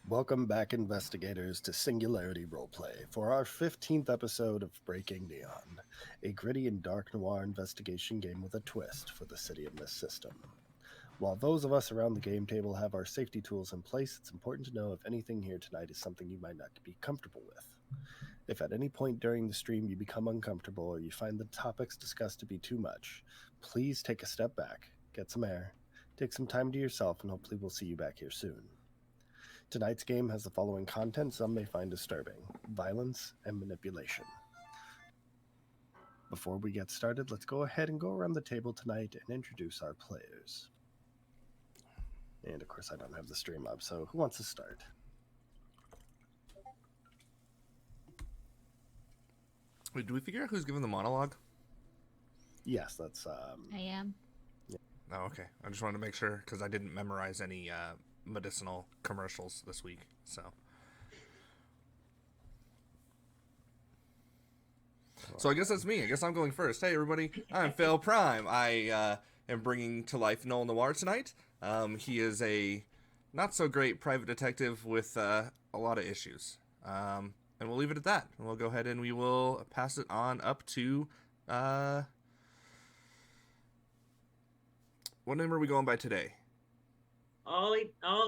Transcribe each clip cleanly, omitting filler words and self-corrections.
Welcome back, investigators, to Singularity Roleplay for our 15th episode of Breaking Neon, a gritty and dark noir investigation game with a twist for the City of Mist system. While those of us around the game table have our safety tools in place, it's important to know if anything here tonight is something you might not be comfortable with. If at any point during the stream you become uncomfortable or you find the topics discussed to be too much, please take a step back, get some air, take some time to yourself, and hopefully we'll see you back here soon. Tonight's game has the following content some may find disturbing: violence and manipulation. Before we get started, let's go ahead and go around the table tonight and introduce our players. And of course, I don't have the stream up, so who wants to start? Wait, do we figure out who's giving the monologue? Yes, that's... I am. Oh, okay. I just wanted to make sure, because I didn't memorize any medicinal commercials this week, so... So I guess that's me. I guess I'm going first. Hey, everybody. I'm Phil Prime. I am bringing to life Noel Noir tonight. He is a not-so-great private detective with a lot of issues. And we'll leave it at that. And we'll go ahead and we will pass it on up to... what name are we going by today? All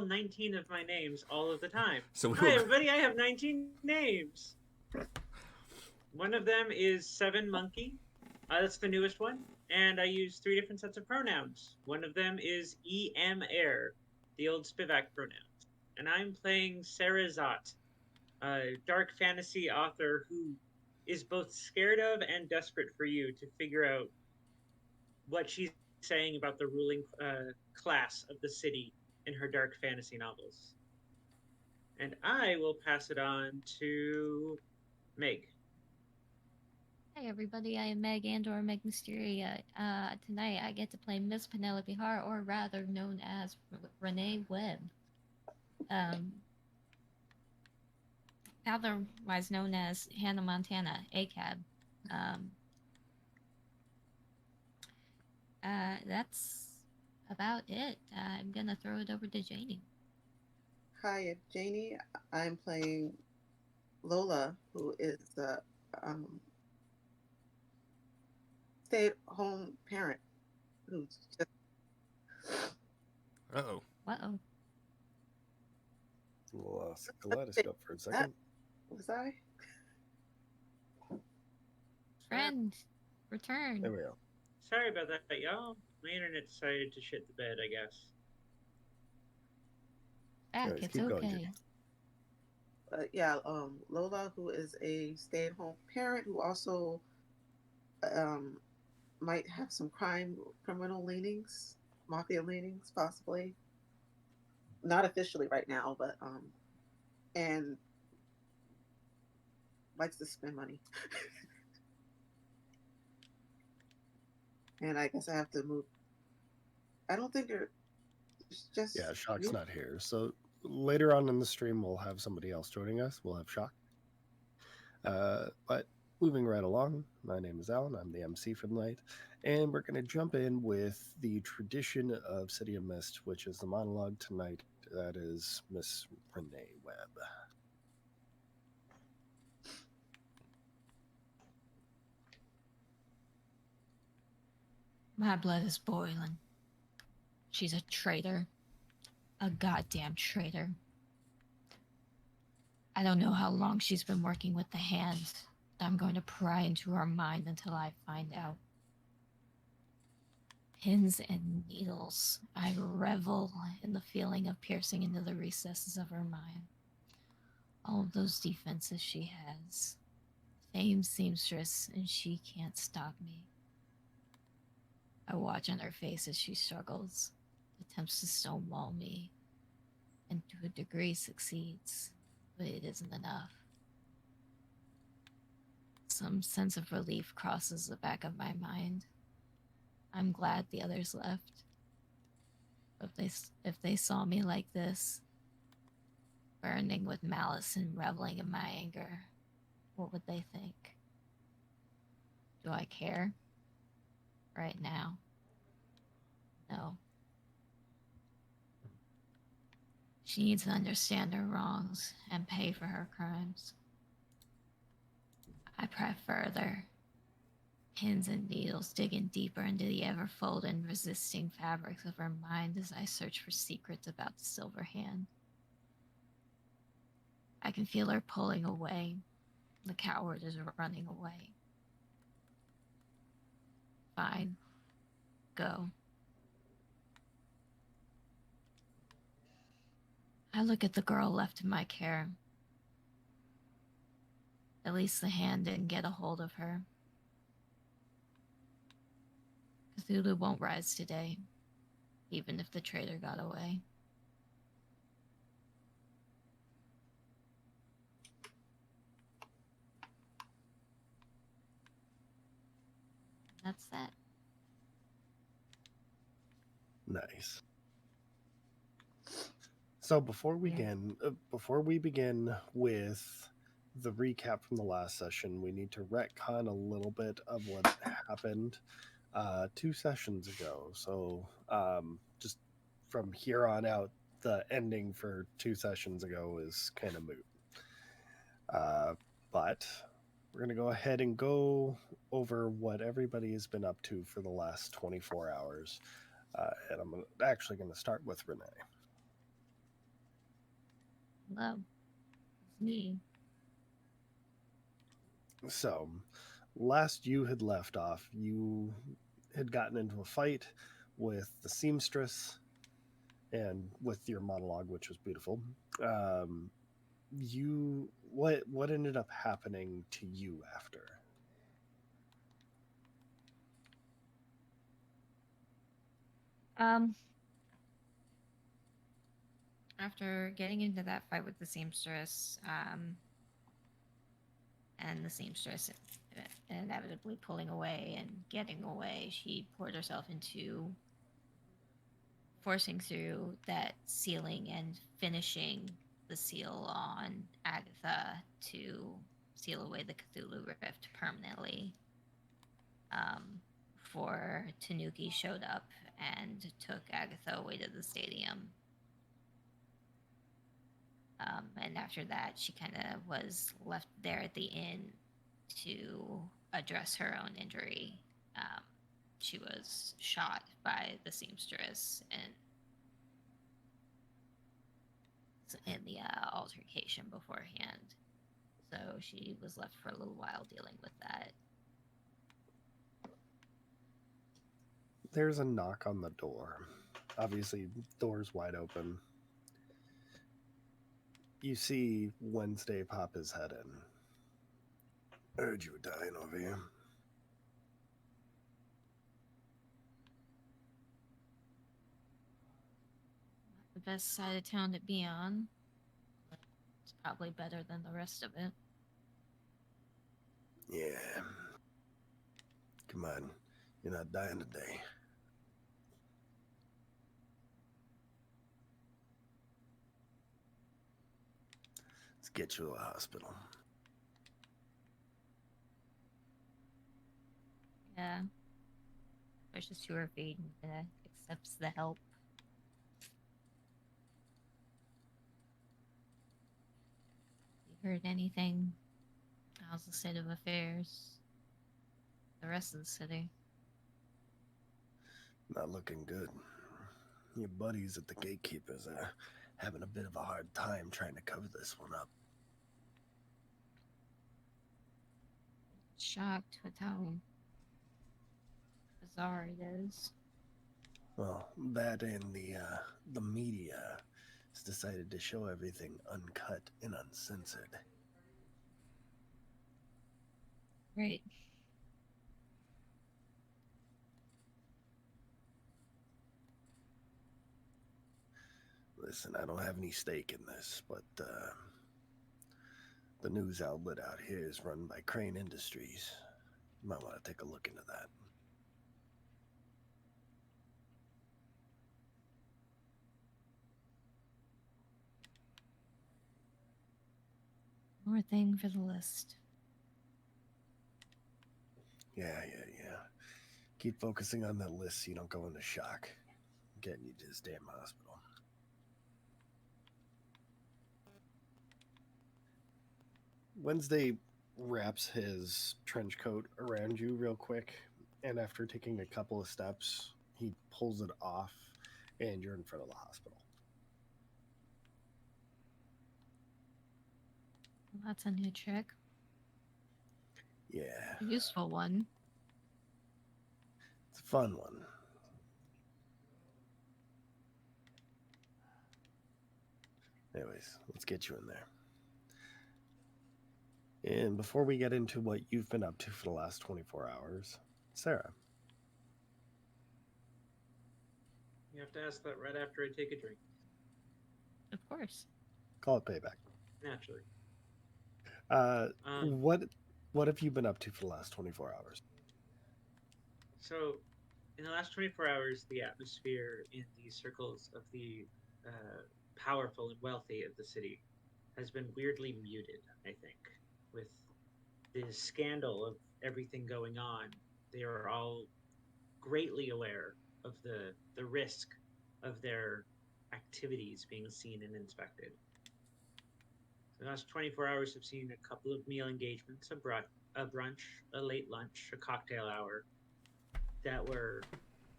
19 of my names all of the time. So Hi, everybody. I have 19 names. One of them is Seven Monkey. That's the newest one. And I use 3 different sets of pronouns. One of them is E.M. Air, the old Spivak pronouns. And I'm playing Sarazat, a dark fantasy author who is both scared of and desperate for you to figure out what she's saying about the ruling class of the city in her dark fantasy novels. And I will pass it on to Meg. Hi everybody, I am Meg Andor, Meg Mysteria. Tonight I get to play Miss Penelope Hart, or rather known as Renee Webb. Otherwise known as Hannah Montana, ACAB. That's about it. I'm gonna throw it over to Janie. Hi, I'm Janie. I'm playing Lola, who is the stay-at-home parent who's just... Uh-oh. Uh-oh. Lost kaleidoscope for a second. Was I? Friend, return. There we go. Sorry about that, y'all. My internet decided to shit the bed, I guess. Back, Anyways, it's keep going, okay. Yeah, Lola, who is a stay-at-home parent who also might have some criminal leanings, mafia leanings, possibly. Not officially right now, but and likes to spend money. And I guess I have to move. I don't think it's just... Yeah, Shock's not here. So later on in the stream, we'll have somebody else joining us. We'll have Shock. But moving right along, my name is Alan. I'm the MC for the night. And we're going to jump in with the tradition of City of Mist, which is the monologue tonight. That is Miss Renee Webb. My blood is boiling. She's a traitor. A goddamn traitor. I don't know how long she's been working with the Hand, but I'm going to pry into her mind until I find out. Pins and needles. I revel in the feeling of piercing into the recesses of her mind. All of those defenses she has. Famed seamstress, and she can't stop me. I watch on her face as she struggles, attempts to stonewall me, and to a degree succeeds, but it isn't enough. Some sense of relief crosses the back of my mind. I'm glad the others left. If they saw me like this, burning with malice and reveling in my anger, what would they think? Do I care? Right now? No. She needs to understand her wrongs and pay for her crimes. I pry further, pins and needles digging deeper into the ever-folding, resisting fabrics of her mind as I search for secrets about the Silver Hand. I can feel her pulling away. The coward is running away. Fine. Go. I look at the girl left in my care. At least the hand didn't get a hold of her. Cthulhu won't rise today, even if the traitor got away. That's that. Nice. So before we begin with the recap from the last session, we need to retcon a little bit of what happened 2 sessions ago. So just from here on out, the ending for 2 sessions ago is kind of moot. But we're going to go ahead and go over what everybody has been up to for the last 24 hours. And I'm actually going to start with Renee. Hello. It's me. So, last you had left off, you had gotten into a fight with the seamstress, and with your monologue, which was beautiful. What ended up happening to you after? After getting into that fight with the seamstress, and the seamstress inevitably pulling away and getting away, she poured herself into forcing through that ceiling and finishing the seal on Agatha to seal away the Cthulhu Rift permanently. Before Tanuki showed up and took Agatha away to the stadium. And after that, she kind of was left there at the inn to address her own injury. She was shot by the seamstress in the altercation beforehand. So she was left for a little while dealing with that. There's a knock on the door. Obviously, door's wide open. You see Wednesday pop his head in. Heard you were dying over here. The best side of town to be on. But it's probably better than the rest of it. Yeah. Come on. You're not dying today. Let's get you to a hospital. Yeah. Pushes to her feet and accepts the help. You heard anything? How's the state of affairs? The rest of the city? Not looking good. Your buddies at the gatekeepers are having a bit of a hard time trying to cover this one up. Shocked with how bizarre it is. Well, that and the media has decided to show everything uncut and uncensored. Right. Listen, I don't have any stake in this, but the news outlet out here is run by Crane Industries. You might want to take a look into that. More thing for the list. Yeah. Keep focusing on that list so you don't go into shock. I'm getting you to this damn hospital. Wednesday wraps his trench coat around you real quick, and after taking a couple of steps, he pulls it off, and you're in front of the hospital. Well, that's a new trick. Yeah, A useful one. it's a fun one. Anyways, let's get you in there. And before we get into what you've been up to for the last 24 hours, Sarah. You have to ask that right after I take a drink. Of course. Call it payback. Naturally. What have you been up to for the last 24 hours? So, in the last 24 hours, the atmosphere in the circles of the powerful and wealthy of the city has been weirdly muted, I think. With the scandal of everything going on, they are all greatly aware of the risk of their activities being seen and inspected. The last 24 hours have seen a couple of meal engagements, a brunch, a late lunch, a cocktail hour that were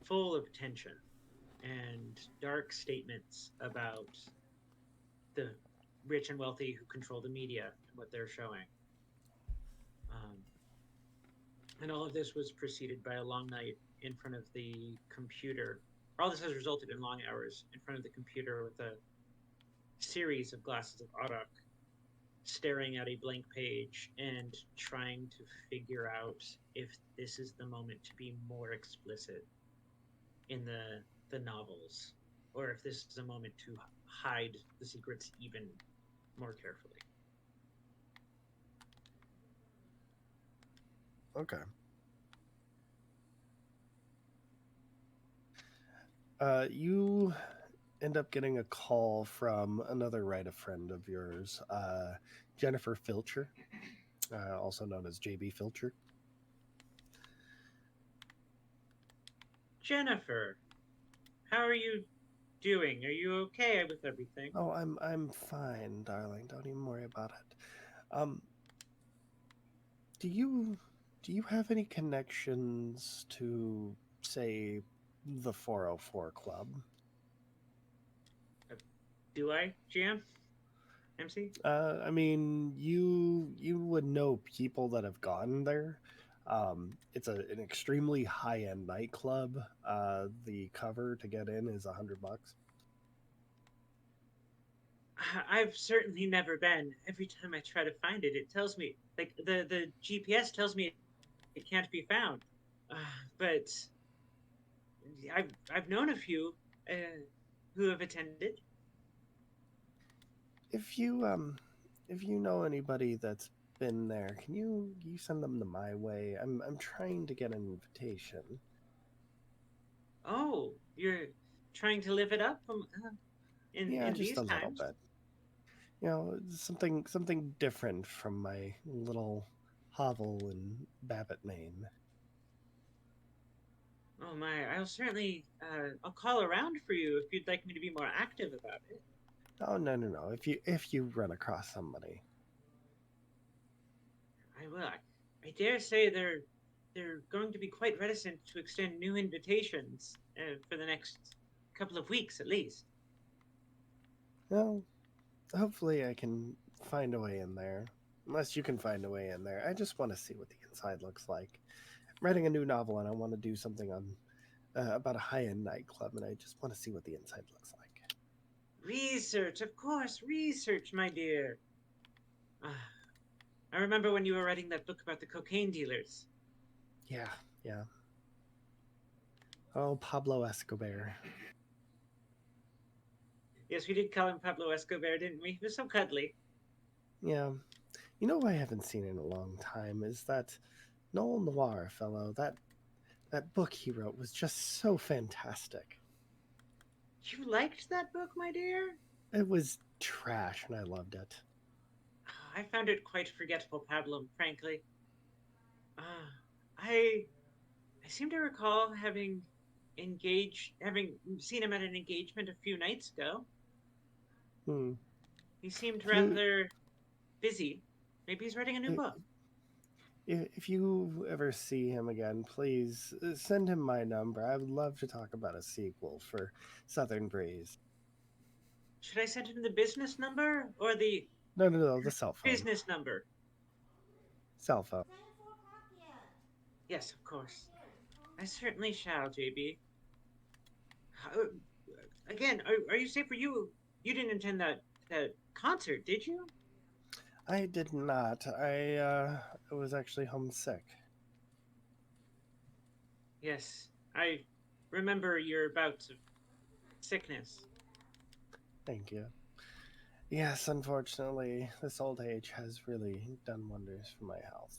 full of tension and dark statements about the rich and wealthy who control the media and what they're showing. And all of this was preceded by a long night in front of the computer. All this has resulted in long hours in front of the computer with a series of glasses of Arak, staring at a blank page and trying to figure out if this is the moment to be more explicit in the novels, or if this is a moment to hide the secrets even more carefully. Okay. You end up getting a call from another writer friend of yours, Jennifer Filcher, also known as JB Filcher. Jennifer, how are you doing? Are you okay with everything? Oh, I'm fine, darling. Don't even worry about it. Do you have any connections to, say, the 404 Club? Do I, GM? MC? I mean, you would know people that have gone there. It's an extremely high end nightclub. The cover to get in is $100. I've certainly never been. Every time I try to find it, it tells me, like, the GPS tells me it can't be found. But I've known a few who have attended. If you know anybody that's been there, can you send them to my way? I'm trying to get an invitation. Oh, you're trying to live it up Yeah, in just these a little times. bit. You know, something different from my little hovel in Babbitt, Maine. Oh my, I'll certainly I'll call around for you if you'd like me to be more active about it. Oh no. If you run across somebody. I will. I dare say they're going to be quite reticent to extend new invitations for the next couple of weeks at least. Well, hopefully I can find a way in there. Unless you can find a way in there. I just want to see what the inside looks like. I'm writing a new novel and I want to do something on about a high-end nightclub, and I just want to see what the inside looks like. Research, of course, research, my dear. I remember when you were writing that book about the cocaine dealers. Yeah. Oh, Pablo Escobar. Yes, we did call him Pablo Escobar, didn't we? He was so cuddly. Yeah. You know who I haven't seen in a long time is that Noel Noir fellow. That book he wrote was just so fantastic. You liked that book, my dear? It was trash, and I loved it. I found it quite forgettable, Pablo, frankly. Uh, I I seem to recall having seen him at an engagement a few nights ago. Hmm. He seemed He rather busy. Maybe he's writing a new It- book. If you ever see him again, please send him my number. I would love to talk about a sequel for Southern Breeze. Should I send him the business number or the No, the cell phone. business number? Cell phone. Yes, of course. I certainly shall, JB. Uh, Again, are you safe? You didn't attend that concert, did you? I did not. I was actually homesick. Yes, I remember your bouts of sickness. Thank you. Yes, unfortunately, this old age has really done wonders for my health.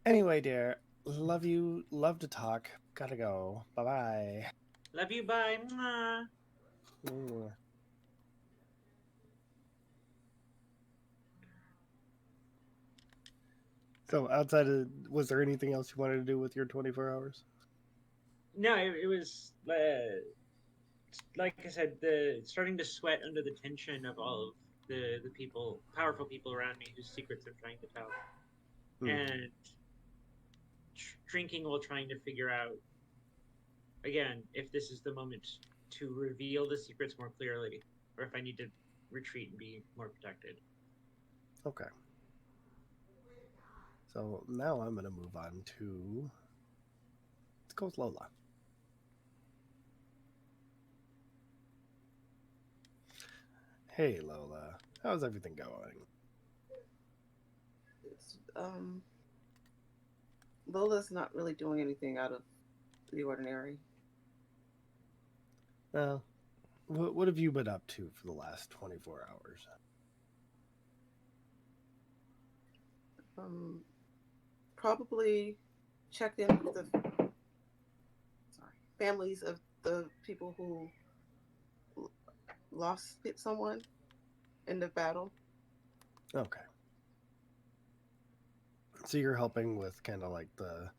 Anyway, dear, love you. Love to talk. Gotta go. Bye bye. Love you, bye. Mwah. So, outside of, was there anything else you wanted to do with your 24 hours? No, it was like I said, the starting to sweat under the tension of all of the people, powerful people around me whose secrets I'm trying to tell, and drinking while trying to figure out again if this is the moment to reveal the secrets more clearly, or if I need to retreat and be more protected. Okay. So now I'm going to move on to. Let's go with Lola. Hey, Lola. How's everything going? It's, Lola's not really doing anything out of the ordinary. Well, what have you been up to for the last 24 hours? Probably checked in with the families of the people who lost someone in the battle. Okay. So you're helping with kind of like the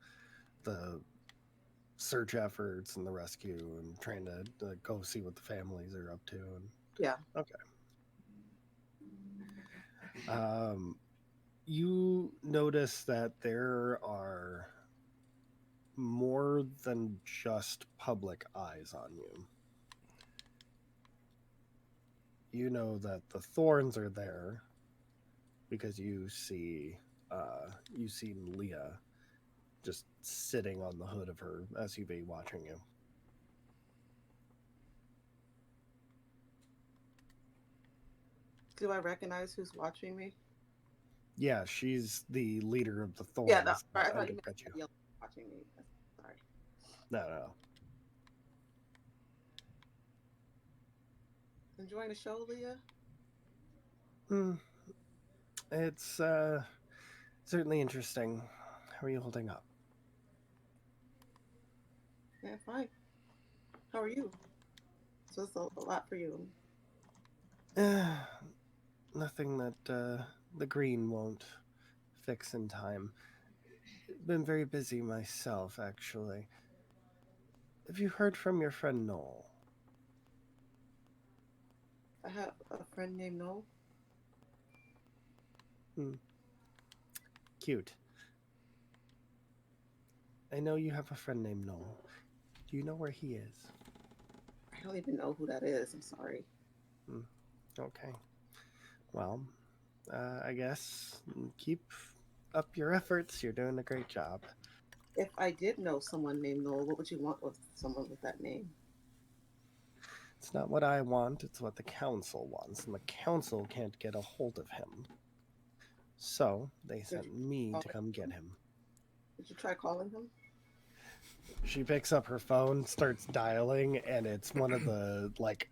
search efforts and the rescue and trying to go see what the families are up to. And Yeah. Okay. You notice that there are more than just public eyes on you. You know that the thorns are there because you see Leah just sitting on the hood of her SUV watching you. Do I recognize who's watching me? Yeah, she's the leader of the thorns. Yeah, no, I that thought you undercut meant you. watching me. Sorry. No. Enjoying the show, Leah? It's certainly interesting. How are you holding up? Yeah, fine. How are you? So it's a lot for you. Nothing that the green won't fix in time. Been very busy myself, actually. Have you heard from your friend Noel? I have a friend named Noel. Cute. I know you have a friend named Noel. Do you know where he is? I don't even know who that is. I'm sorry. Okay. Well, I guess keep up your efforts. You're doing a great job. If I did know someone named Noel, what would you want with someone with that name? It's not what I want, it's what the council wants, and the council can't get a hold of him. So they sent me to come get him. Did you try calling him? She picks up her phone, starts dialing, and it's one of the like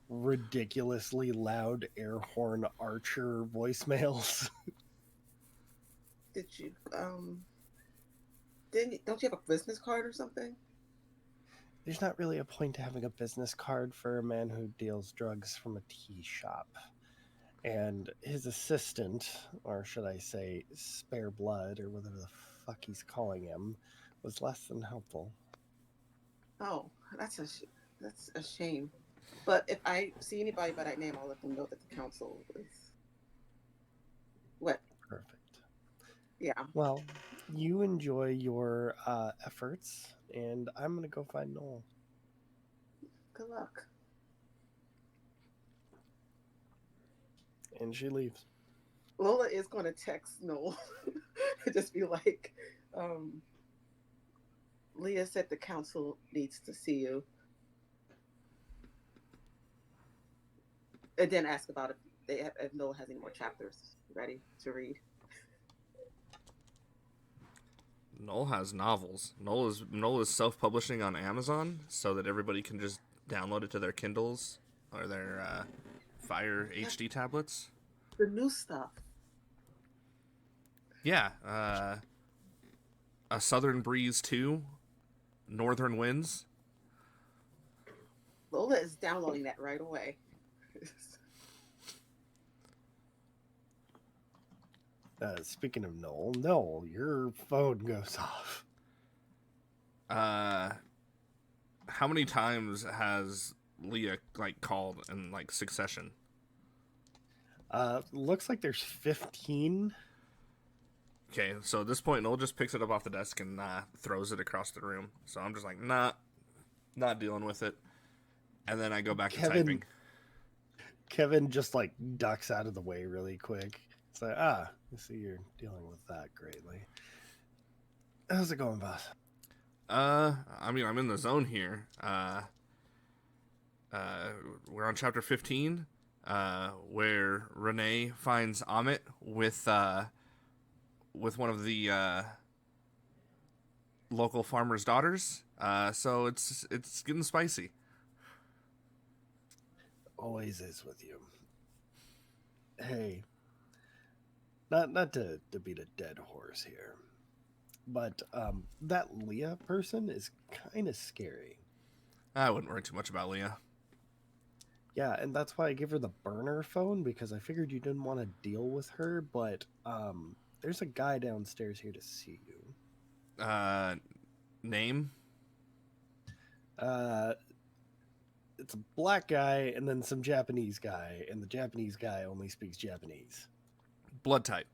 ridiculously loud air horn Archer voicemails. Did you don't you have a business card or something? There's not really a point to having a business card for a man who deals drugs from a tea shop. And his assistant, or should I say spare blood, or whatever the fuck he's calling him, was less than helpful. Oh, that's a shame. But if I see anybody by that name, I'll let them know that the council is Yeah. Well, you enjoy your efforts, and I'm gonna go find Noel. Good luck. And she leaves. Lola is going to text Noel. Just be like, Leah said the council needs to see you. And then ask about if Noel has any more chapters ready to read. Noel has novels. Noel is self-publishing on Amazon so that everybody can just download it to their Kindles or their Fire HD tablets. The new stuff. Yeah, A Southern Breeze 2, Northern Winds. Lola is downloading that right away. Speaking of Noel, your phone goes off. How many times has Leah called in succession? Looks like there's 15. Okay, so at this point, Noel just picks it up off the desk and throws it across the room. So I'm just like, nah, not dealing with it. And then I go back to typing. Kevin just ducks out of the way really quick. It's like, I see you're dealing with that greatly. How's it going, boss? I mean, I'm in the zone here. We're on chapter 15, where Renee finds Amit with one of the local farmer's daughters. So it's getting spicy. Always is with you. Hey, not to beat a dead horse here, but that Leah person is kind of scary. I wouldn't worry too much about Leah. Yeah, and that's why I give her the burner phone, because I figured you didn't want to deal with her, but there's a guy downstairs here to see you. Name? It's a black guy and then some Japanese guy, and the Japanese guy only speaks Japanese. Blood type?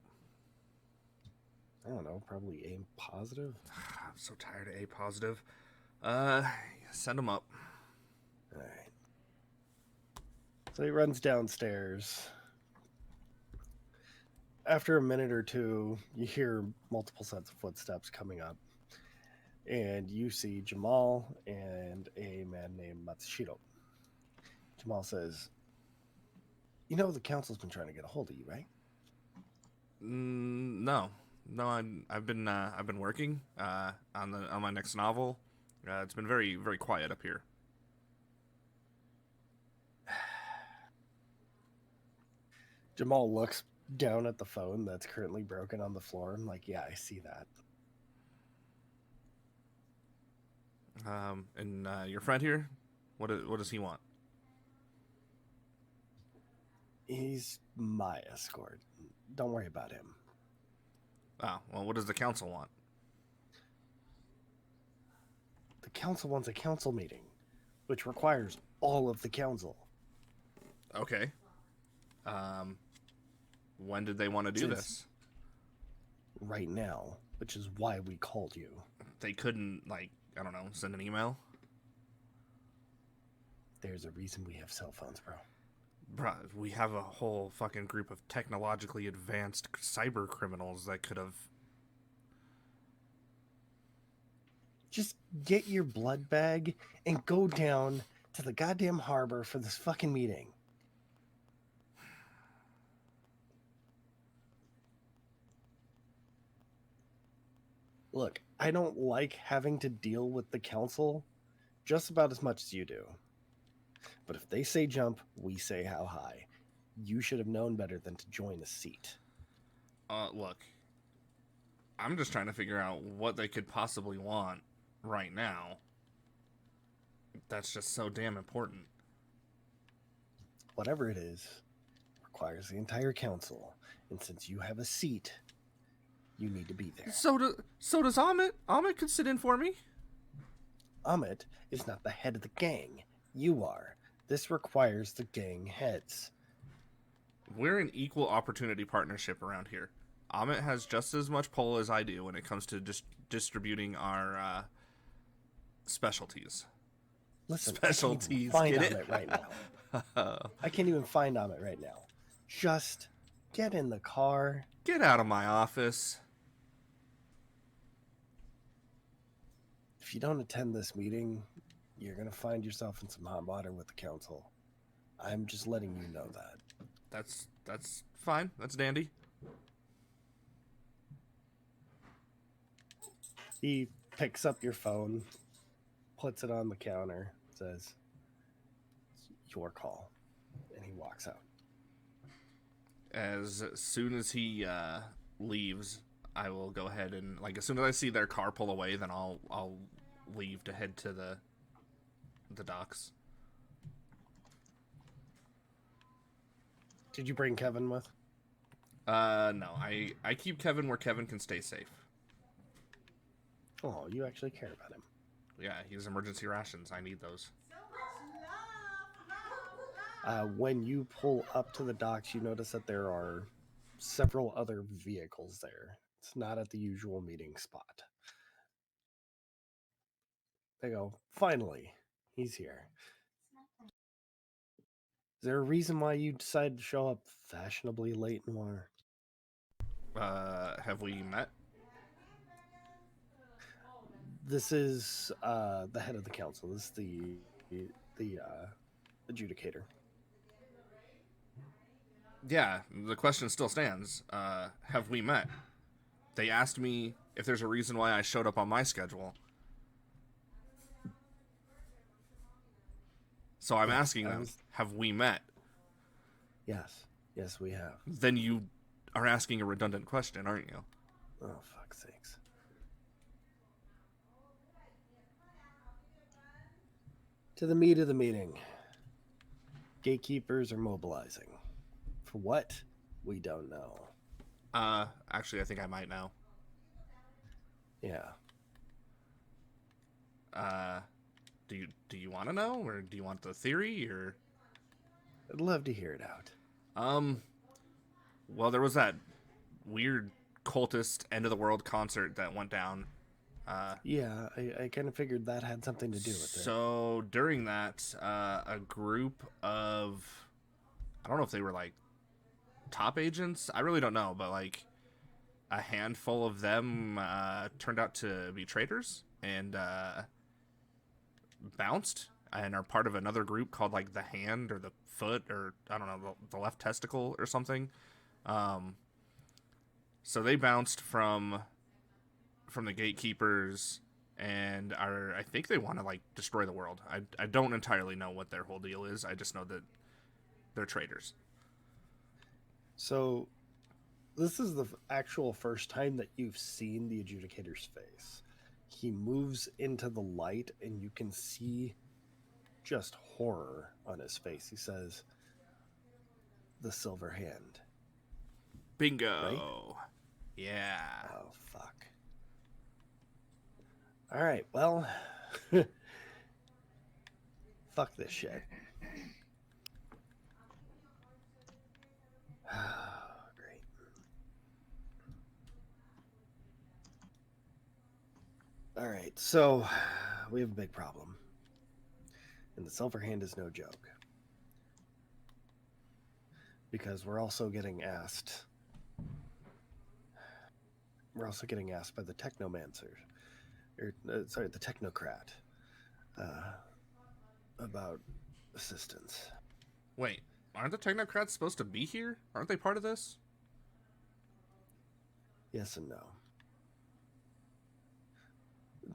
I don't know, probably A positive. I'm so tired of A positive. Send him up. All right. So he runs downstairs. After a minute or two, you hear multiple sets of footsteps coming up. And you see Jamal and a man named Matsushiro. Jamal says, "You know the council's been trying to get a hold of you, right?" No, I've been working on my next novel. It's been very, very quiet up here. Jamal looks down at the phone that's currently broken on the floor and yeah, I see that. And your friend here, what does he want? He's my escort. Don't worry about him. Oh, well, what does the council want? The council wants a council meeting, which requires all of the council. Okay. When did they want to do this? Right now, which is why we called you. They couldn't, I don't know, send an email? There's a reason we have cell phones, bro. Bruh, we have a whole fucking group of technologically advanced cyber criminals that could have... Just get your blood bag and go down to the goddamn harbor for this fucking meeting. Look, I don't like having to deal with the council just about as much as you do. But if they say jump, we say how high. You should have known better than to join a seat. Look, I'm just trying to figure out what they could possibly want right now. That's just so damn important. Whatever it is, requires the entire council. And since you have a seat, you need to be there. So does Amit. Amit could sit in for me. Amit is not the head of the gang. You are. This requires the gang heads. We're an equal opportunity partnership around here. Amit has just as much pull as I do when it comes to distributing our specialties. Listen, Specialties, I can't get even find it? Amit right now. I can't even find Amit right now. Just get in the car. Get out of my office. If you don't attend this meeting, you're going to find yourself in some hot water with the council. I'm just letting you know that. That's fine. That's dandy. He picks up your phone, puts it on the counter, says, "It's your call," and he walks out. As soon as he leaves, I will go ahead and, like, as soon as I see their car pull away, then I'll leave to head to the docks. Did you bring Kevin with? No, I keep Kevin where Kevin can stay safe. Oh, you actually care about him. Yeah, he's emergency rations. I need those. When you pull up to the docks, you notice that there are several other vehicles there. It's not at the usual meeting spot. They go, "Finally, he's here." Is there a reason why you decided to show up fashionably late, Noir? Have we met? This is the head of the council. This is the adjudicator. Yeah, the question still stands. Have we met? They asked me if there's a reason why I showed up on my schedule. So I'm asking them, have we met? Yes, we have. Then you are asking a redundant question, aren't you? Oh, fuck's sakes. To the meat of the meeting. Gatekeepers are mobilizing. For what? We don't know. Actually, I think I might know. Yeah. Do you want to know, or do you want the theory, or? I'd love to hear it out. Well, there was that weird cultist end of the world concert that went down. Yeah, I kind of figured that had something to do with it. So during that, a group of, I don't know if they were like top agents. I really don't know, but like a handful of them turned out to be traitors and bounced and are part of another group called like the hand or the foot or I don't know, the left testicle or something. So they bounced from the gatekeepers and I think they want to like destroy the world. I don't entirely know what their whole deal is. I just know that they're traitors. So this is the actual first time that you've seen the adjudicator's face. He moves into the light and you can see just horror on his face. He says, "The Silver Hand." Bingo. Right? Yeah. Oh, fuck. All right, well, fuck this shit. Great. All right, so we have a big problem. And the Silver Hand is no joke. Because we're also getting asked by the Technomancer, the Technocrat, about assistance. Wait, aren't the Technocrats supposed to be here? Aren't they part of this? Yes and no.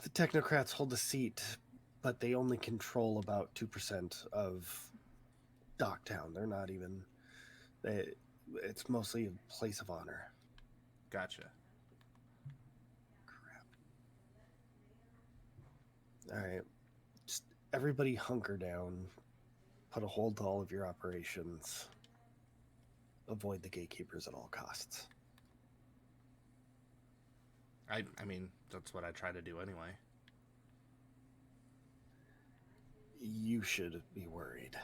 The Technocrats hold a seat, but they only control about 2% of Docktown. They're not even... it's mostly a place of honor. Gotcha. All right, just everybody hunker down, put a hold to all of your operations, avoid the gatekeepers at all costs. I mean, that's what I try to do anyway. You should be worried.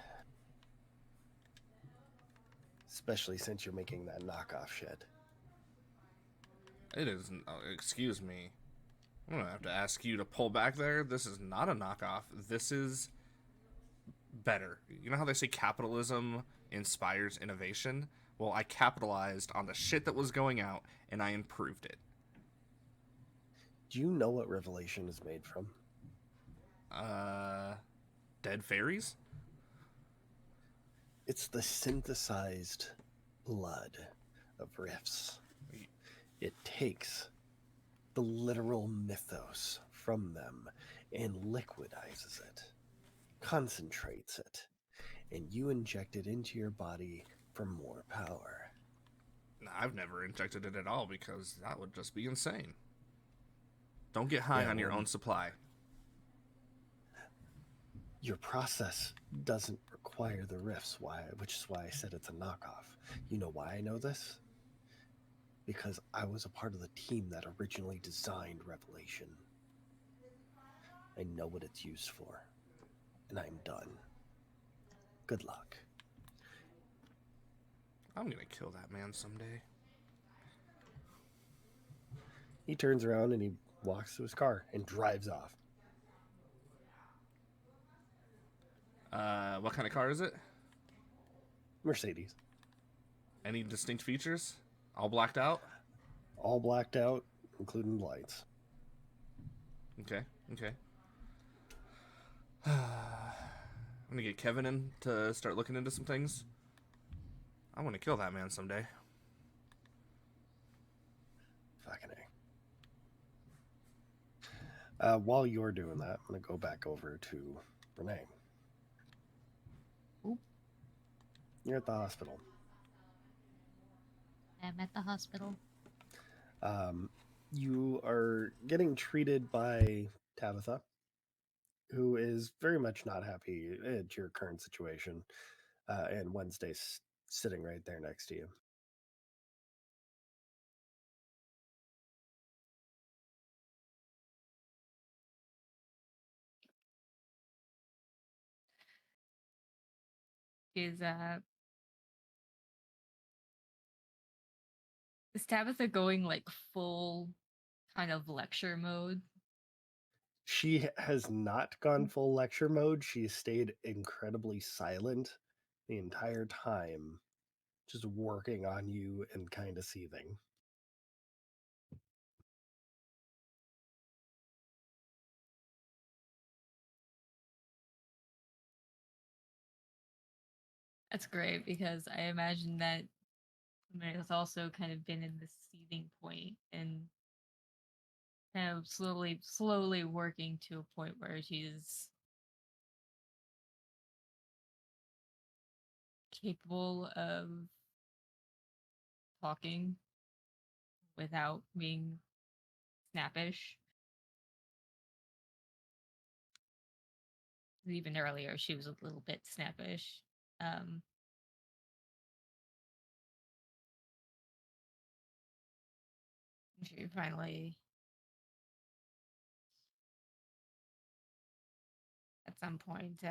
Especially since you're making that knockoff shit. It is. Excuse me. I'm gonna have to ask you to pull back there. This is not a knockoff. This is better. You know how they say capitalism inspires innovation? Well, I capitalized on the shit that was going out, and I improved it. Do you know what Revelation is made from? Dead fairies? It's the synthesized blood of riffs. It takes the literal mythos from them and liquidizes it, concentrates it, and you inject it into your body for more power. I've never injected it at all because that would just be insane. Don't get high on your own supply. Your process doesn't require the riffs, which is why I said it's a knockoff. You know why I know this? Because I was a part of the team that originally designed Revelation. I know what it's used for, and I'm done. Good luck. I'm gonna kill that man someday. He turns around and he walks to his car and drives off. What kind of car is it? Mercedes. Any distinct features? All blacked out? All blacked out, including lights. Okay. I'm gonna get Kevin in to start looking into some things. I want to kill that man someday. Fucking A. While you're doing that, I'm going to go back over to Renee. Oop. You're at the hospital. I'm at the hospital. You are getting treated by Tabitha, who is very much not happy at your current situation, and Wednesday's sitting right there next to you. Is Tabitha going like full kind of lecture mode? She has not gone full lecture mode. She stayed incredibly silent the entire time, just working on you and kind of seething. That's great because I imagine that Mary's also kind of been in this seething point and kind of slowly working to a point where she's capable of talking without being snappish. Even earlier, she was a little bit snappish. She finally, at some point,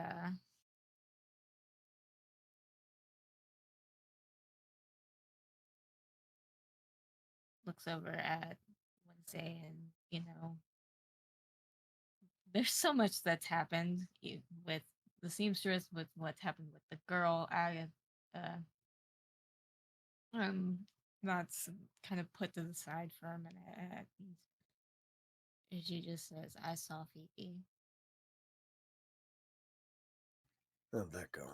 looks over at Wednesday and, there's so much that's happened with the seamstress, with what's happened with the girl. That's kind of put to the side for a minute. And she just says, "I saw Phoebe." How'd that go?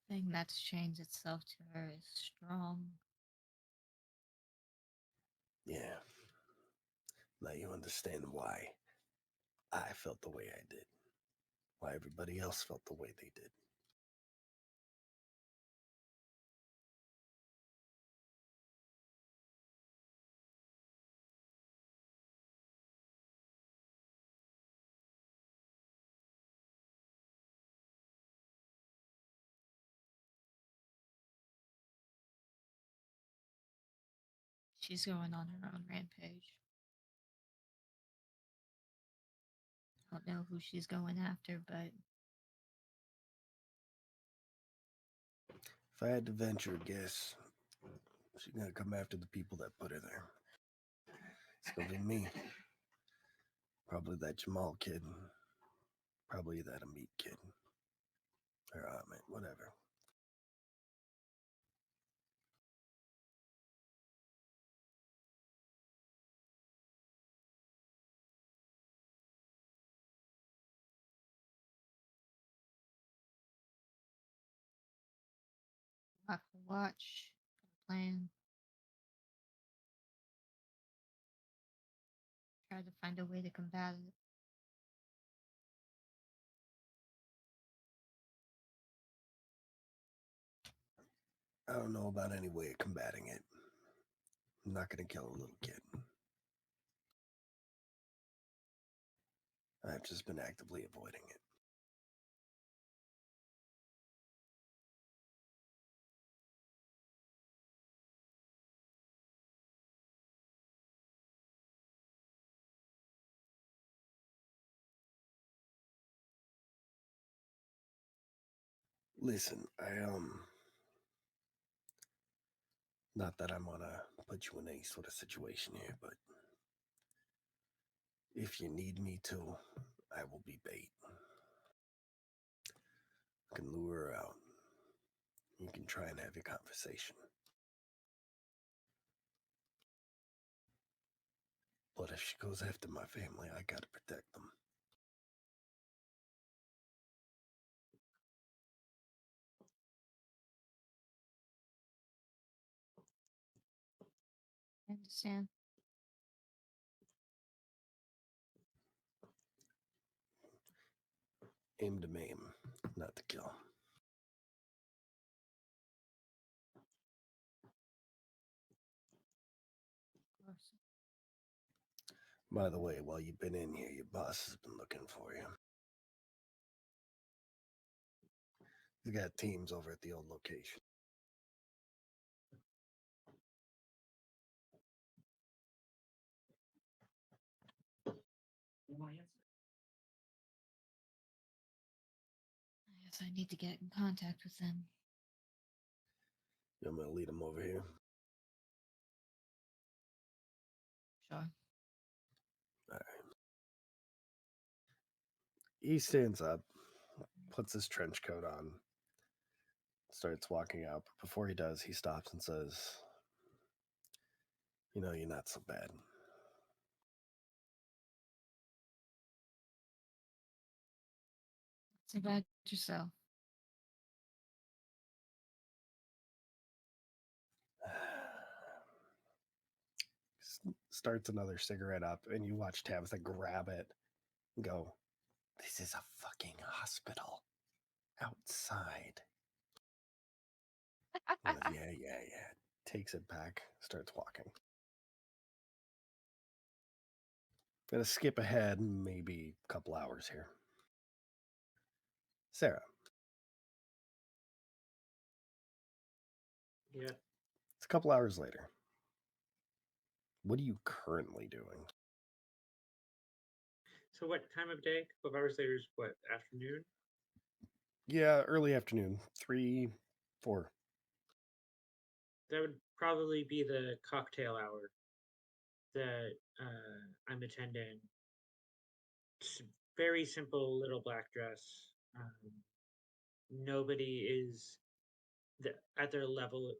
The thing that's changed itself to her is strong. Yeah. Now you understand why I felt the way I did. Why everybody else felt the way they did. She's going on her own rampage. don't know who she's going after, but If I had to venture a guess, she's gonna come after the people that put her there. It's gonna be me. Probably that Jamal kid. Probably that Amit kid. Or Amit, whatever. I have to watch, plan, try to find a way to combat it. I don't know about any way of combating it. I'm not gonna kill a little kid. I've just been actively avoiding it. Listen, not that I'm gonna put you in any sort of situation here, but if you need me to, I will be bait. I can lure her out. You can try and have your conversation. But if she goes after my family, I gotta protect them. I understand. Aim to maim, not to kill. Of course. By the way, while you've been in here, your boss has been looking for you. He's got teams over at the old location. I guess I need to get in contact with them. I'm gonna lead him over here. Sure. He stands up, puts his trench coat on, starts walking out. But before he does, he stops and says, "You know, you're not so bad." Say about yourself. Starts another cigarette up, and you watch Tabitha grab it and go, "This is a fucking hospital outside." He goes, yeah. Takes it back, starts walking. Gonna skip ahead maybe a couple hours here. Sarah, Yeah. it's a couple hours later. What are you currently doing? So what time of day? 12 hours later is what, afternoon? Yeah, early afternoon, 3, 4. That would probably be the cocktail hour that I'm attending. It's very simple little black dress. Nobody is at their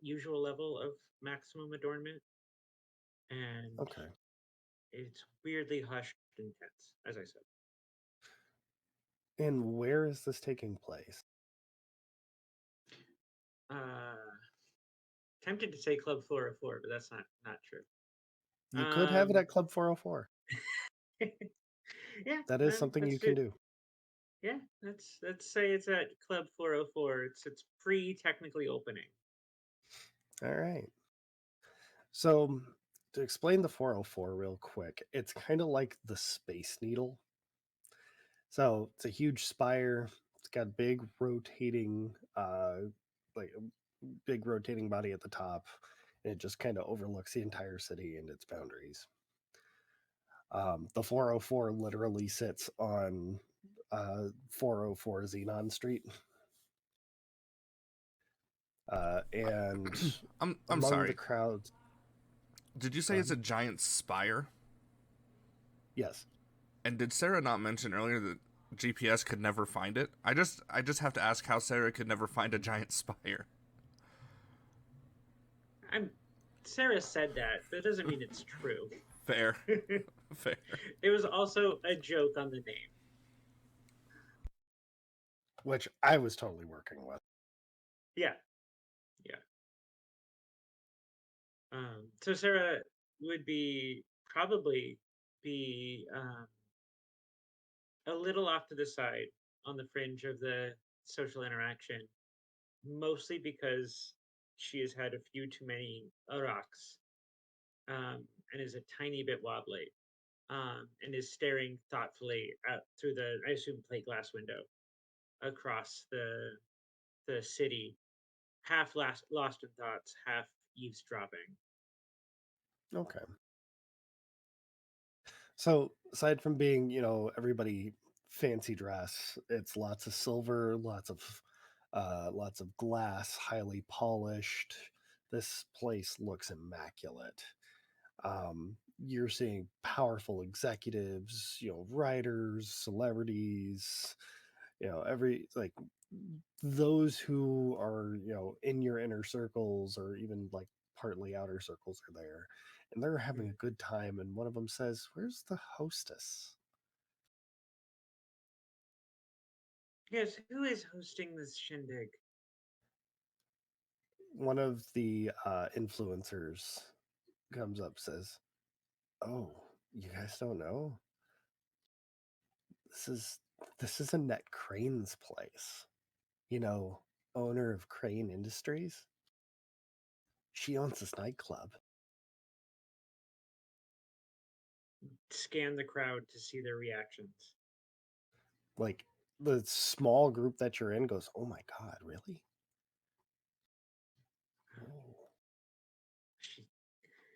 usual level of maximum adornment, and Okay. it's weirdly hushed and tense, as I said. And where is this taking place? Tempted to say Club 404, but that's not true. You could have it Um, at Club 404. Yeah, That is something let's you can do. Yeah, let's say it's at Club 404. It's pre-technically opening. All right. So, to explain the 404 real quick, it's kind of like the Space Needle. So, it's a huge spire. It's got big rotating big rotating body at the top, and it just kind of overlooks the entire city and its boundaries. The 404 literally sits on 404 Xenon Street. And I'm among sorry. the crowds, Did you say Go it's a ahead. giant spire? Yes. And did Sarah not mention earlier that GPS could never find it? I just have to ask how Sarah could never find a giant spire. Sarah said that. That doesn't mean it's true. Fair. Fair. It was also a joke on the name. Which I was totally working with. Yeah. So Sarah would probably be a little off to the side on the fringe of the social interaction, mostly because she has had a few too many Araks, and is a tiny bit wobbly, and is staring thoughtfully out through the, I assume, plate glass window across the city, half lost in thoughts, half eavesdropping. Okay. So aside from being, everybody fancy dress, it's lots of silver, lots of glass, highly polished. This place looks immaculate. You're seeing powerful executives, writers, celebrities, every like those who are, in your inner circles or even like partly outer circles are there, and they're having a good time. And one of them says, "Where's the hostess?" Yes, who is hosting this shindig? One of the influencers comes up, says, "Oh, you guys don't know? This is this is Annette Crane's place. Owner of Crane Industries. She owns this nightclub." Scan the crowd to see their reactions. Like the small group that you're in goes, "Oh my god, really?" Oh.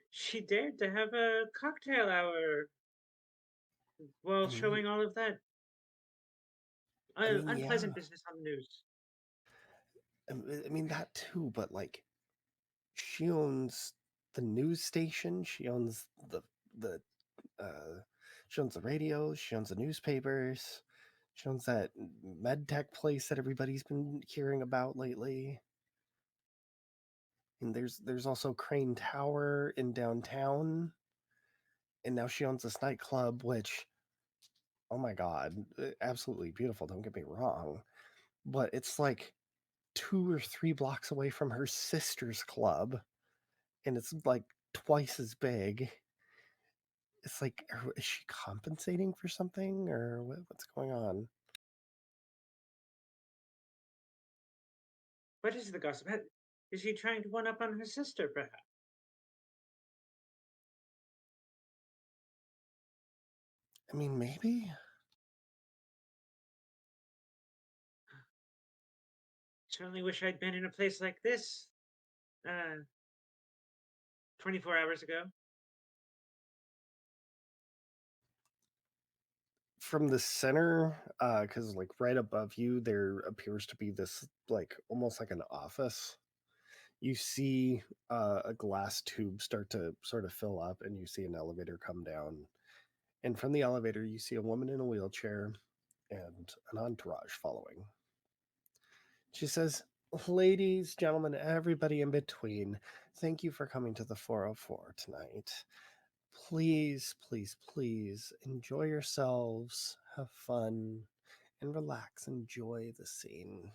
She dared to have a cocktail hour while I mean, showing all of that yeah. unpleasant business on the news. I mean that too, but like she owns the news station, she owns the uh she owns the radio, she owns the newspapers, she owns that med tech place that everybody's been hearing about lately. And there's also Crane Tower in downtown, and now she owns this nightclub, which, oh my god, absolutely beautiful, don't get me wrong, but it's like 2 or 3 blocks away from her sister's club, and it's like twice as big. It's like, is she compensating for something, or what's going on? What is the gossip? Is she trying to one up on her sister, perhaps? I mean, maybe. Certainly wish I'd been in a place like this 24 hours ago. From the center, because like right above you, there appears to be this like almost like an office. You see a glass tube start to sort of fill up, and you see an elevator come down. And from the elevator, you see a woman in a wheelchair and an entourage following. She says, "Ladies, gentlemen, everybody in between, thank you for coming to the 404 tonight. Please, please, please enjoy yourselves, have fun, and relax. Enjoy the scene."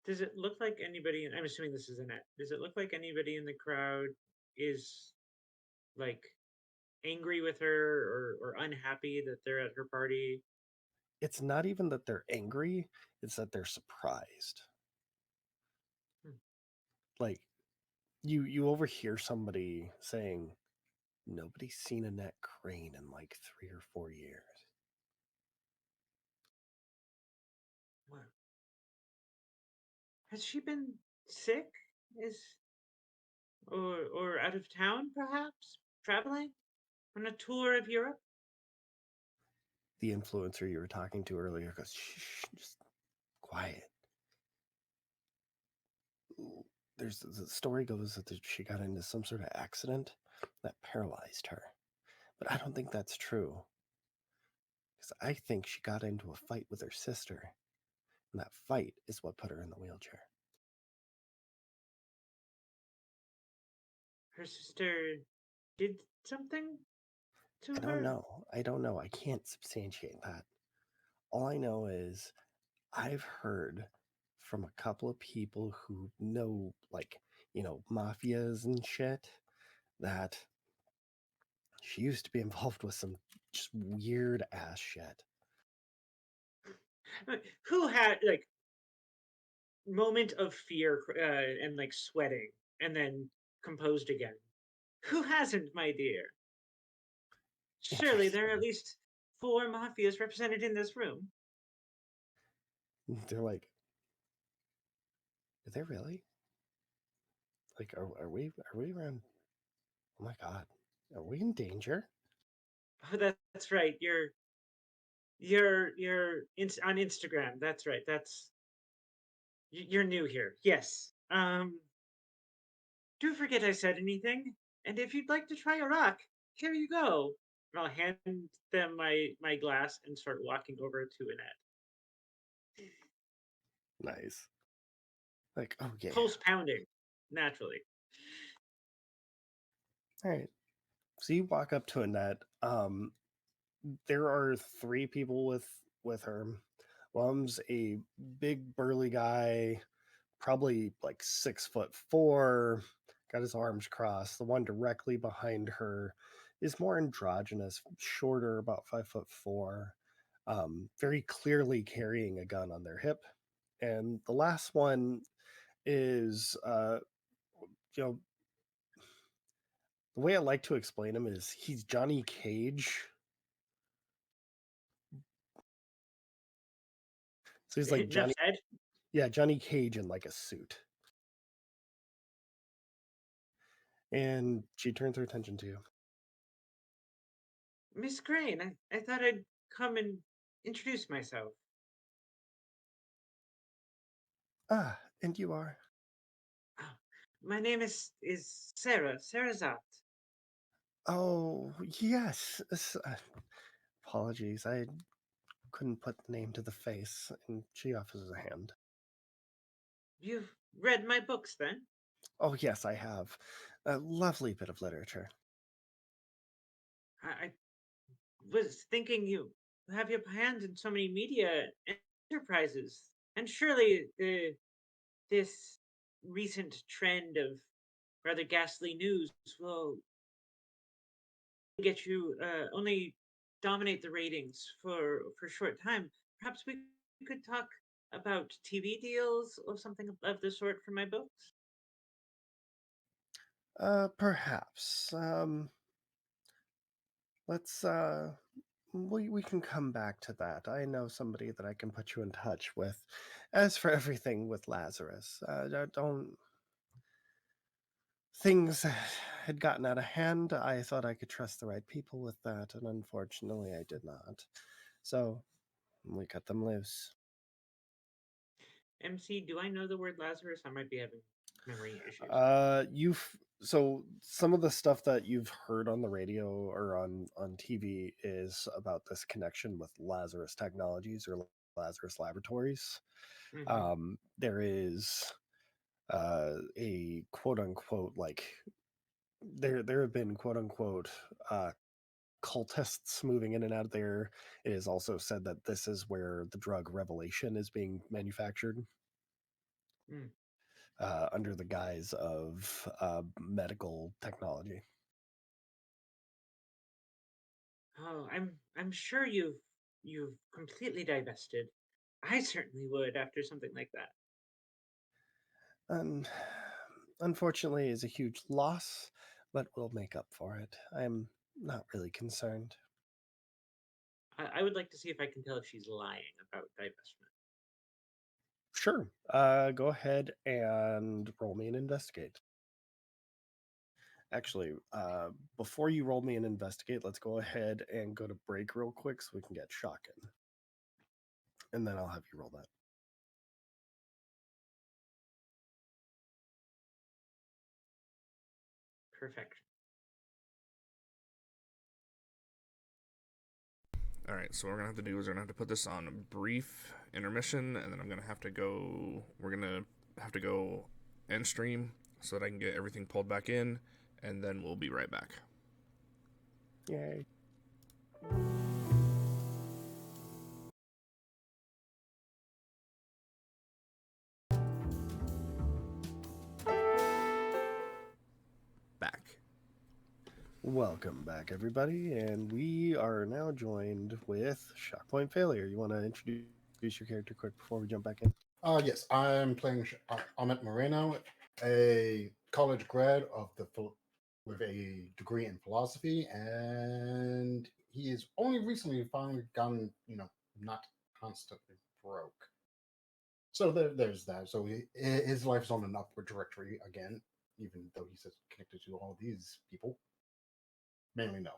Does it look like anybody, I'm assuming this is Annette, does it look like anybody in the crowd is like angry with her or unhappy that they're at her party? It's not even that they're angry, it's that they're surprised. Hmm. Like, you overhear somebody saying, "Nobody's seen Annette Crane in like 3 or 4 years." Wow. Has she been sick? Is or out of town, perhaps traveling on a tour of Europe. The influencer you were talking to earlier goes, shh, just quiet. There's the story goes that she got into some sort of accident that paralyzed her, but I don't think that's true because I think she got into a fight with her sister, and that fight is what put her in the wheelchair. Her sister did something to I don't her. know. I can't substantiate that. All I know is I've heard from a couple of people who know, like, mafias and shit, that she used to be involved with some just weird ass shit. Who had like moment of fear and like sweating and then composed again? Who hasn't, my dear? Surely there are at Interesting. least 4 mafias represented in this room. They're like, are they really? Like, are we around? Oh my god, are we in danger? Oh, that's right. On Instagram. That's right. You're new here. Yes. Do forget I said anything. And if you'd like to try a rock, here you go. And I'll hand them my glass and start walking over to Annette. Nice. Like, oh yeah. Pulse pounding, naturally. All right. So you walk up to Annette. There are 3 people with her. One's a big burly guy, probably like 6'4", got his arms crossed. The one directly behind her is more androgynous, shorter, about 5'4", very clearly carrying a gun on their hip. And the last one is, you know, the way I like to explain him is he's Johnny Cage. So he's like Enough Johnny, said. yeah, Johnny Cage in like a suit. And she turns her attention to you. Miss Crane, I thought I'd come and introduce myself. Ah, and you are? Oh, my name is Sarah Zat. Oh, yes. Apologies, I couldn't put the name to the face. And she offers a hand. You've read my books then? Oh, yes, I have. A lovely bit of literature. I was thinking you have your hand in so many media enterprises, and surely this recent trend of rather ghastly news will get you only dominate the ratings for a short time. Perhaps we could talk about TV deals or something of the sort for my books. Perhaps. Let's, we can come back to that. I know somebody that I can put you in touch with. As for everything with Lazarus, don't things had gotten out of hand. I thought I could trust the right people with that, and unfortunately, I did not. So we cut them loose. MC, do I know the word Lazarus? I might be having memory issues. You've so some of the stuff that you've heard on the radio or on TV is about this connection with Lazarus Technologies or Lazarus Laboratories. There is a quote unquote like there have been quote unquote cultists moving in and out of there. It is also said that this is where the drug Revelation is being manufactured Mm. under the guise of medical technology. Oh, I'm sure you've completely divested. I certainly would after something like that. Um, Unfortunately, is a huge loss, but we'll make up for it. I'm not really concerned. I would like to see if I can tell if she's lying about divestment. Sure. Go ahead and roll me an investigate. Actually, before you roll me an investigate, let's go ahead and go to break real quick so we can get shocking. And then I'll have you roll that. Perfect. All right, so what we're gonna have to do is we're gonna have to put this on a brief intermission, and then I'm gonna have to go. We're gonna have to go end stream so that I can get everything pulled back in, and then we'll be right back. Yay. Back. Welcome back, everybody, and we are now joined with Shock Point Failure. You want to introduce your character quick before we jump back in? Yes, I'm playing Ahmet Moreno, a college grad of with a degree in philosophy, and he has only recently finally gotten, not constantly broke. So there's that. So his life is on an upward trajectory again, even though he's connected to all these people. Mainly no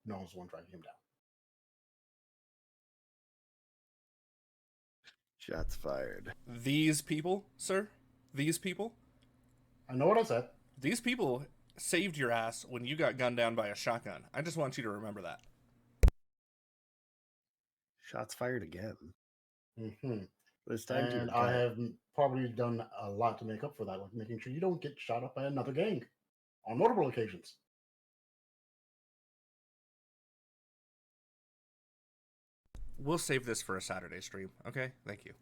one's the one dragging him down. Shots fired. These people, sir, these people, I know what I said. these people saved your ass when you got gunned down by a shotgun. I just want you to remember that. Shots fired again. Mm-hmm. This time to And your I gut. have probably done a lot to make up for that, like making sure you don't get shot up by another gang on multiple occasions. We'll save this for a Saturday stream, okay? Thank you.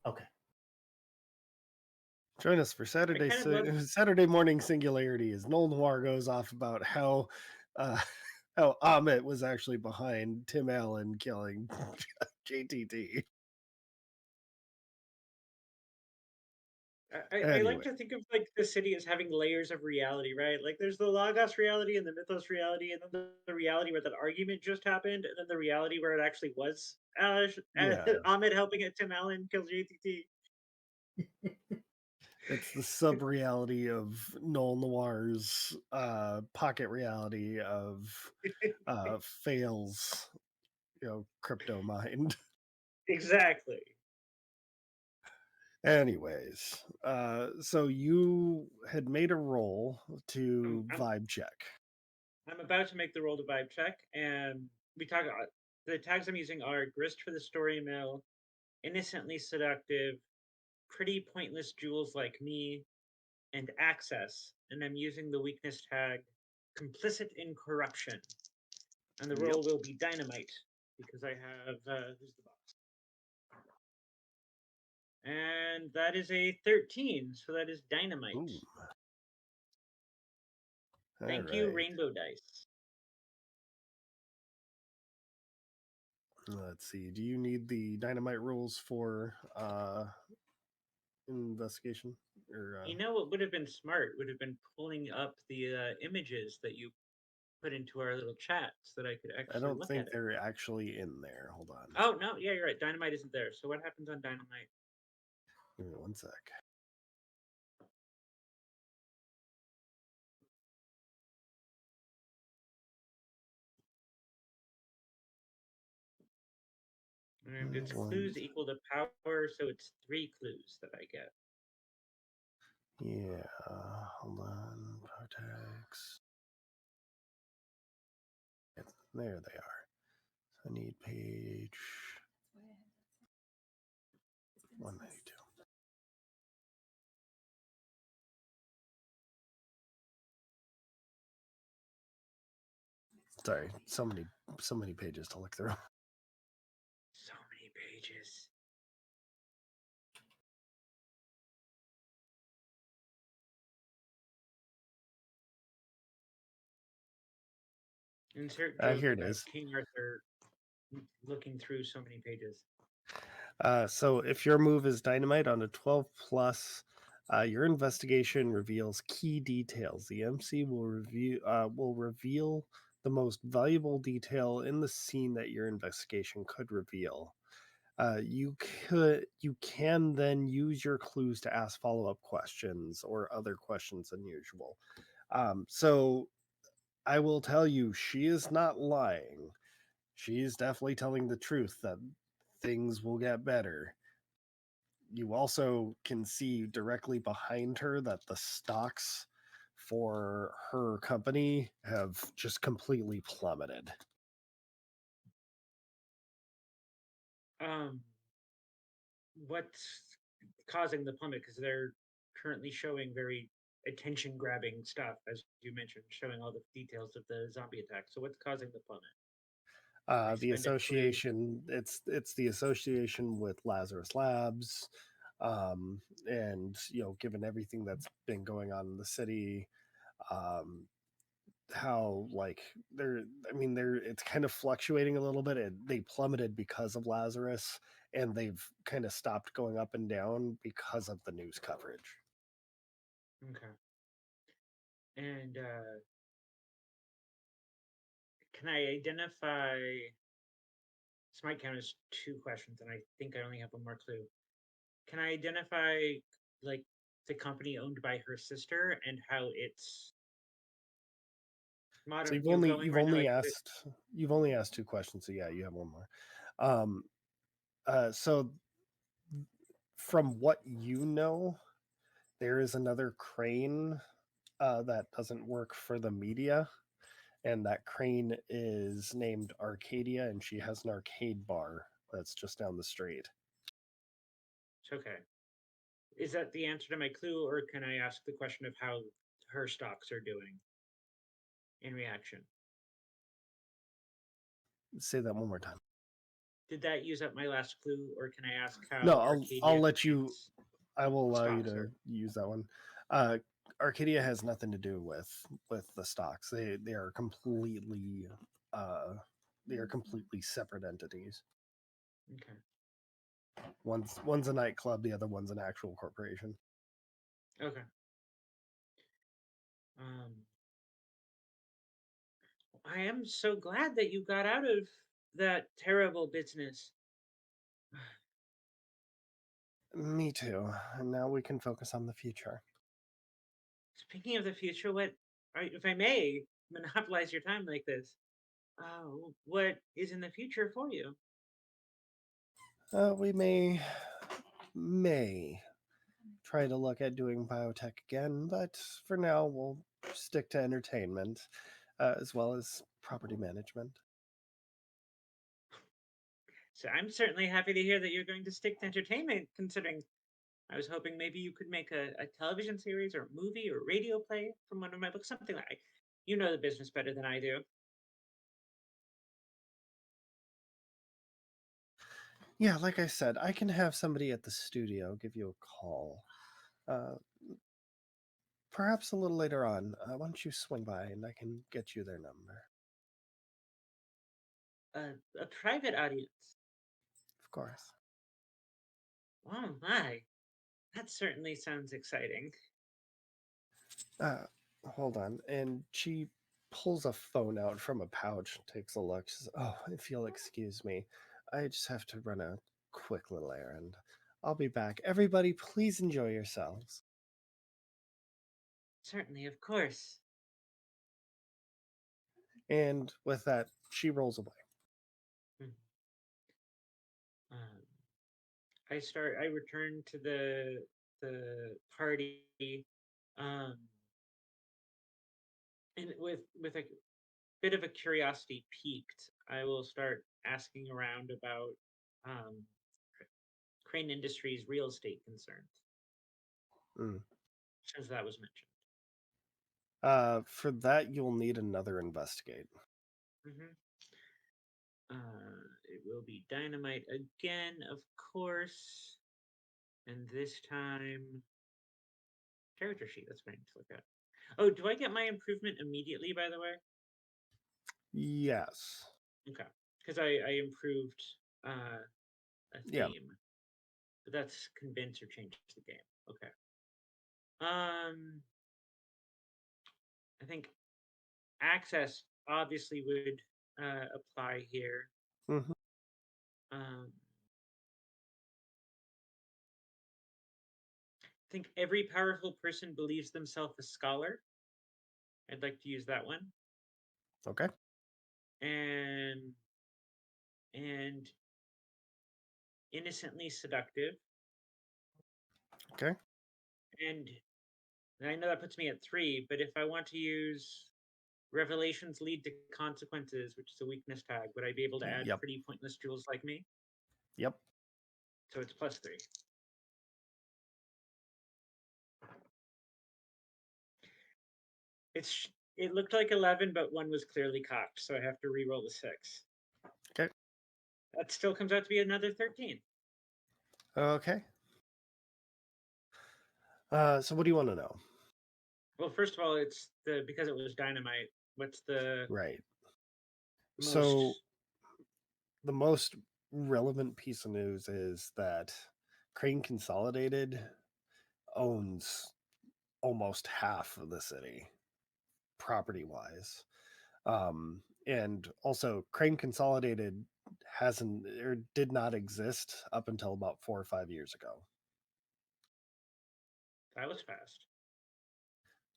Okay. Join us for Saturday kind of love- Saturday morning Singularity as Noel Noir goes off about how Ahmet was actually behind Tim Allen killing JTT. I like to think of like the city as having layers of reality, right? Like there's the Logos reality and the Mythos reality, and then the reality where that argument just happened, and then the reality where it actually was Yeah. Ahmed helping Tim Allen kill JTT. It's the sub reality of Noel Noir's pocket reality of Fail's crypto mind. Exactly. Anyways, so you had made a roll to vibe check. I'm about to make the roll to vibe check, and we talk about the tags I'm using are grist for the story mill, innocently seductive, pretty pointless jewels like me, and access. And I'm using the weakness tag complicit in corruption. And the roll will be dynamite because I have who's the boss? And that is a 13, so that is dynamite. Ooh. Thank you, Alright. Rainbow Dice. Let's see. Do you need the dynamite rules for investigation? Or You know what would have been smart would have been pulling up the images that you put into our little chat so that I could actually I don't look think at it. they're actually in there. Hold on. Oh no, yeah, you're right. Dynamite isn't there. So what happens on Dynamite? Give me one sec. And it's One. clues equal to power, so it's 3 clues that I get. Yeah. Hold on. Potex. There they are. So I need page 192. Sorry, so many pages to look through. So many pages. Insert joke Here it about is. King Arthur looking through so many pages. So if your move is dynamite on a 12 plus, your investigation reveals key details. The MC will reveal the most valuable detail in the scene that your investigation could reveal. You can then use your clues to ask follow-up questions or other questions than usual. So I will tell you, she is not lying. She is definitely telling the truth that things will get better. You also can see directly behind her that the stocks for her company have just completely plummeted. Um, what's causing the plummet? Because they're currently showing very attention-grabbing stuff, as you mentioned, showing all the details of the zombie attack. So what's causing the plummet? I The spend a clue. association, it's the association with Lazarus Labs, and given everything that's been going on in the city, um, how like they're it's kind of fluctuating a little bit. They plummeted because of Lazarus, and they've kind of stopped going up and down because of the news coverage. Okay. And can I identify? This might count as two questions, and I think I only have one more clue. Can I identify like the company owned by her sister and how it's So modern going right now? Like, you've only asked two questions. So yeah, you have one more. Um, so from what you know, there is another Crane that doesn't work for the media, and that Crane is named Arcadia, and she has an arcade bar that's just down the street. it's okay. Is that the answer to my clue, or can I ask the question of how her stocks are doing in reaction? Say that one more time. Did that use up my last clue, or can I ask No, how I'll Arcadia let you. Crane's I will allow you stocks to are? use that one. Uh, Arcadia has nothing to do with the stocks. They are completely separate entities. Okay. One's a nightclub, the other one's an actual corporation. Okay. Um, I am so glad that you got out of that terrible business. Me too. And now we can focus on the future. Speaking of the future, if I may monopolize your time like this, what is in the future for you? We may try to look at doing biotech again, but for now we'll stick to entertainment, as well as property management. So I'm certainly happy to hear that you're going to stick to entertainment, considering I was hoping maybe you could make a television series or movie or radio play from one of my books, something like you know the business better than I do. Yeah, like I said, I can have somebody at the studio give you a call. Uh, Perhaps a little later on. Why don't you swing by and I can get you their number? A private audience. Of course. Oh my, that certainly sounds exciting. Uh, Hold on. And she pulls a phone out from a pouch and takes a look. She says, "Oh, if you'll excuse me, I just have to run a quick little errand. I'll be back. Everybody, please enjoy yourselves." Certainly, of course. And with that, she rolls away. Hmm. Um, I return to the party, um, and with a bit of a curiosity piqued, I will start asking around about um, Crane Industries' real estate concerns, Mm. since that was mentioned. For that, you'll need another investigate. Hmm. It will be dynamite again, of course, and this time character sheet. That's what I need to look at. Oh, do I get my improvement immediately? By the way, Yes. okay, because I improved a Yeah. theme, but that's convince or change the game. Okay. Um, I think access obviously would apply here. Hmm. Um, I think every powerful person believes themselves a scholar. I'd like to use that one. Okay. And innocently seductive. Okay. And I know that puts me at 3, but if I want to use revelations lead to consequences, which is a weakness tag, would I be able to add Yep. pretty pointless jewels like me? Yep. So it's +3. It looked like 11, but 1 was clearly cocked, so I have to re-roll the 6. Okay. That still comes out to be another 13. Okay. So what do you want to know? Well, first of all, it's because it was dynamite. What's the Right. most? So the most relevant piece of news is that Crane Consolidated owns almost half of the city, property-wise. And also, Crane Consolidated hasn't or did not exist up until about 4 or 5 years ago. That was fast.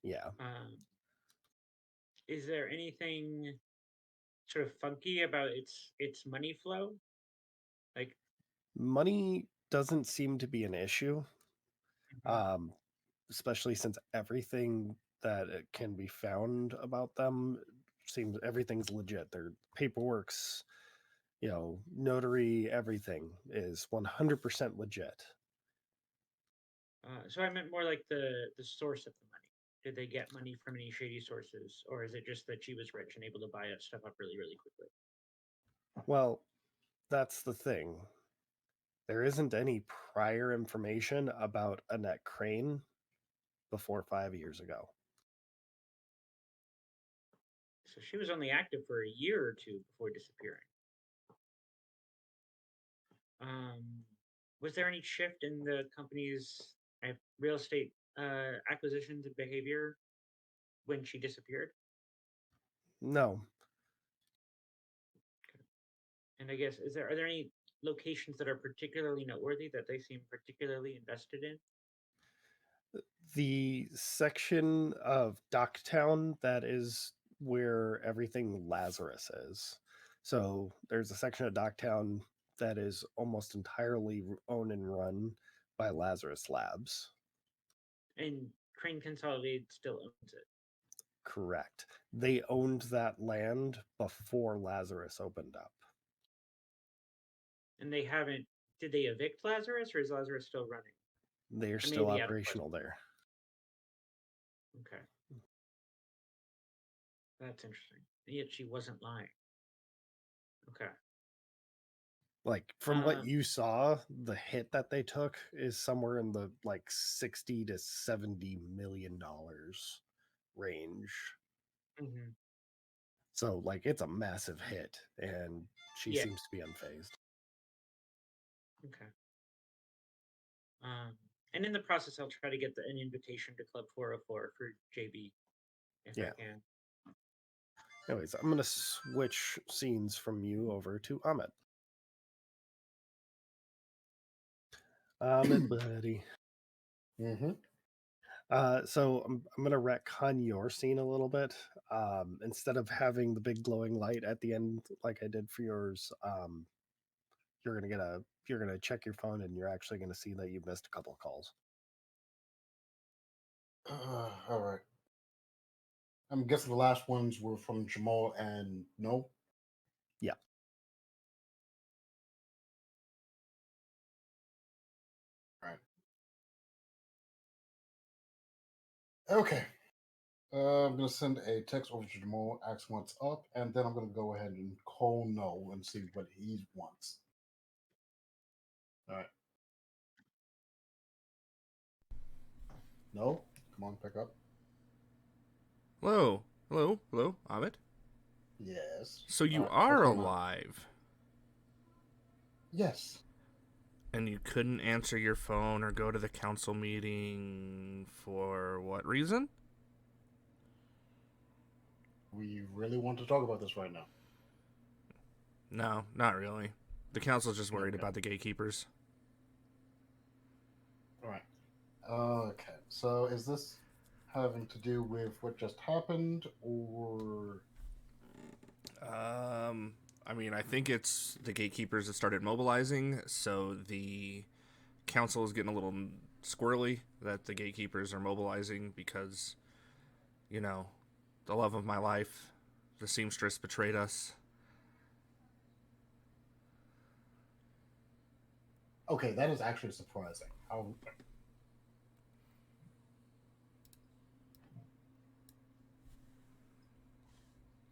Yeah. Is there anything sort of funky about its money flow? Like, Money doesn't seem to be an issue, especially since everything that it can be found about them seems everything's legit. Their paperwork's, notary, everything is 100% legit. so I meant more like the source of the money. Did they get money from any shady sources, or is it just that she was rich and able to buy stuff up really, really quickly? Well, that's the thing. There isn't any prior information about Annette Crane before 5 years ago. So she was only active for a year or 2 before disappearing. Was there any shift in the company's real estate acquisitions and behavior when she disappeared? No. And I guess are there any locations that are particularly noteworthy that they seem particularly invested in? The section of Docktown that is where everything Lazarus is. So there's a section of Docktown that is almost entirely owned and run by Lazarus Labs. And Crane Consolidated still owns it. Correct. They owned that land before Lazarus opened up. And they haven't. Did they evict Lazarus, or is Lazarus still running? They're still operational there. Okay. That's interesting. And yet she wasn't lying. Okay. Like from what you saw, the hit that they took is somewhere in the like $60 to $70 million range. Mm-hmm. So like it's a massive hit, and she Yeah. seems to be unfazed. Okay. And in the process, I'll try to get an invitation to Club 404 for JB if I can. Anyways, I'm gonna switch scenes from you over to Amit. Amit, buddy. Mm-hmm. So I'm gonna retcon your scene a little bit. Instead of having the big glowing light at the end like I did for yours, you're gonna check your phone and you're actually gonna see that you missed a couple of calls. All right. I'm guessing the last ones were from Jamal and No. Yeah. Right. Okay. I'm going to send a text over to Jamal, ask what's up, and then I'm going to go ahead and call No and see what he wants. All right. No? Come on, pick up. Hello, Amit. Yes. So you All right, are what's going on? alive, Yes. and you couldn't answer your phone or go to the council meeting for what reason? We really want to talk about this right now. No, not really. The council's just worried Okay. about the gatekeepers. All right. Okay. So is this having to do with what just happened, or I mean, I think it's the gatekeepers that started mobilizing, so the council is getting a little squirrely that the gatekeepers are mobilizing because, you know, the love of my life, the seamstress, betrayed us. okay, that is actually surprising. How?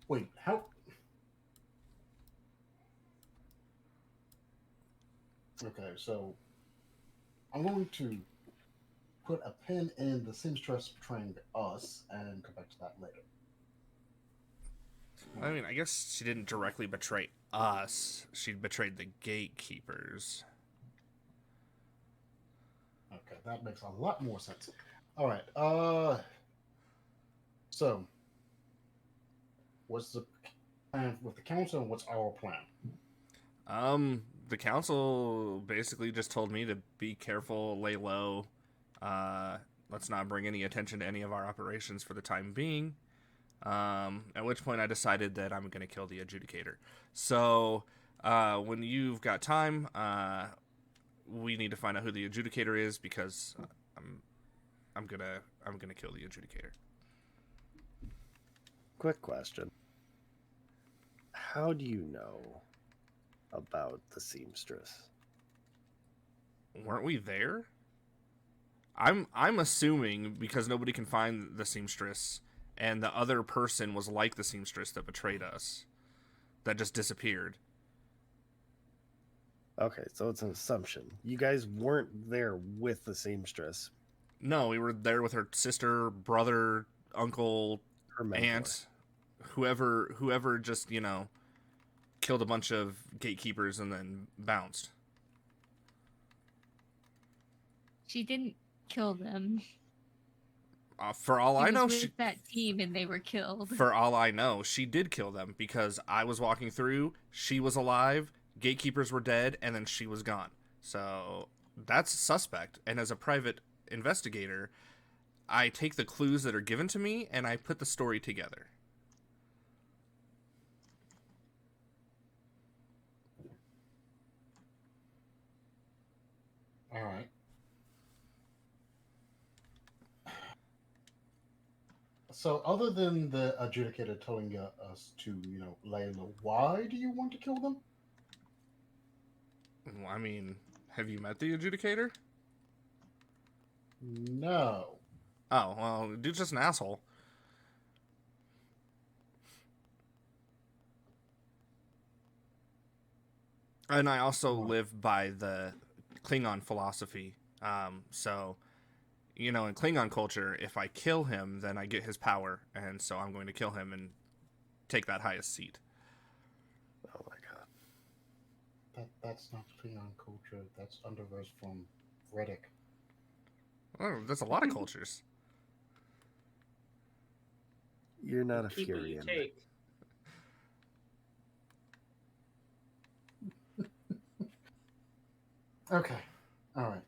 Wait, how? Okay, so I'm going to put a pin in the seamstress betraying us and come back to that later. I mean, I guess she didn't directly betray us. She betrayed the gatekeepers. Okay, that makes a lot more sense. All right. So what's the plan with the council, and what's our plan? The council basically just told me to be careful, lay low. Let's not bring any attention to any of our operations for the time being. At which point I decided that I'm going to kill the adjudicator. So, when you've got time, we need to find out who the adjudicator is because I'm gonna kill the adjudicator. Quick question. How do you know about the seamstress? Weren't we there? I'm assuming because nobody can find the seamstress, and the other person was like the seamstress that betrayed us, that just disappeared. Okay, so it's an assumption. You guys weren't there with the seamstress. No, we were there with her sister, brother, uncle, Her mentor. aunt, whoever just, killed a bunch of gatekeepers and then bounced. She didn't kill them. For all She I was know, with that team and they were killed. for all I know, she did kill them because I was walking through, she was alive, gatekeepers were dead, and then she was gone. So that's suspect. And as a private investigator, I take the clues that are given to me and I put the story together. All right. So, other than the adjudicator telling us to, lay low, why do you want to kill them? I mean, have you met the adjudicator? No. Oh, well, dude's just an asshole. And I also live by the Klingon philosophy. So, in Klingon culture, if I kill him, then I get his power. And so I'm going to kill him and take that highest seat. Oh my god. That's not Klingon culture. That's underverse from Reddick. Oh, that's a lot of cultures. You're not a Keep what you Furian. take. Okay. All right.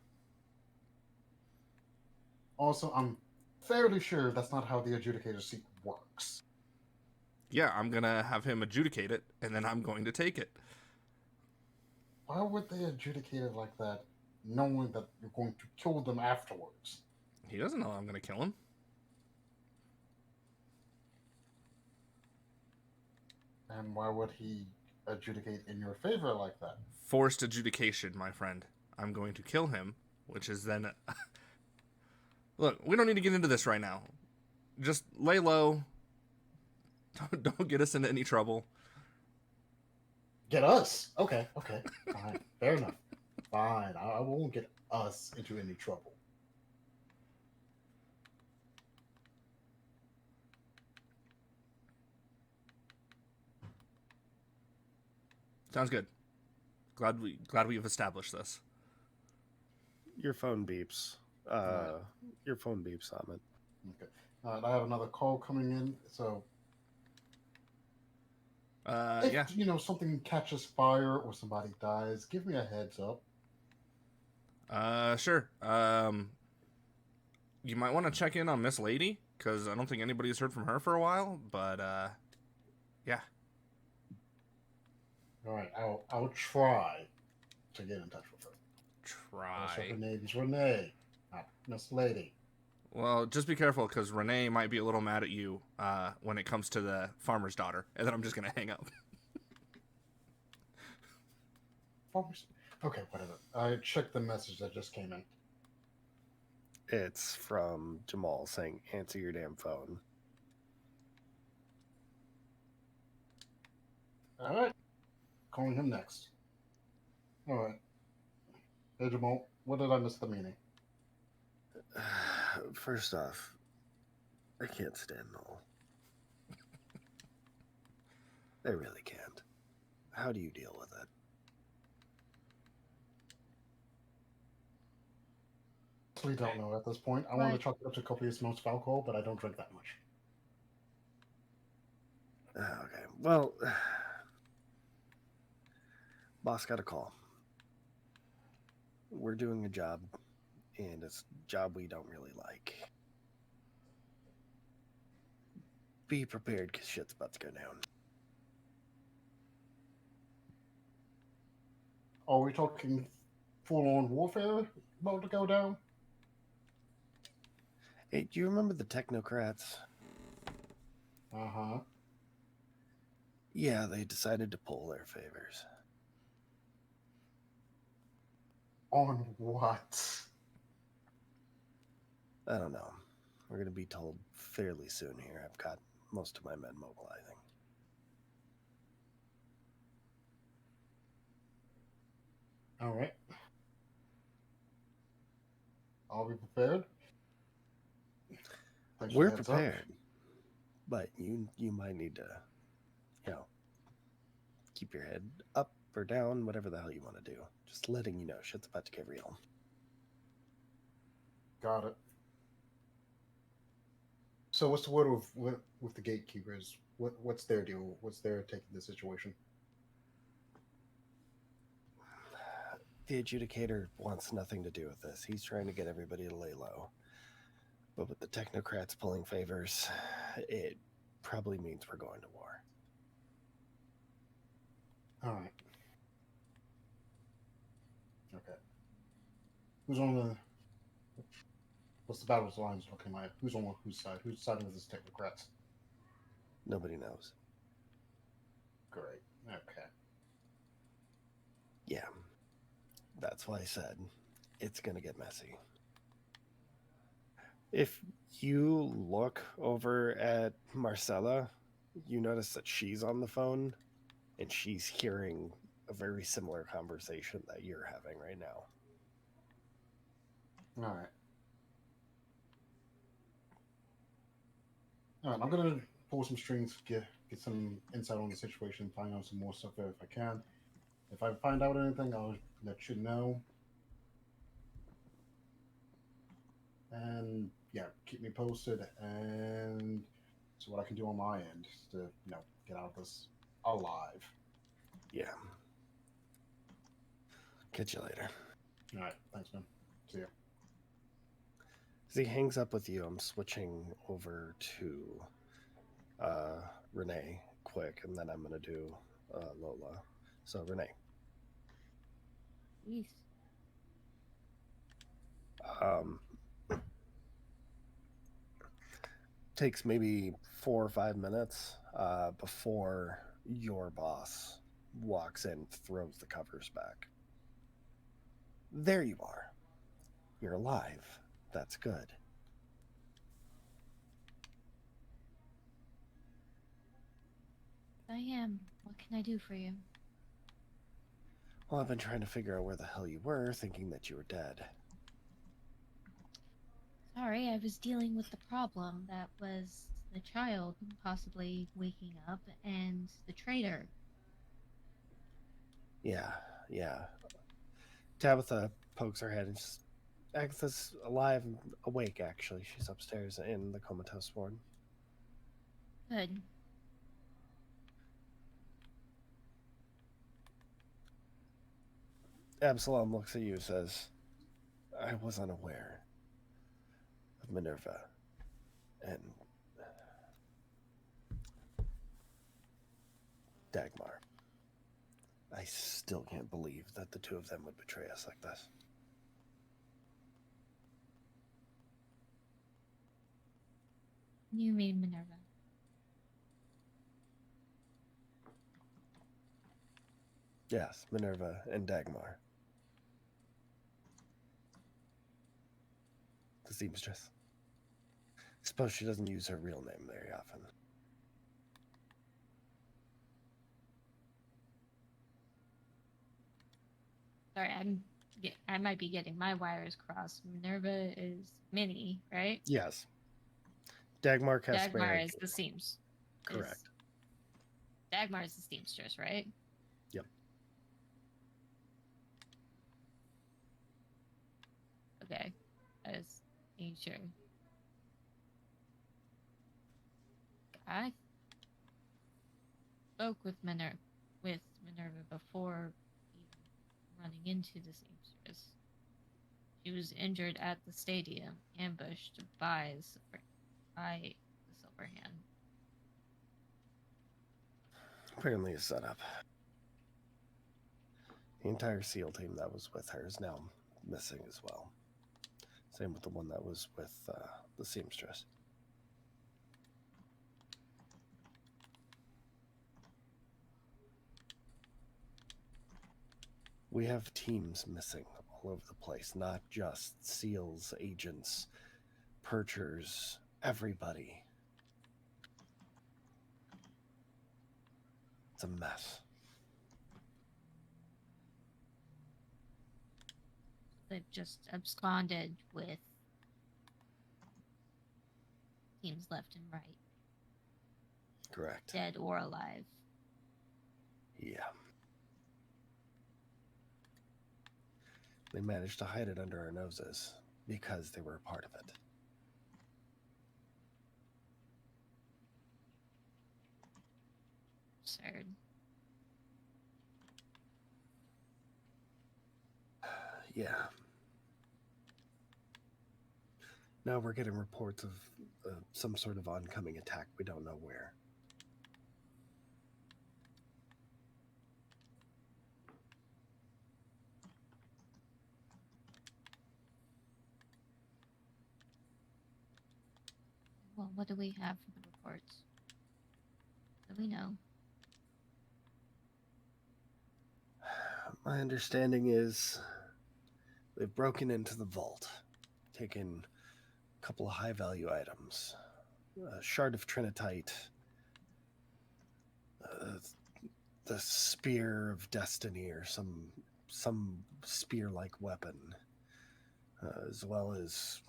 Also, I'm fairly sure that's not how the adjudicator seat works. Yeah, I'm going to have him adjudicate it, and then I'm going to take it. Why would they adjudicate it like that, knowing that you're going to kill them afterwards? He doesn't know I'm going to kill him. And why would he adjudicate in your favor like that? Forced adjudication, my friend. I'm going to kill him, which is then... Look, we don't need to get into this right now. Just lay low. Don't get us into any trouble. Get us? Okay. Fine. Fair enough. Fine. I won't get us into any trouble. Sounds good. Glad we've established this. Your phone beeps. Your phone beeps, Ahmed. Okay. I have another call coming in, so if Yeah. Something catches fire or somebody dies, give me a heads up. Sure. You might want to check in on Miss Lady, because I don't think anybody's heard from her for a while. But yeah. All right, I'll try to get in touch with her. Also, her Try. name's Renee, not Miss Lady. Well, just be careful, because Renee might be a little mad at you when it comes to the farmer's daughter. And then I'm just going to hang up. Okay, whatever. I checked the message that just came in. It's from Jamal saying, answer your damn phone. All right. Calling him next. All right. Hey, Jamal, what did I miss the meaning? First off, I can't stand Noel. I really can't. How do you deal with it? We don't know at this point. I want to chalk it up to copious amounts of alcohol, but I don't drink that much. Okay, well, boss got a call. We're doing a job, and it's a job we don't really like. Be prepared, because shit's about to go down. Are we talking full-on warfare about to go down? Hey, do you remember the technocrats? Uh-huh. Yeah, they decided to pull their favors. On what? I don't know. We're going to be told fairly soon here. I've got most of my men mobilizing. All right. I'll be prepared. Thanks for We're the heads up. prepared, but you might need to, keep your head up or down, whatever the hell you want to do. Just letting you know, shit's about to get real. Got it. So what's the word with the gatekeepers? What's their deal? What's their take of the situation? The adjudicator wants nothing to do with this. He's trying to get everybody to lay low. But with the technocrats pulling favors, it probably means we're going to war. All right. Okay. Who's on the... What's the battle's lines looking like? Who's on whose side? Who's siding with this technocrats? Nobody knows. Great. Okay. Yeah. That's why I said it's going to get messy. If you look over at Marcella, you notice that she's on the phone and she's hearing a very similar conversation that you're having right now. All right. All right. I'm gonna pull some strings, get some insight on the situation, find out some more stuff there if I can. If I find out anything, I'll let you know. And yeah, keep me posted and see what I can do on my end to, get out of this alive. Yeah. Catch you later. All right. Thanks, man. See ya. As he hangs up with you, I'm switching over to Renee quick, and then I'm going to do Lola. So, Renee. Jeez. Takes maybe 4 or 5 minutes before your boss walks in, throws the covers back. There you are. You're alive. That's good. I am. What can I do for you? Well, I've been trying to figure out where the hell you were, thinking that you were dead. Sorry, I was dealing with the problem that was the child possibly waking up and the traitor. Yeah. Tabitha pokes her head and just... Agatha's alive and awake, actually. She's upstairs in the comatose ward. Good. Absalom looks at you and says, I was unaware of Minerva and Dagmar. I still can't believe that the two of them would betray us like this. You mean Minerva? Yes, Minerva and Dagmar. The seamstress. Suppose she doesn't use her real name very often. Sorry, I might be getting my wires crossed. Minerva is Minnie, right? Yes. Dagmar Dagmar Kasperic. is the seams. Correct. Dagmar is the seamstress, right? Yep. Okay. I was making sure. I spoke with Minerva before even running into the seamstress. She was injured at the stadium, ambushed by the Silver Hand. Apparently a setup. The entire SEAL team that was with her is now missing as well. Same with the one that was with the seamstress. We have teams missing all over the place, not just SEALs, agents, perchers, everybody. It's a mess. They've just absconded with teams left and right, Correct. dead or alive. Yeah. They managed to hide it under our noses because they were a part of it. Absurd. Yeah. Now we're getting reports of some sort of oncoming attack. We don't know where. Well, what do we have for the reports? What do we know? My understanding is they've broken into the vault, taken a couple of high-value items, a shard of trinitite, the spear of destiny, or some spear-like weapon, as well as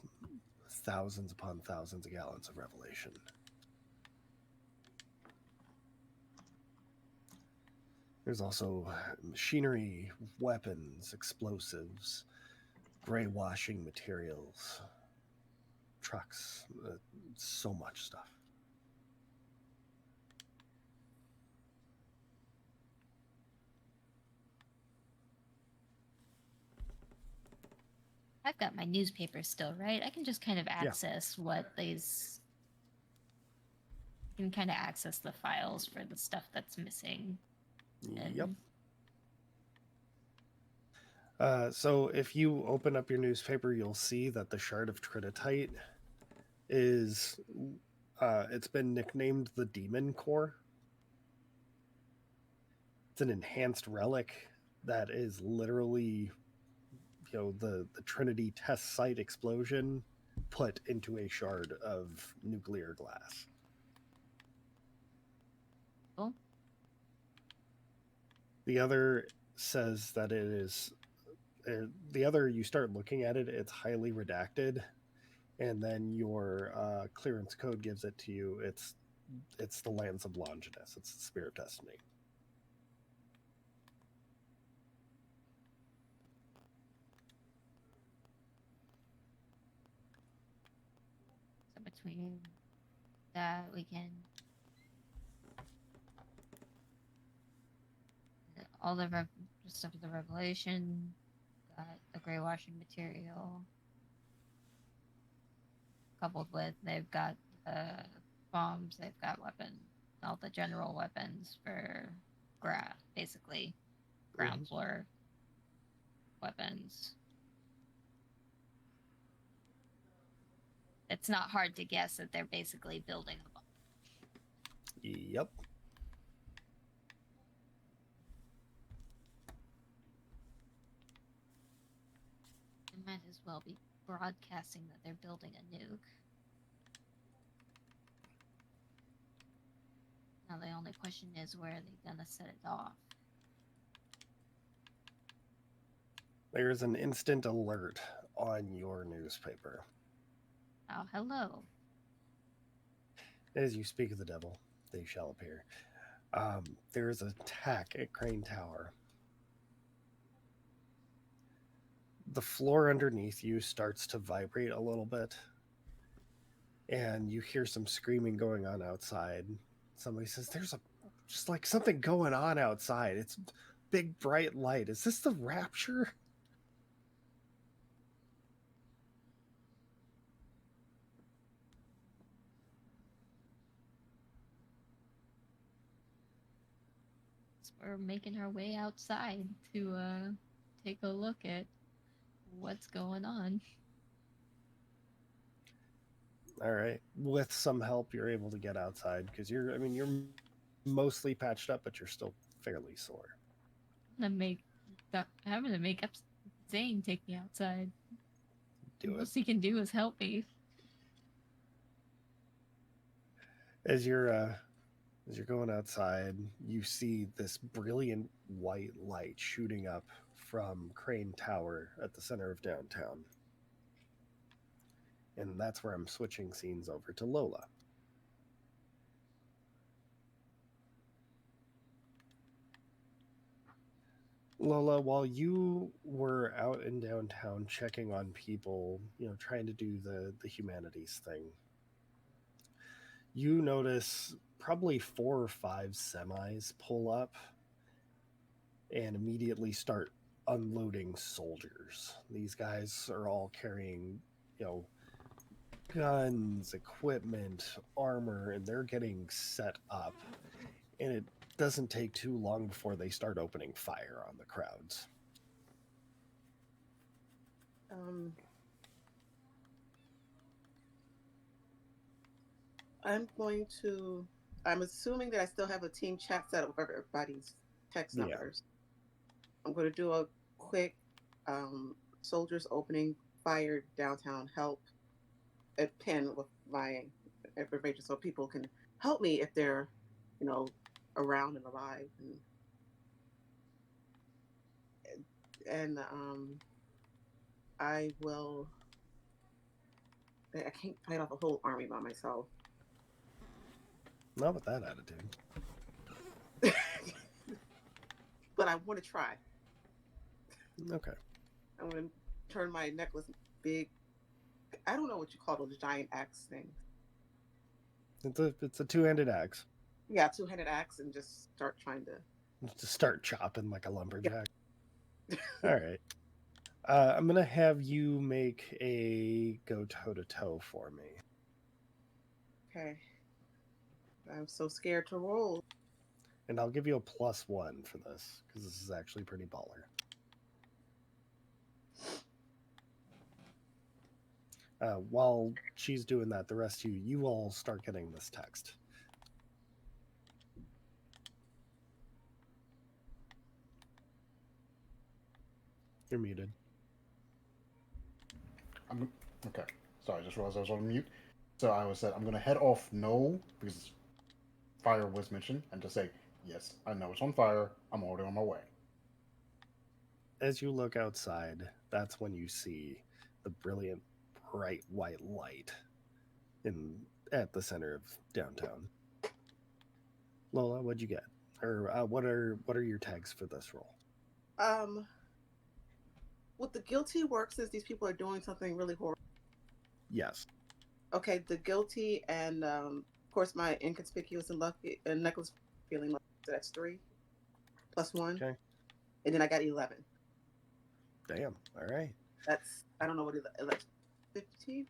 thousands upon thousands of gallons of revelation. There's also machinery, weapons, explosives, gray washing materials, trucks, so much stuff. I've got my newspaper still, right? I can just kind of access what these. I can kind of access the files for the stuff that's missing. Yep. So if you open up your newspaper, you'll see that the shard of trinitite is, it's been nicknamed the Demon Core. It's an enhanced relic that is literally, the Trinity test site explosion put into a shard of nuclear glass. Cool. The other says that it is, you start looking at it, it's highly redacted, and then your clearance code gives it to you. It's the Lance of Longinus. It's the Spear of Destiny. So between that, we can all the stuff of the revelation. Got the gray washing material. coupled with they've got bombs, they've got weapons, all the general weapons for basically ground floor weapons. It's not hard to guess that they're basically building the bomb. Yep. They might as well be broadcasting that they're building a nuke. Now the only question is, where are they gonna set it off? There's an instant alert on your newspaper. Oh, hello. As you speak of the devil, they shall appear. There is an attack at Crane Tower. The floor underneath you starts to vibrate a little bit, and you hear some screaming going on outside. Somebody says, "There's just like something going on outside. It's big bright light. Is this the rapture?" We're making our way outside to take a look at what's going on. All right. With some help, you're able to get outside because you're mostly patched up, but you're still fairly sore. I'm gonna make up Zane take me outside. Do it. Most he can do is help me. As you're going outside, you see this brilliant white light shooting up from Crane Tower at the center of downtown. And that's where I'm switching scenes over to Lola. Lola, while you were out in downtown checking on people, trying to do the humanities thing, you notice probably 4 or 5 semis pull up and immediately start unloading soldiers. These guys are all carrying, guns, equipment, armor, and they're getting set up. And it doesn't take too long before they start opening fire on the crowds. I'm assuming that I still have a team chat set up with everybody's text numbers. I'm going to do a quick soldiers opening fire downtown help at pin with my information so people can help me if they're, around and alive. And I can't fight off a whole army by myself. Not with that attitude. But I want to try. Okay. I'm going to turn my necklace big. I don't know what you call those giant axe things. It's a two-handed axe. Yeah, two-handed axe, and just start trying to start chopping like a lumberjack. Yeah. All right. I'm gonna have you make a go toe-to-toe for me. Okay. I'm so scared to roll. And I'll give you a +1 for this, because this is actually pretty baller. While she's doing that, the rest of you all start getting this text. You're muted. Okay. Sorry, I just realized I was on mute. So I said I'm going to head off no, because fire was mentioned, and just say, yes, I know it's on fire. I'm already on my way. As you look outside, that's when you see the brilliant, bright white light at the center of downtown. Lola, what'd you get? Or what are your tags for this roll? Would the guilty work since these people are doing something really horrible? Yes. Okay, the guilty and of course my inconspicuous and lucky and necklace feeling lucky. So that's 3 +1. Okay. And then I got 11. Damn. All right. That's I don't know what 15.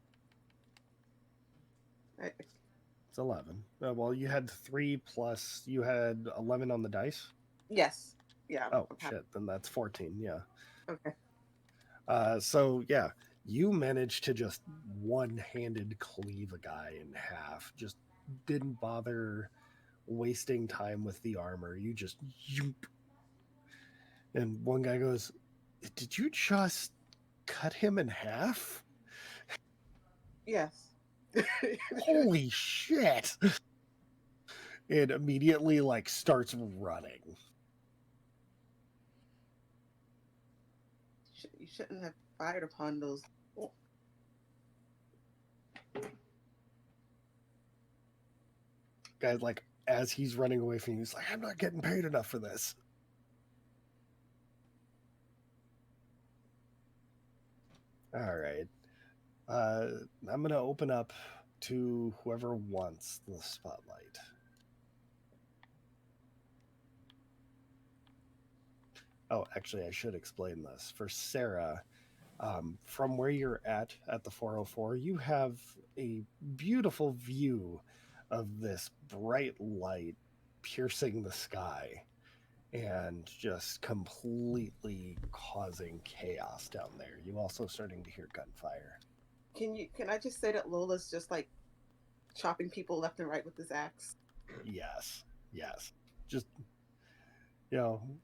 It's 11. Well, you had 3 plus, you had 11 on the dice? Yes. Yeah. Oh, I'm happy. shit. Then that's 14. Yeah. Okay. So, yeah, you managed to just one-handed cleave a guy in half. Just didn't bother wasting time with the armor. You just yoop. And one guy goes, "Did you just cut him in half? Yes. Holy shit!" And immediately like starts running. You shouldn't have fired upon those. Oh, Guys, like as he's running away from you, he's like, "I'm not getting paid enough for this." All right. I'm gonna open up to whoever wants the spotlight. Oh, actually, I should explain this. For Sarah, from where you're at the 404, you have a beautiful view of this bright light piercing the sky and just completely causing chaos down there. You also starting to hear gunfire. can I just say that Lola's just like chopping people left and right with this axe? Yes, yes. Just,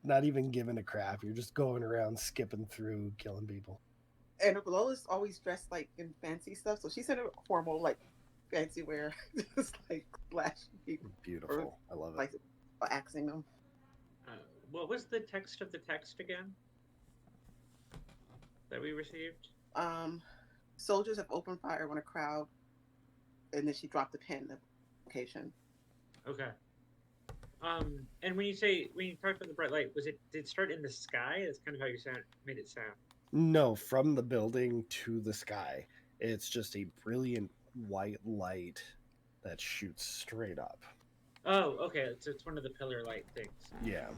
not even giving a crap. You're just going around skipping through, killing people. And Lola's always dressed like in fancy stuff, so she's in a formal like fancy wear, just like slashing people or Beautiful. I love it. like axing them. What was the text of the text again that we received? Soldiers have opened fire on a crowd, and then she dropped the pin in the location. Okay. And when you talked about the bright light, did it start in the sky? That's kind of how you made it sound. No, from the building to the sky. It's just a brilliant white light that shoots straight up. Oh, okay. It's one of the pillar light things. Yeah.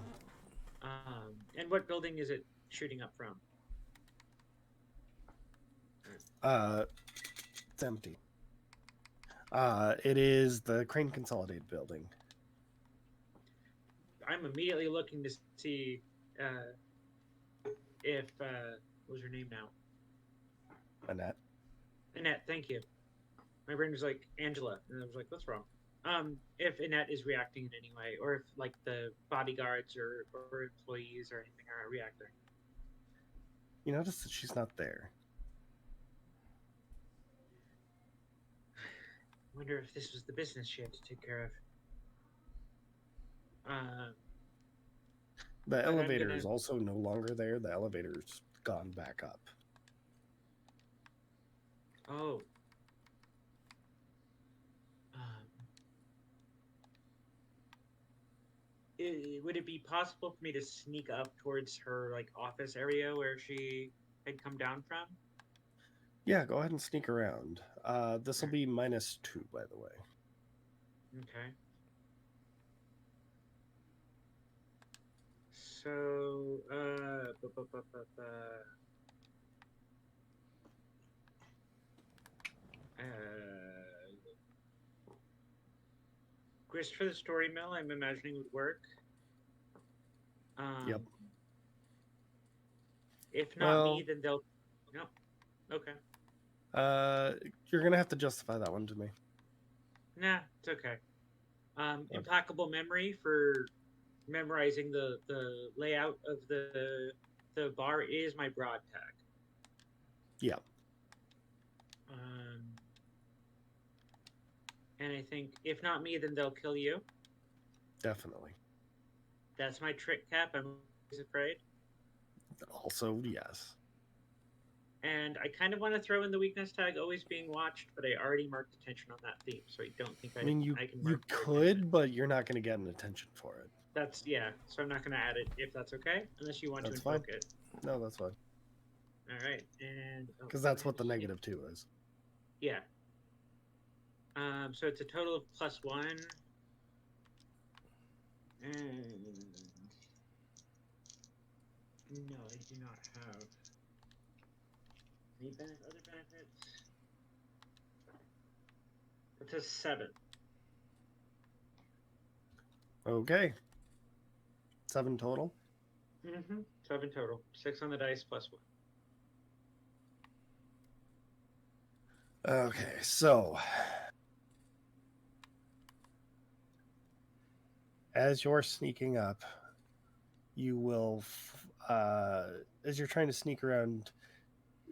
And what building is it shooting up from? It's empty. It is the Crane Consolidated building. I'm immediately looking to see if what was her name now? Annette. Annette, thank you. My brain was like Angela, and I was like, what's wrong? If Annette is reacting in any way, or if like the bodyguards or employees or anything are reacting. You notice that she's not there. I wonder if this was the business she had to take care of. The elevator is also no longer there. The elevator's gone back up. Oh. Would it be possible for me to sneak up towards her like office area where she had come down from? Yeah, go ahead and sneak around. This will be -2, by the way. Okay. So, grist for the story mill, I'm imagining would work. Yep. If not me, then they'll. No. Okay. You're gonna have to justify that one to me. Nah, it's okay. Implacable memory for memorizing the layout of the bar is my broad tag. Yeah. And I think if not me, then they'll kill you. Definitely. That's my trick cap. I'm always afraid. Also, yes. And I kind of want to throw in the weakness tag, always being watched, but I already marked attention on that theme, so I don't think I can. You mark could, but you're not going to get an attention for it. That's so I'm not going to add it if that's okay, unless you want That's to invoke fine. it. No, that's fine. All right, and because that's what the -2 is. Yeah. So it's a total of +1. And no, I do not have any other benefits. It's a 7. Okay. 7 total. 7 total. 6 on the dice plus 1. Okay, so as you're sneaking up, you will, as you're trying to sneak around,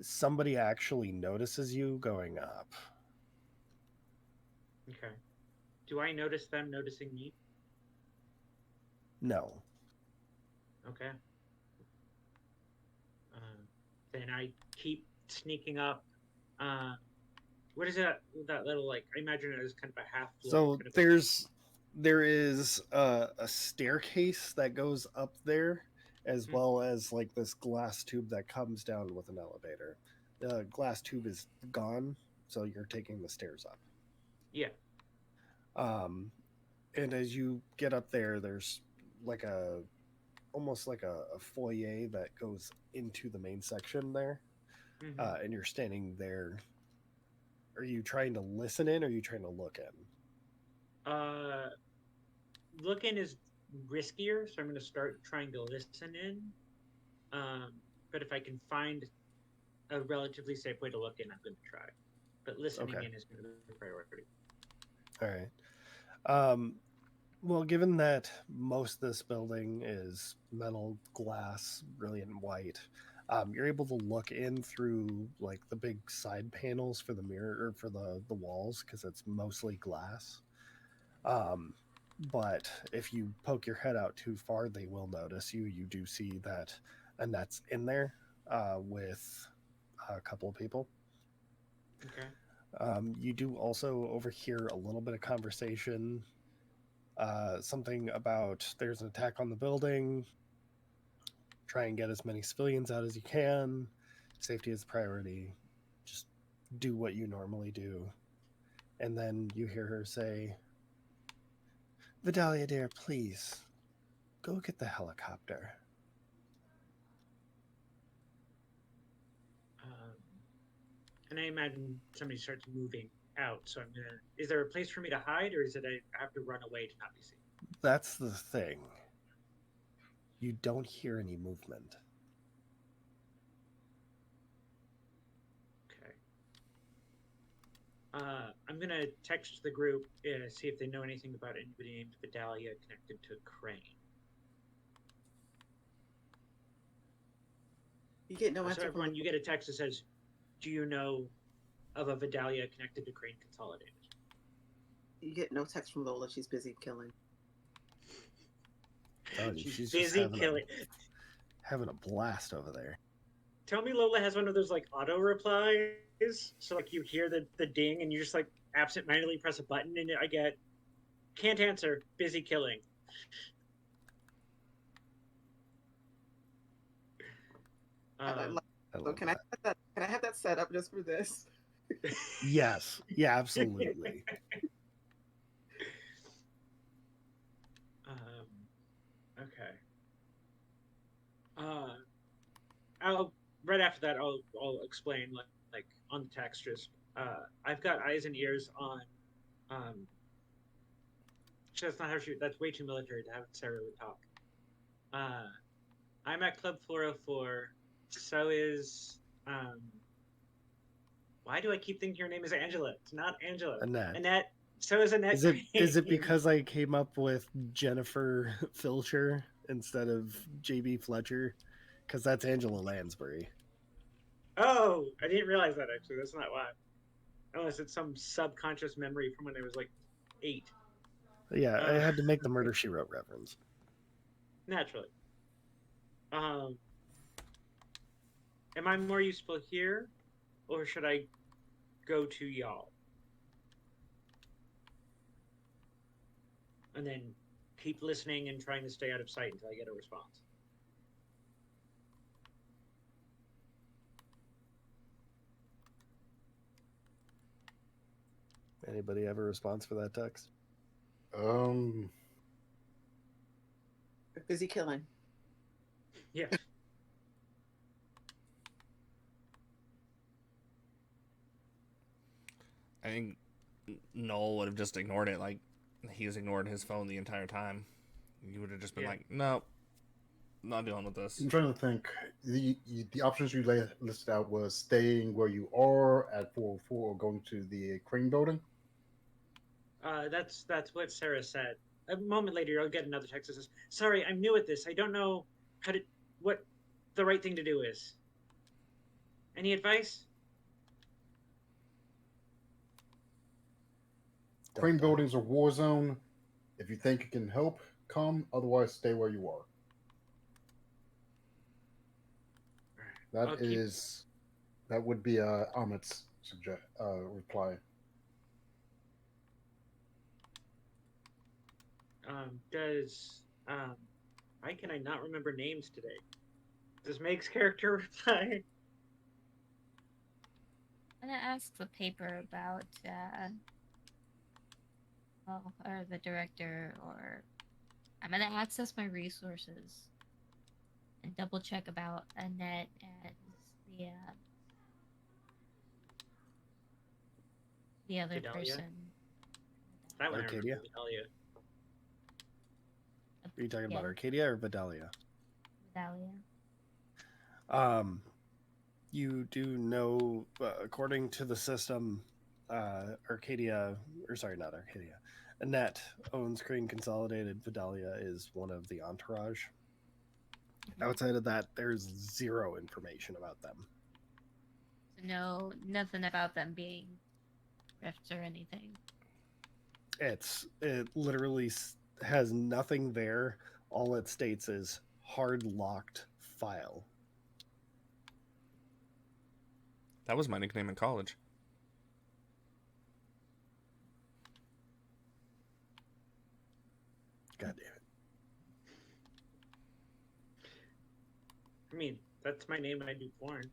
somebody actually notices you going up. Okay. Do I notice them noticing me? No. Okay. Then I keep sneaking up. What is that little, like, I imagine it as kind of a half floor. So kind of there is a staircase that goes up there, as well as like this glass tube that comes down with an elevator. The glass tube is gone, so you're taking the stairs up. Yeah. And as you get up there, there's like almost like a foyer that goes into the main section there. And you're standing there. Are you trying to listen in, or are you trying to look in? Looking is riskier, so I'm going to start trying to listen in. But if I can find a relatively safe way to look in, I'm going to try. But listening in is going to be the priority. All right. Well, given that most of this building is metal, glass, brilliant white, you're able to look in through like the big side panels for the mirror or for the walls, because it's mostly glass. But if you poke your head out too far, they will notice you. You do see that Annette's in there with a couple of people. Okay. You do also overhear a little bit of conversation. Something about there's an attack on the building. Try and get as many civilians out as you can. Safety is priority. Just do what you normally do. And then you hear her say, Vidalia, dear, please, go get the helicopter. And I imagine somebody starts moving out, so I'm gonna. Is there a place for me to hide, or is it I have to run away to not be seen? That's the thing. You don't hear any movement. Okay. I'm gonna text the group, see if they know anything about anybody named Vidalia connected to Crane. You get no answer. So everyone, you get a text that says, "Do you know of a Vidalia connected to Crane Consolidated?" You get no text from Lola. She's busy killing. Oh, she's busy killing. Having a blast over there. Tell me Lola has one of those like auto replies, so like you hear the ding and you just like absentmindedly press a button and I get can't answer, busy killing. So can I have that set up just for this? Yes. Yeah, absolutely. Okay. I'll right after that I'll explain like on the text just I've got eyes and ears on that's not how she that's way too military to have Sarah would talk. I'm at Club 404. So is why do I keep thinking her name is Angela? It's not Angela. Annette. So is Annette. Is it because I came up with Jennifer Filcher instead of JB Fletcher? Because that's Angela Lansbury. Oh, I didn't realize that actually. That's not why. Unless it's some subconscious memory from when I was like 8. Yeah, I had to make the Murder, She Wrote reference. Naturally. Am I more useful here, or should I go to y'all? And then keep listening and trying to stay out of sight until I get a response. Anybody have a response for that text? Busy killing. Yeah. I think Noel would have just ignored it, like he was ignoring his phone the entire time. You would have just been Yeah. like, nope, not dealing with this. I'm trying to think. The options you listed out was staying where you are at 404 or going to the Crane building. That's what Sarah said. A moment later, I'll get another text that says, "Sorry, I'm new at this. I don't know what the right thing to do is. Any advice?" Crane Dun-dun. building's a war zone. If you think it can help, come. Otherwise, stay where you are. I'll keep- That would be Amit's reply. Why can I not remember names today? Does Meg's character reply? I'm gonna ask the paper about, or the director, or I'm gonna access my resources and double check about Annette and the other Vidalia? person. That one I Arcadia? remember. Vidalia. Are you talking about Yeah. Arcadia or Vidalia? Vidalia. You do know, according to the system, Arcadia, or sorry, not Arcadia, Annette owns Crane Consolidated. Vidalia is one of the entourage. Outside of that, there's zero information about them. So nothing about them being rifts or anything. It literally has nothing there. All it states is hard locked file. That was my nickname in college. God damn it. I mean, that's my name. I do porn.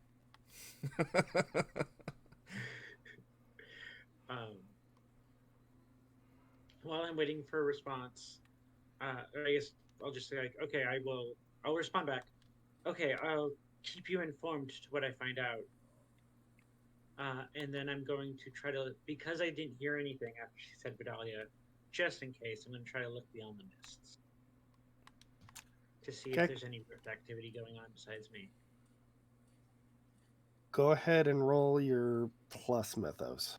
While I'm waiting for a response, I guess I'll just say, like, okay, I'll respond back. Okay, I'll keep you informed to what I find out. And then I'm going to try to, because I didn't hear anything after she said Vidalia, just in case, I'm going to try to look beyond the mists to see Okay. if there's any rift activity going on besides me. Go ahead and roll your plus mythos.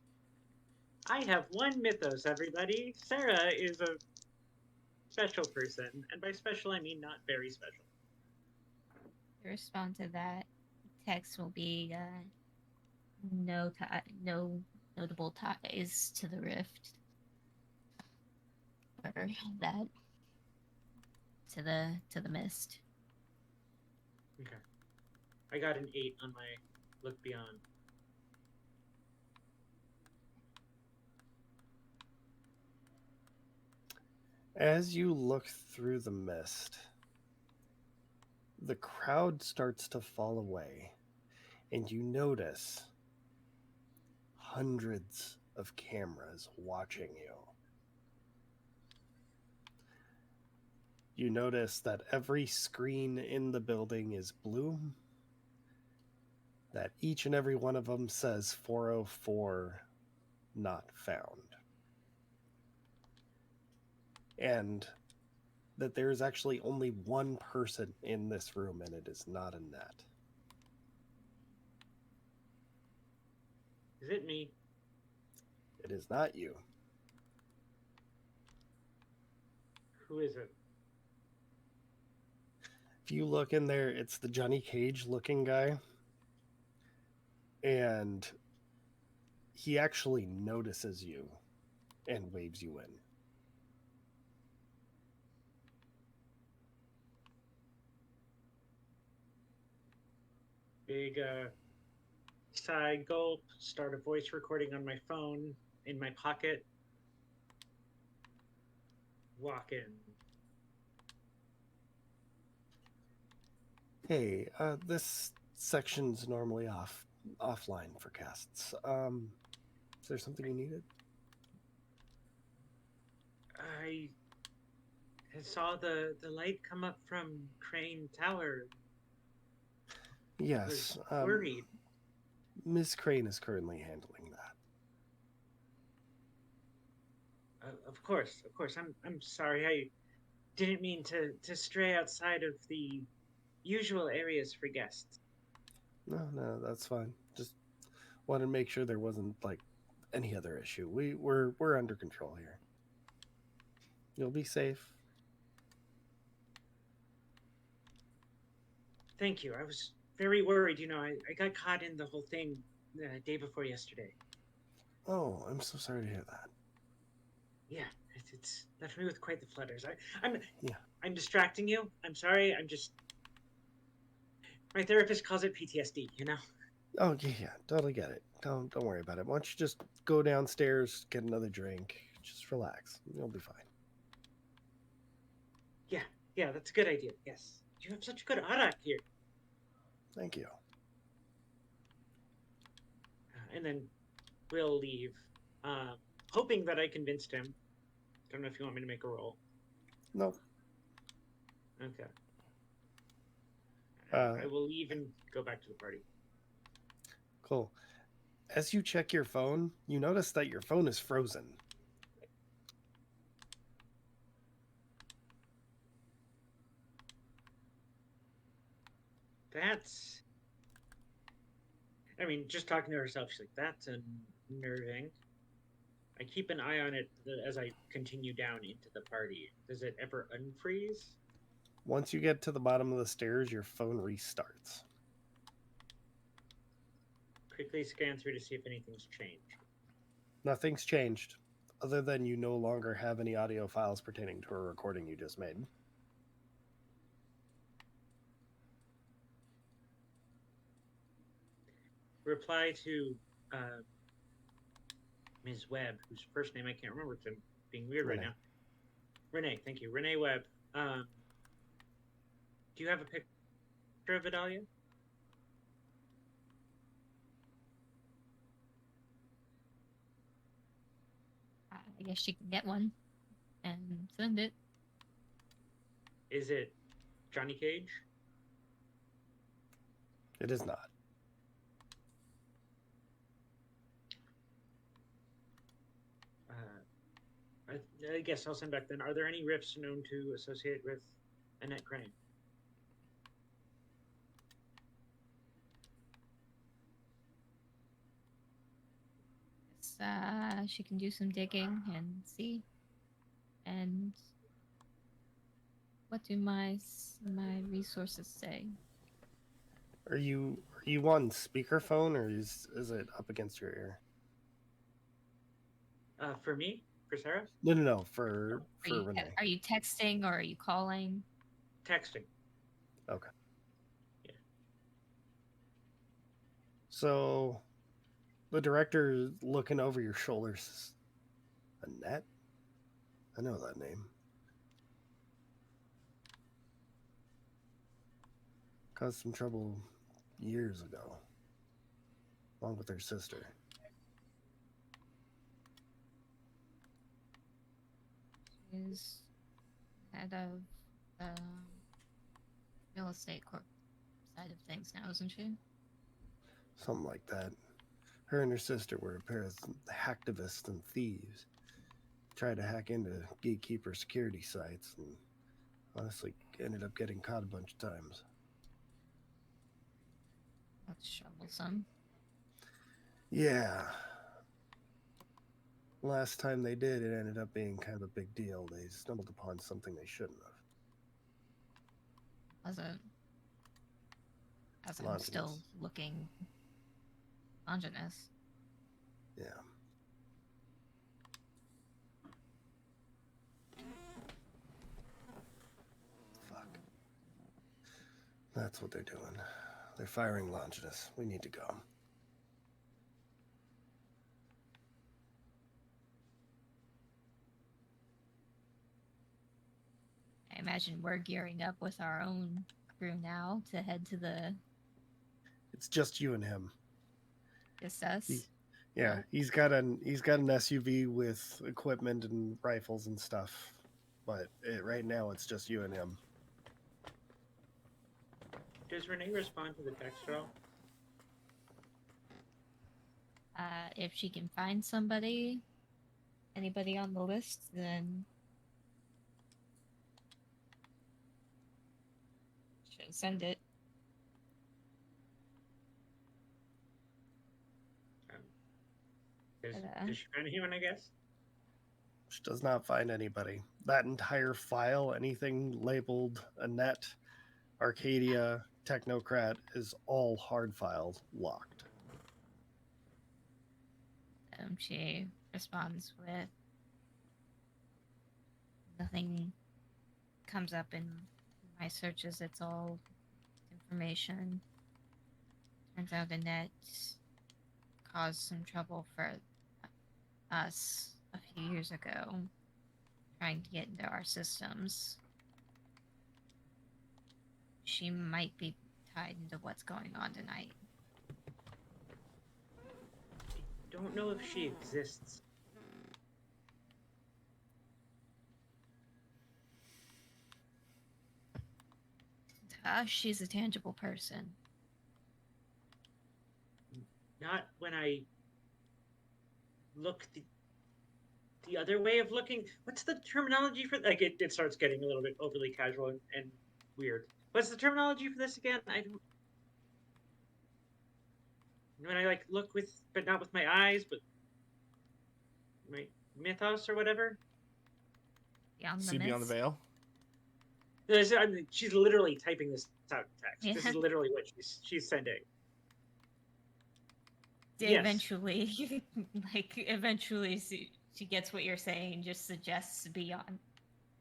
I have one mythos, everybody. Sarah is a special person, and by special I mean not very special. To respond to that, text will be no notable ties to the rift, or that to the mist. Okay. I got an 8 on my look beyond. As you look through the mist, the crowd starts to fall away, and you notice hundreds of cameras watching you. You notice that every screen in the building is blue, that each and every one of them says 404 not found. And that there is actually only one person in this room, and it is not Annette. Is it me? It is not you. Who is it? If you look in there, it's the Johnny Cage looking guy. And he actually notices you and waves you in. Big sigh, gulp, start a voice recording on my phone in my pocket. Walk in. Hey, this section's normally offline for casts. Is there something you needed? I saw the light come up from Crane Tower. Yes. Was worried. Ms. Crane is currently handling that. Of course, of course. I'm sorry. I didn't mean to stray outside of the usual areas for guests. No, that's fine. Just wanted to make sure there wasn't like any other issue. We're under control here. You'll be safe. Thank you. I was very worried. I got caught in the whole thing the day before yesterday. Oh, I'm so sorry to hear that. Yeah, it's left me with quite the flutters. I'm Yeah. I'm distracting you. I'm sorry. My therapist calls it PTSD. Oh yeah, totally get it. Don't worry about it. Why don't you just go downstairs, get another drink, just relax. You'll be fine. Yeah, that's a good idea. Yes, you have such good aura here. Thank you. And then we'll leave, hoping that I convinced him. Don't know if you want me to make a roll. Nope. Okay. Uh, I will leave and go back to the party. Cool. As you check your phone, you notice that your phone is frozen. That's. I mean, just talking to herself, she's like, that's unnerving. I keep an eye on it as I continue down into the party. Does it ever unfreeze? Once you get to the bottom of the stairs, your phone restarts. Quickly scan through to see if anything's changed. Nothing's changed, other than you no longer have any audio files pertaining to a recording you just made. Reply to Ms. Webb, whose first name I can't remember because I'm being weird right Renee. now. Renee, thank you. Renee Webb. Do you have a picture of Vidalia? I guess she can get one and send it. Is it Johnny Cage? It is not. I guess I'll send back then. Are there any rifts known to associate with Annette Crane? She can do some digging and see. And what do my resources say? Are you on speakerphone or is it up against your ear? For me? For Sarah? No. For Renee. Are you texting or are you calling? Texting. Okay. Yeah. So the director is looking over your shoulders. Annette? I know that name. Caused some trouble years ago, along with her sister. She's head of the real estate corp side of things now, isn't she? Something like that. Her and her sister were a pair of hacktivists and thieves. Tried to hack into gatekeeper security sites and honestly ended up getting caught a bunch of times. That's troublesome. Yeah. Last time they did, it ended up being kind of a big deal. They stumbled upon something they shouldn't have. Was it? As I'm Longinus. still looking. Longinus. Yeah. Fuck. That's what they're doing. They're firing Longinus. We need to go. I imagine we're gearing up with our own crew now to head to the It's just you and him. just us. Yeah, he's got an SUV with equipment and rifles and stuff, but right now it's just you and him. Does Renee respond to the text at all? If she can find somebody, anybody on the list, then should send it. Does she find anyone, I guess? She does not find anybody. That entire file, anything labeled Annette, Arcadia, Technocrat, is all hard filed, locked. She responds with nothing comes up in my searches. It's all information. Turns out Annette caused some trouble for us a few years ago, trying to get into our systems. She might be tied into what's going on tonight. Don't know if she exists. To us, she's a tangible person. Not when I look the other way of looking. What's the terminology for like it starts getting a little bit overly casual and weird. What's the terminology for this again? I don't. When I like look with, but not with my eyes, but my mythos or whatever. Beyond the See beyond the mist. veil. I mean, she's literally typing this out in text. Yeah. This is literally what she's sending. Eventually, eventually she gets what you're saying, just suggests beyond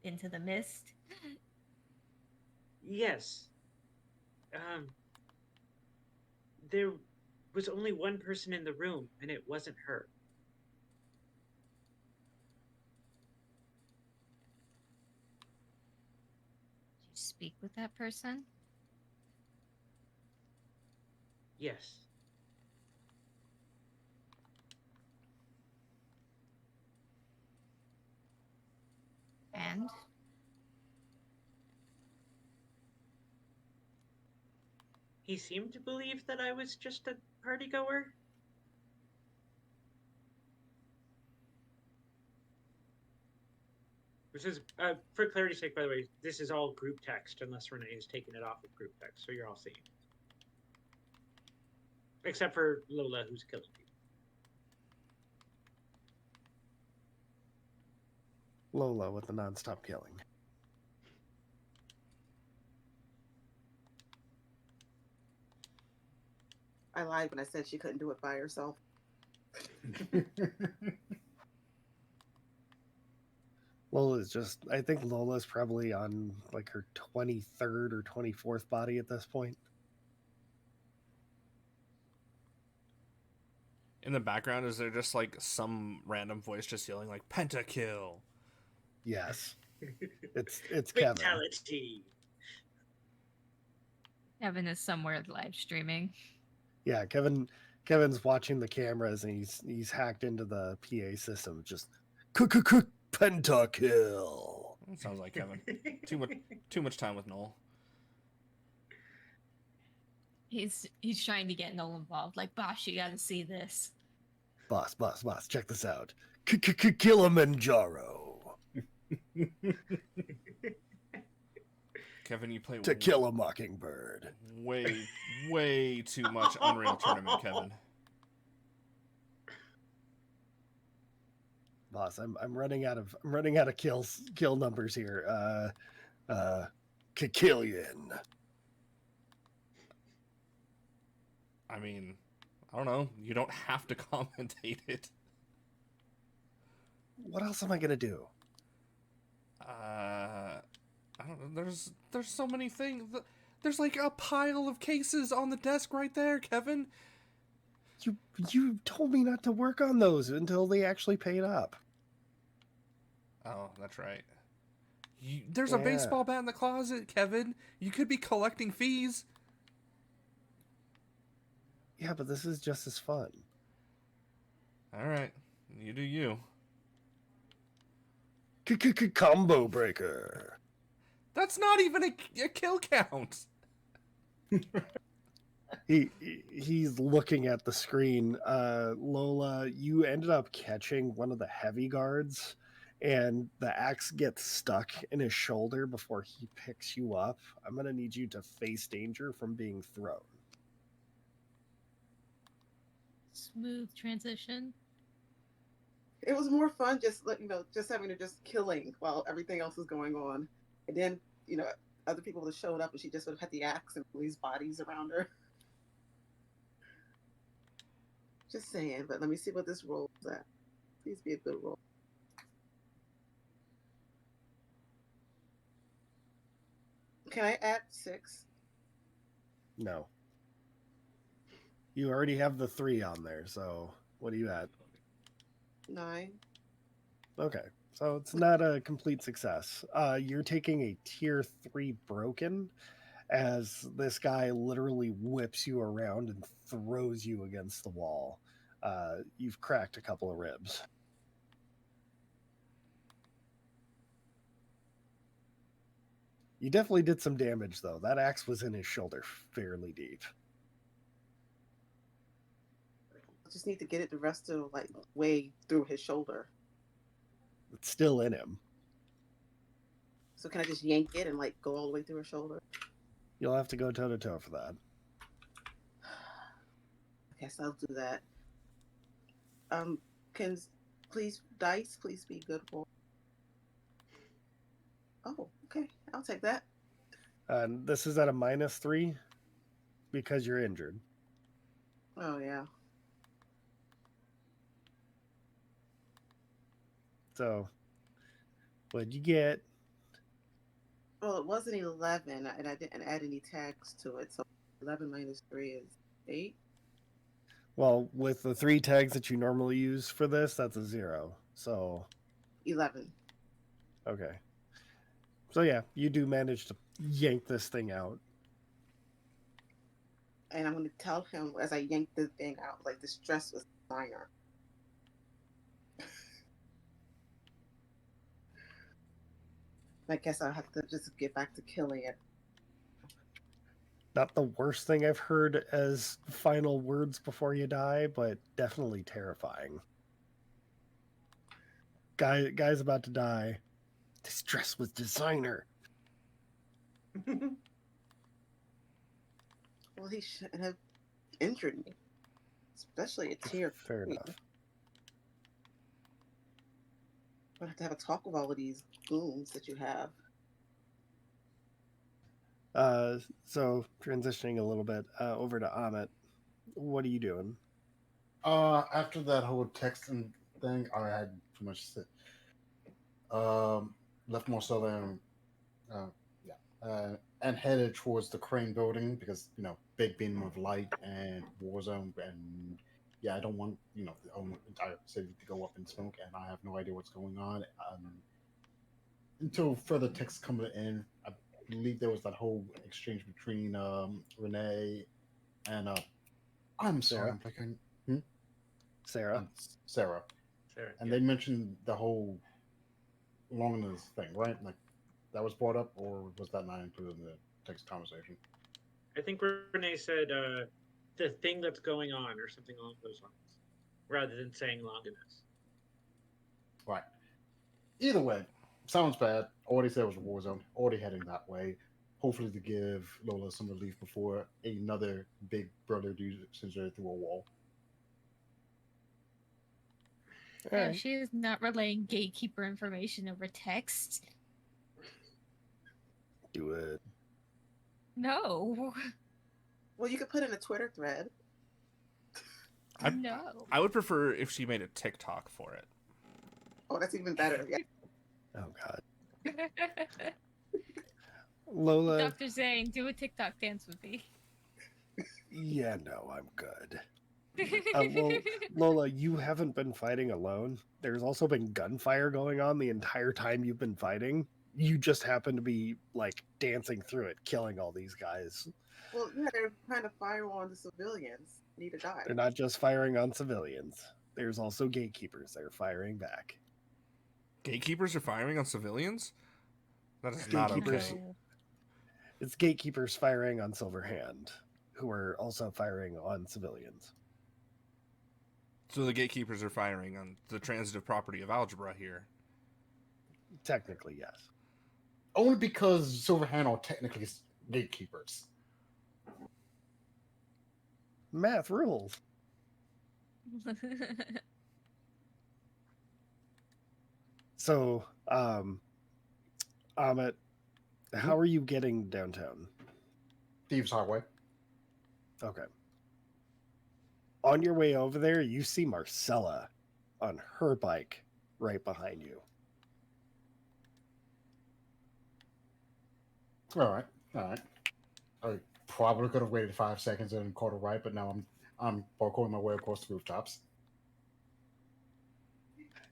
into the mist. Yes. There was only one person in the room, and it wasn't her. Did you speak with that person? Yes. And? He seemed to believe that I was just a party goer. This is, for clarity's sake, by the way, this is all group text, unless Renee has taken it off of group text, so you're all seeing it. Except for Lola, who's killing you. Lola with the nonstop killing. I lied when I said she couldn't do it by herself. Lola's just, I think Lola's probably on like her 23rd or 24th body at this point. In the background, is there just like some random voice just yelling like "Pentakill"? Yes. It's Kevin. Brutality. Kevin is somewhere live streaming. Yeah, Kevin's watching the cameras and he's hacked into the PA system. Just pentakill. That sounds like Kevin. Too much time with Noel. He's trying to get Noel involved. Like, boss, you gotta see this. Boss, check this out. Kilimanjaro. Kevin, you play To kill a mockingbird. way too much Unreal Tournament, Kevin. Boss, I'm running out of kill numbers here. Kikillion. I mean, I don't know. You don't have to commentate it. What else am I gonna do? I don't know. There's so many things. There's like a pile of cases on the desk right there, Kevin. You told me not to work on those until they actually paid up. Oh, that's right. There's a baseball bat in the closet, Kevin. You could be collecting fees. Yeah, but this is just as fun. All right, you do you. Combo breaker. That's not even a kill count. He's looking at the screen. Lola, you ended up catching one of the heavy guards, and the axe gets stuck in his shoulder before he picks you up. I'm gonna need you to face danger from being thrown. Smooth transition. It was more fun just just having to just killing while everything else is going on, and then other people would have showed up and she just would have had the axe and all these bodies around her. Just saying, but let me see what this roll is at. Please be a good roll. Can I add 6? No. You already have the 3 on there, so what are you at? 9. Okay, so it's not a complete success. You're taking a tier 3 broken as this guy literally whips you around and throws you against the wall. You've cracked a couple of ribs. You definitely did some damage, though. That axe was in his shoulder fairly deep. I just need to get it the rest of way through his shoulder. It's still in him. So can I just yank it and go all the way through his shoulder? You'll have to go toe to toe for that. I guess I'll do that. Can please be good roll? Oh, okay. I'll take that. This is at a -3 because you're injured. Oh yeah. So, what'd you get? Well, it was an 11, and I didn't add any tags to it, so 11 minus 3 is 8. Well, with the 3 tags that you normally use for this, that's a 0. So 11. Okay. So yeah, you do manage to yank this thing out. And I'm going to tell him as I yank the thing out, the stress was minor. I guess I'll have to just get back to killing it. Not the worst thing I've heard as final words before you die, but definitely terrifying. Guy's about to die. This dress was designer. Well, he shouldn't have injured me, especially a tier. Fair enough. I'll have to have a talk with all of these goons that you have. So transitioning a little bit over to Amit, what are you doing? After that whole texting thing, I had pretty much left Marcella and headed towards the Crane building because big beam of light and war zone, and I don't want the entire city to go up in smoke, and I have no idea what's going on until further texts come in. I believe there was that whole exchange between Renee and I'm sorry, I'm thinking Sarah. Sarah. And they mentioned the whole LONGINUS thing, right? That was brought up, or was that not included in the text conversation? I think Renee said the thing that's going on, or something along those lines, rather than saying LONGINUS. Right. Either way, sounds bad. Already said it was a war zone. Already heading that way. Hopefully to give Lola some relief before another big brother dude sends her through a wall. No, she is not relaying gatekeeper information over text. Do it. No. Well, you could put in a Twitter thread. No. I would prefer if she made a TikTok for it. Oh, that's even better. Yeah. Oh God. Lola. Dr. Zane, do a TikTok dance with me. Yeah, no, I'm good. Well, Lola, you haven't been fighting alone. There's also been gunfire going on the entire time you've been fighting. You just happen to be dancing through it, killing all these guys. Well, yeah, they're trying to fire on the civilians. Need to die. They're not just firing on civilians. There's also gatekeepers that are firing back. Gatekeepers are firing on civilians? That is not okay. It's gatekeepers firing on Silverhand, who are also firing on civilians. So the gatekeepers are firing on the transitive property of algebra here. Technically, yes. Only because Silverhand are technically gatekeepers. Math rules. So, Amit, how are you getting downtown? Thieves Highway. Okay. On your way over there, you see Marcella on her bike right behind you. All right. I probably could have waited 5 seconds and caught a right, but now I'm parkouring my way across the rooftops.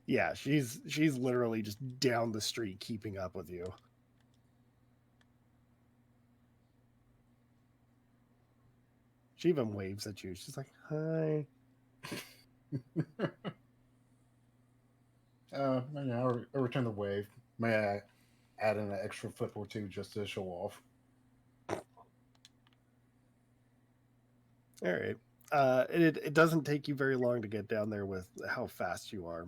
Yeah, she's literally just down the street keeping up with you. She even waves at you. She's like, "Hi." Yeah, I return the wave. May I add in an extra flip or two just to show off? All right. It doesn't take you very long to get down there with how fast you are.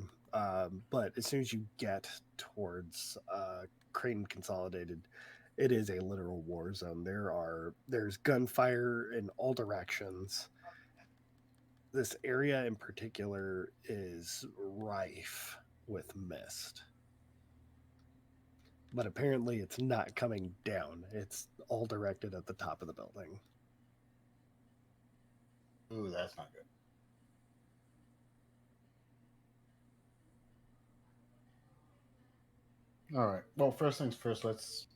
But as soon as you get towards Crane Consolidated, it is a literal war zone. There's gunfire in all directions. This area in particular is rife with mist. But apparently it's not coming down. It's all directed at the top of the building. Ooh, that's not good. All right. Well, first things first. Let's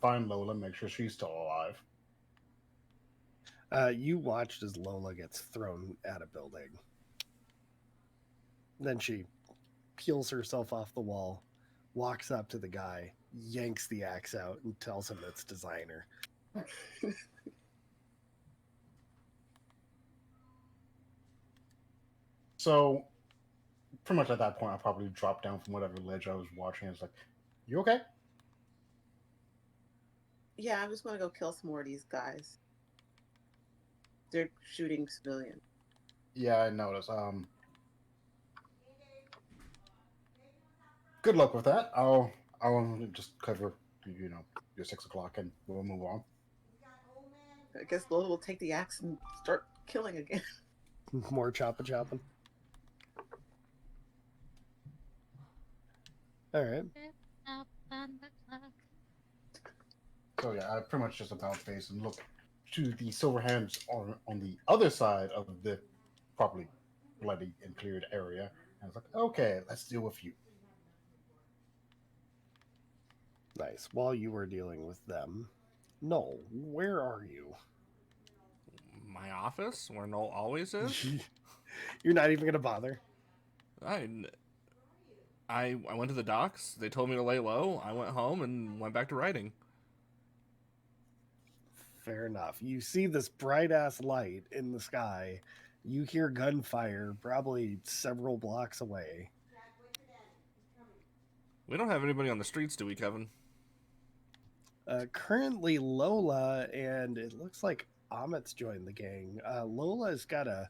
find Lola, make sure she's still alive. You watched as Lola gets thrown at a building. Then she peels herself off the wall, walks up to the guy, yanks the axe out, and tells him it's designer. So, pretty much at that point, I probably dropped down from whatever ledge I was watching. It's like, you okay? Yeah, I'm just gonna go kill some more of these guys. They're shooting civilians. Yeah, I noticed. Good luck with that. I'll just cover your 6 o'clock and we'll move on. I guess Lola will take the axe and start killing again. More chopping. All right. Up on the clock. So yeah, I pretty much just about face and look to the silver hands on the other side of the properly bloody and cleared area. And it's like, okay, let's deal with you. Nice. While you were dealing with them, Noel, where are you? My office, where Noel always is. You're not even going to bother? I went to the docks. They told me to lay low. I went home and went back to writing. Fair enough. You see this bright-ass light in the sky. You hear gunfire probably several blocks away. We don't have anybody on the streets, do we, Kevin? Currently, Lola, and it looks like Amit's joined the gang. Lola's got a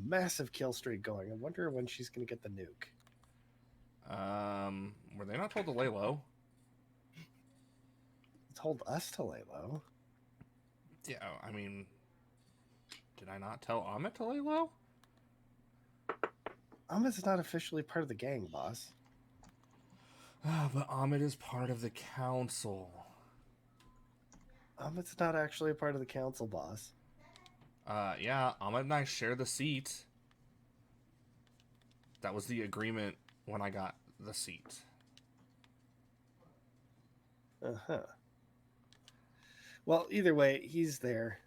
massive kill streak going. I wonder when she's going to get the nuke. Were they not told to lay low? Told us to lay low. Yeah, I mean, did I not tell Amit to lay low? Amit's not officially part of the gang, boss. But Amit is part of the council. Amit's not actually a part of the council, boss. Yeah, Amit and I share the seat. That was the agreement when I got the seat. Uh-huh. Well, either way, he's there.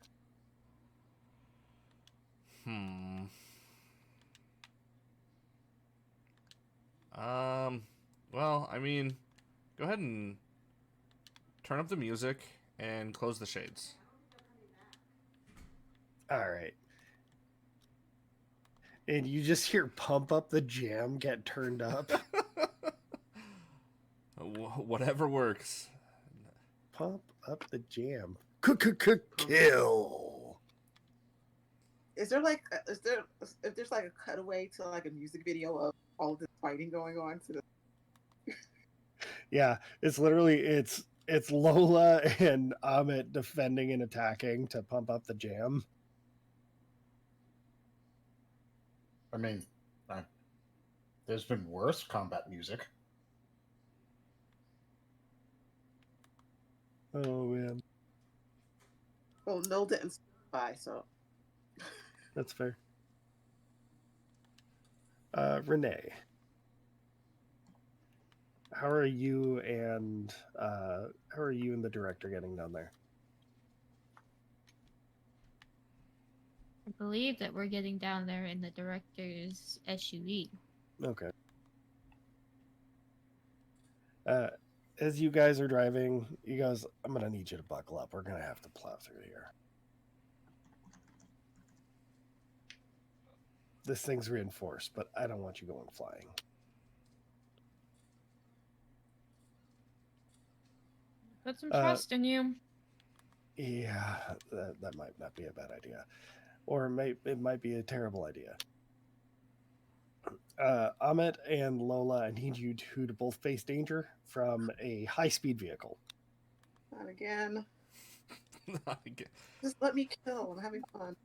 Well, I mean, go ahead and turn up the music and close the shades. All right. And you just hear Pump Up the Jam get turned up. Whatever works. Pump up the jam. Kill. Is there like if there's like a cutaway to like a music video of all this fighting going on to the Yeah, it's literally it's Lola and Amit defending and attacking to pump up the jam. I mean, there's been worse combat music. Oh man, well, no didn't spy, so that's fair. Renee, how are you and the director getting down there? I believe that we're getting down there in the director's SUV. Okay. As you guys are driving, you guys, I'm gonna need you to buckle up. We're gonna have to plow through here. This thing's reinforced, but I don't want you going flying. Put some trust in you. Yeah, that might not be a bad idea. Or it might be a terrible idea. Amit and Lola, I need you two to both face danger from a high-speed vehicle. not again. Not again. Just let me kill. I'm having fun.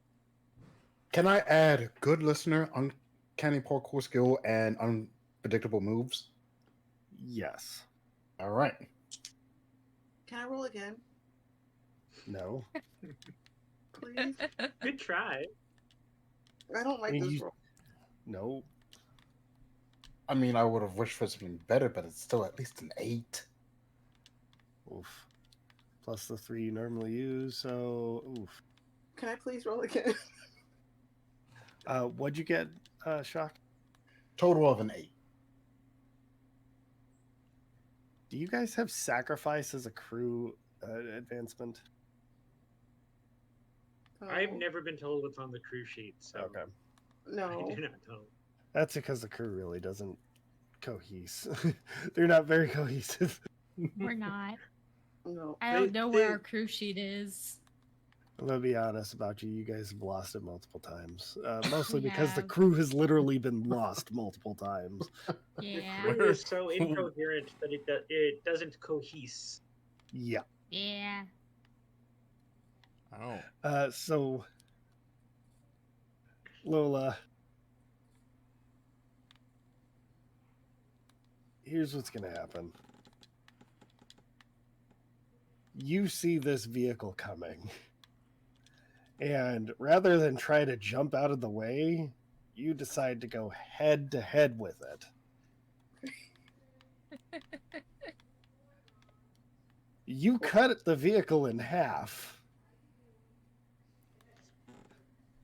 Can I add good listener, uncanny parkour skill, and unpredictable moves? Yes. All right. Can I roll again, No. please? Good try. I don't like I mean, this roll. No. I mean, I would have wished for something better, but it's still at least an 8. Oof. Plus the 3 you normally use, so oof. Can I please roll again? What'd you get, Shock? Total of an 8. Do you guys have sacrifice as a crew advancement? I've Oh, never been told what's on the crew sheet, so Okay. I no. do not know. That's because the crew really doesn't cohese. They're not very cohesive. We're not. No. I don't They- know they- where our crew sheet is. I'm gonna be honest about you. You guys have lost it multiple times. Mostly We because the have. crew has literally been lost multiple times. Yeah. Crew Where- is so incoherent that it doesn't cohese. Yeah. Yeah. Oh. So Lola, here's what's gonna happen. You see this vehicle coming, and rather than try to jump out of the way, you decide to go head to head with it. You cut the vehicle in half,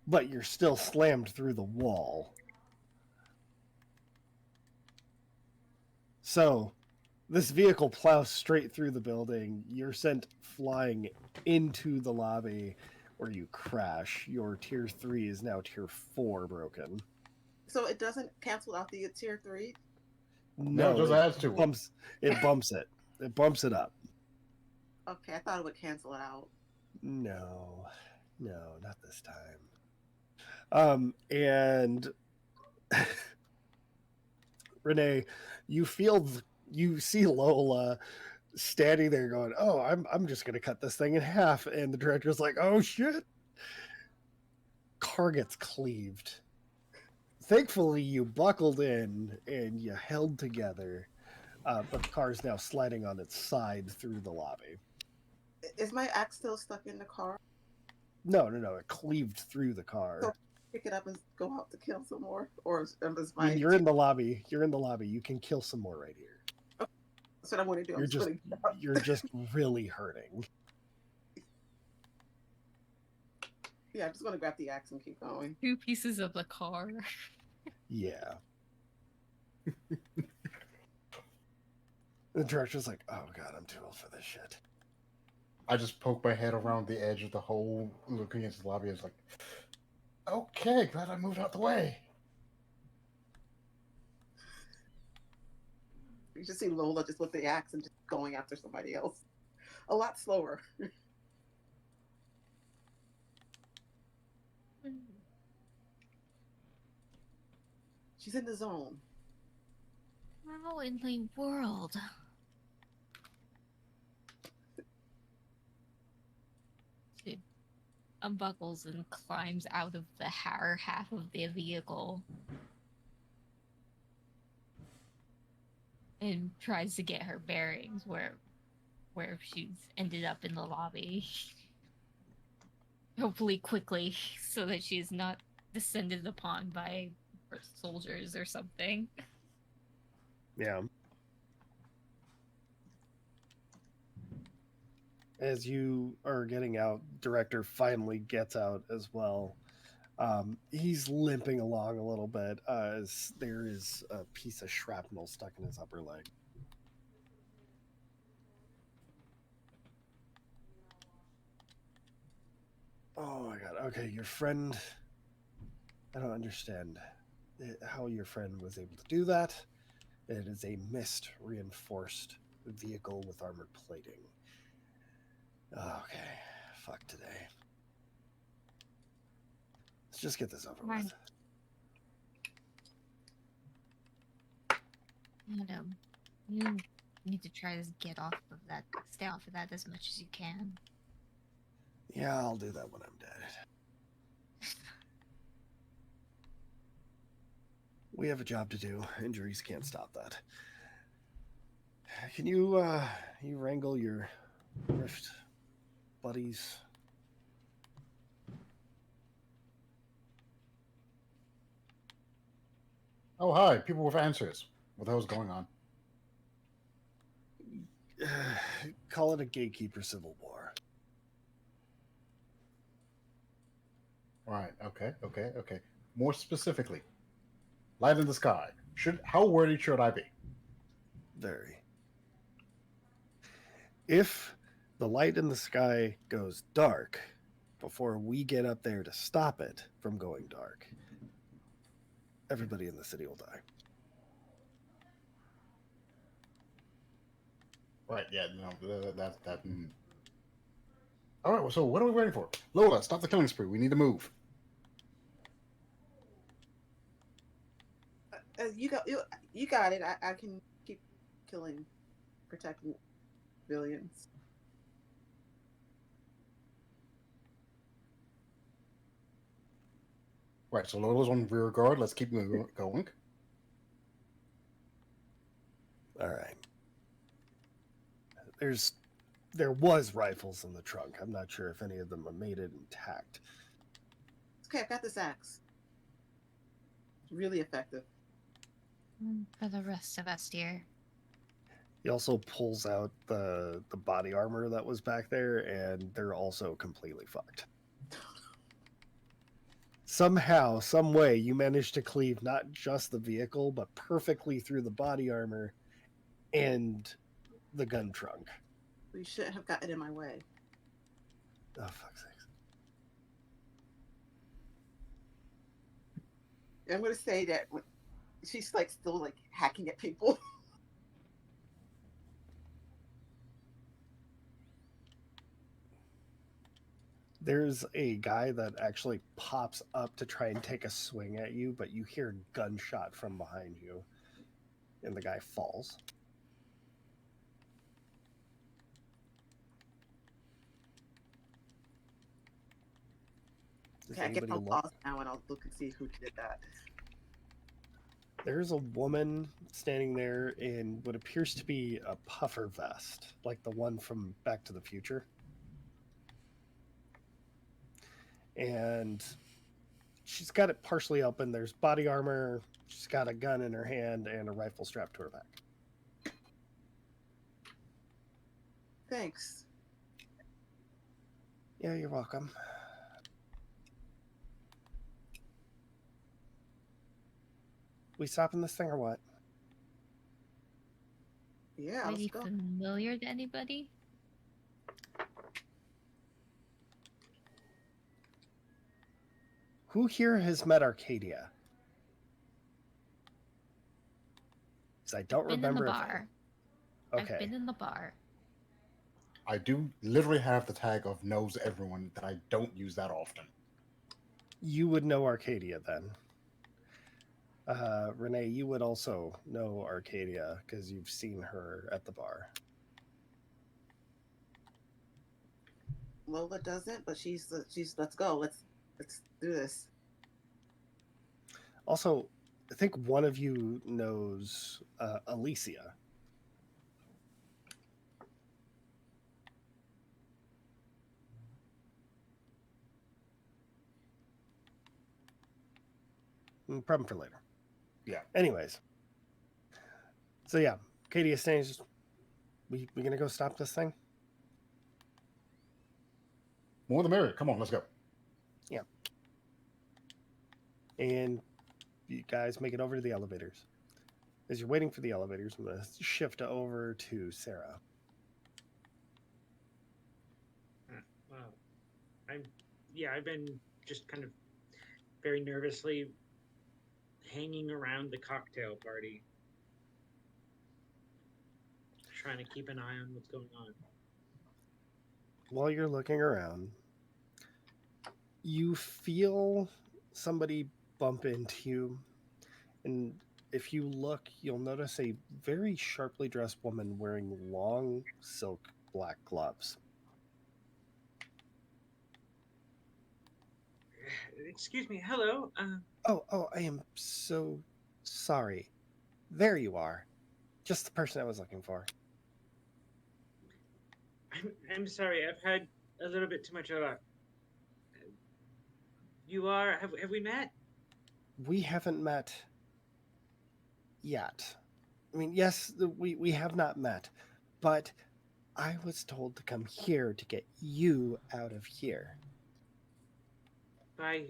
but you're still slammed through the wall. So, this vehicle plows straight through the building. You're sent flying into the lobby where you crash. Your tier 3 is now tier 4 broken. So it doesn't cancel out the tier 3? No, it just adds to it. bumps it. Bumps it. It bumps it up. Okay, I thought it would cancel it out. No, not this time. And Renee, you see Lola standing there going, "Oh, I'm just gonna cut this thing in half," and the director's like, "Oh shit!" Car gets cleaved. Thankfully, you buckled in and you held together, but the car's now sliding on its side through the lobby. Is my axe still stuck in the car? No, it cleaved through the car. So pick it up and go out to kill some more? Or is I my... mean, you're in the lobby. You can kill some more right here. That's what I want to do. I'm You're just putting it up. you're just really hurting. Yeah, I'm just going to grab the axe and keep going. 2 pieces of the car. Yeah. The director's like, "Oh god, I'm too old for this shit." I just poke my head around the edge of the hole, looking into the lobby. It's like, okay, glad I moved out the way. You just see Lola just with the axe and just going after somebody else. A lot slower. She's in the zone. How in the world? She unbuckles and climbs out of the her half of the vehicle and tries to get her bearings where she's ended up in the lobby. Hopefully quickly, so that she's not descended upon by soldiers or something. Yeah. As you are getting out, director finally gets out as well. He's limping along a little bit as there is a piece of shrapnel stuck in his upper leg. Oh my god. Okay, your friend. I don't understand how your friend was able to do that. It is a mist reinforced vehicle with armored plating. Okay, fuck today. Let's just get this over Right. with. Adam, you need to try to get off of that, stay off of that as much as you can. Yeah, I'll do that when I'm dead. We have a job to do. Injuries can't stop that. Can you wrangle your rift buddies? Oh, hi, people with answers. What the hell's going on? Call it a gatekeeper civil war. Right, okay. More specifically, light in the sky. How worried should I be? Very. If the light in the sky goes dark before we get up there to stop it from going dark, everybody in the city will die. Right, yeah, no, that. All right, well, so what are we waiting for? Lola, stop the killing spree. We need to move. You got it. I can keep killing, protecting billions. Right, so Lola's on rear guard. Let's keep going. All right. There was rifles in the trunk. I'm not sure if any of them made it intact. Okay, I've got this axe. It's really effective. For the rest of us, dear. He also pulls out the body armor that was back there, and they're also completely fucked. Somehow, some way, you managed to cleave not just the vehicle, but perfectly through the body armor and the gun trunk. We shouldn't have gotten in my way. Oh, fuck's sakes. I'm going to say that she's like still like hacking at people. There's a guy that actually pops up to try and take a swing at you, but you hear a gunshot from behind you, and the guy falls. Okay, I get my pause now and I'll look and see who did that. There's a woman standing there in what appears to be a puffer vest, like the one from Back to the Future. And she's got it partially open. There's body armor. She's got a gun in her hand and a rifle strapped to her back. Thanks. Yeah, you're welcome. We stopping this thing or what? Yeah, Are let's you go. familiar to anybody? Who here has met Arcadia? Because I don't Been remember in the if bar. Okay. I've been in the bar. I do literally have the tag of knows everyone that I don't use that often. You would know Arcadia then. Renee, you would also know Arcadia because you've seen her at the bar. Lola doesn't, but she's let's go. Let's do this. Also, I think one of you knows Alicia. Problem for later. Yeah. Anyways. So yeah, Katie is saying, we gonna go stop this thing? More the merrier. Come on, let's go. Yeah. And you guys make it over to the elevators. As you're waiting for the elevators, I'm gonna shift over to Sarah. Wow. I've been just kind of very nervously hanging around the cocktail party, trying to keep an eye on what's going on. While you're looking around, you feel somebody bump into you, and if you look, you'll notice a very sharply dressed woman wearing long silk black gloves. Excuse me, hello. Oh, I am so sorry. There you are. Just the person I was looking for. I'm sorry. I've had a little bit too much of a. You are. Have we met? We haven't met yet. I mean, yes, we have not met, but I was told to come here to get you out of here. By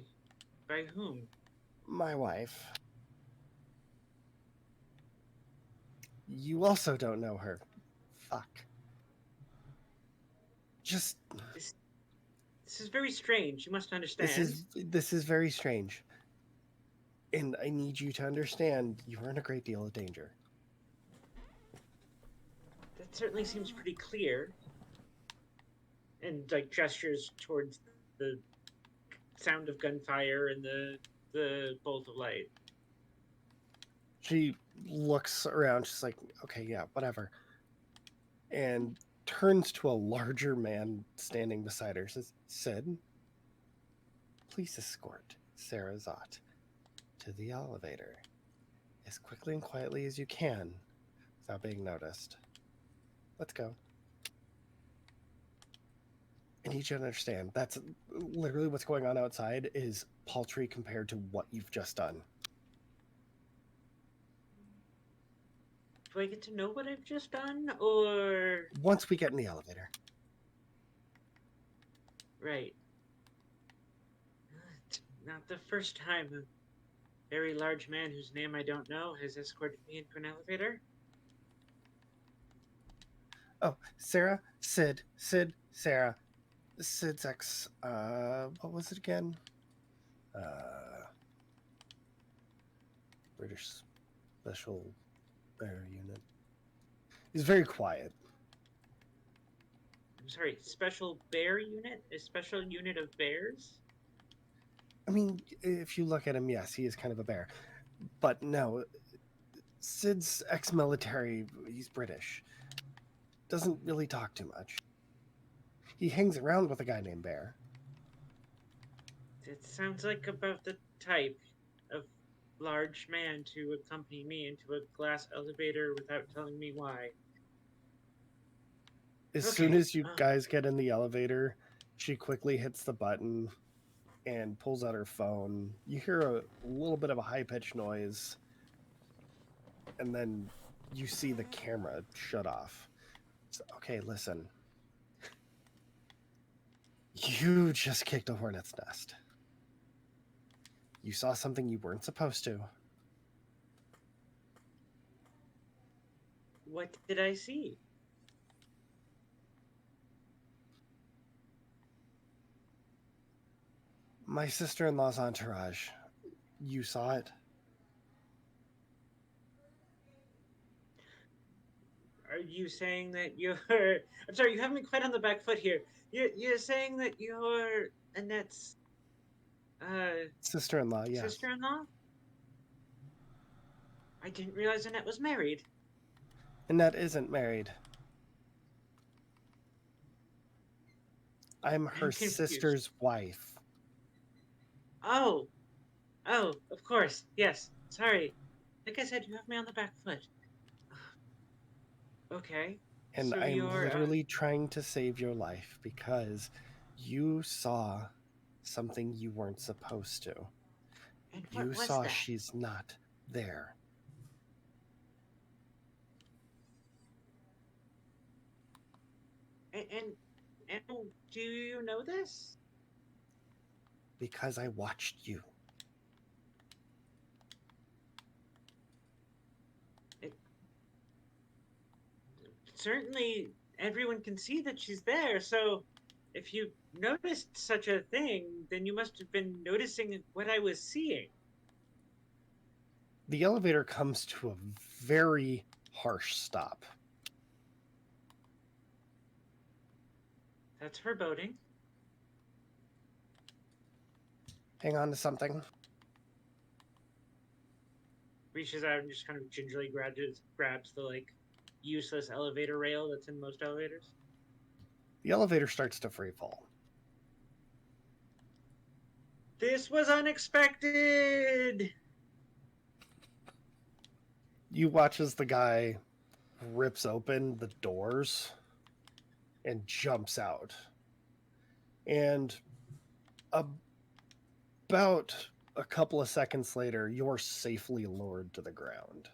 whom? My wife. You also don't know her. Fuck. Just This is very strange. You must understand. this is very strange. And I need you to understand you are in a great deal of danger. That certainly seems pretty clear. And like gestures towards the sound of gunfire and the bolt of light. She looks around. She's like, okay, yeah, whatever. And turns to a larger man standing beside her. Says, Sid, please escort Sarah Zott to the elevator as quickly and quietly as you can without being noticed. Let's go. I need you to understand that's literally what's going on outside is paltry compared to what you've just done. Do I get to know what I've just done, or Once we get in the elevator. right? It's not the first time a very large man whose name I don't know has escorted me into an elevator. Oh, Sarah, Sid, Sarah. Sid's ex, what was it again? British Special Bear Unit. He's very quiet. I'm sorry, special bear unit? A special unit of bears? I mean, if you look at him, yes, he is kind of a bear. But no, Sid's ex-military, he's British. Doesn't really talk too much. He hangs around with a guy named Bear. It sounds like about the type of large man to accompany me into a glass elevator without telling me why. As soon as you guys get in the elevator, she quickly hits the button and pulls out her phone. You hear a little bit of a high-pitched noise, and then you see the camera shut off. So, okay, listen. You just kicked a hornet's nest. You saw something you weren't supposed to. What did I see? My sister-in-law's entourage. You saw it? Are you saying that you're... I'm sorry, you have me quite on the back foot here. You're saying that you're Annette's Sister-in-law, yes. sister-in-law? I didn't realize Annette was married. Annette isn't married. I'm her confused. sister's wife. Oh, of course. Yes. Sorry. Like I said, you have me on the back foot. Okay. And So I'm you're. literally trying to save your life because you saw something you weren't supposed to. And what You was saw that? she's not there. And do you know this? Because I watched you. Certainly, everyone can see that she's there. So, if you noticed such a thing, then you must have been noticing what I was seeing. The elevator comes to a very harsh stop. That's foreboding. Hang on to something. Reaches out and just kind of gingerly grabs the like useless elevator rail that's in most elevators. The elevator starts to free fall. This was unexpected. You watch as the guy rips open the doors and jumps out. And about a couple of seconds later, you're safely lowered to the ground.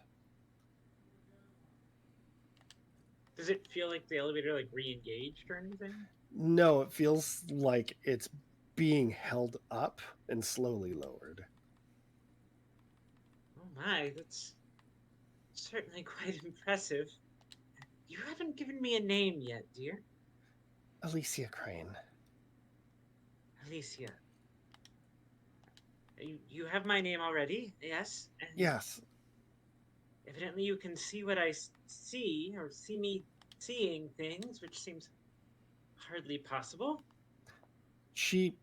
Does it feel like the elevator like re-engaged or anything? No, it feels like it's being held up and slowly lowered. Oh my, that's certainly quite impressive. You haven't given me a name yet, dear. Alicia Crane. Alicia. You have my name already, yes? And Yes. evidently you can see what I see, or see me seeing things, which seems hardly possible. She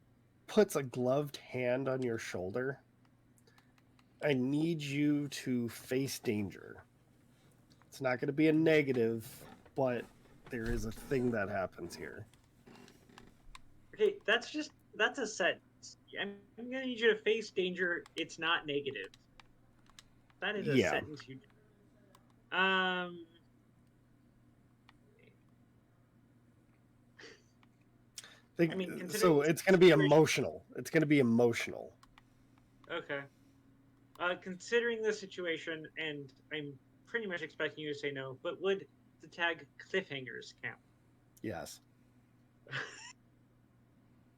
puts a gloved hand on your shoulder. I need you to face danger. It's not going to be a negative, but there is a thing that happens here. Okay, that's a sentence. I'm gonna need you to face danger. It's not negative. That is a Yeah. sentence you. Um. I mean, considering So the it's going to be situation- emotional. It's going to be emotional. Okay. Considering the situation, and I'm pretty much expecting you to say no, but would the tag cliffhangers count? Yes.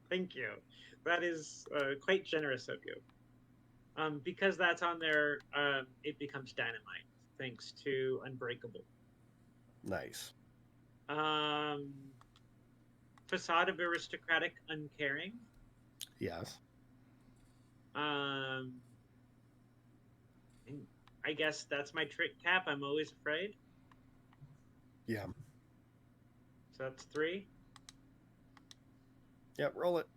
Thank you. That is quite generous of you. Because that's on there, it becomes dynamite, thanks to Unbreakable. Nice. Facade of aristocratic uncaring. Yes. And I guess that's my trick cap. I'm always afraid. Yeah. So that's 3. Yep, roll it.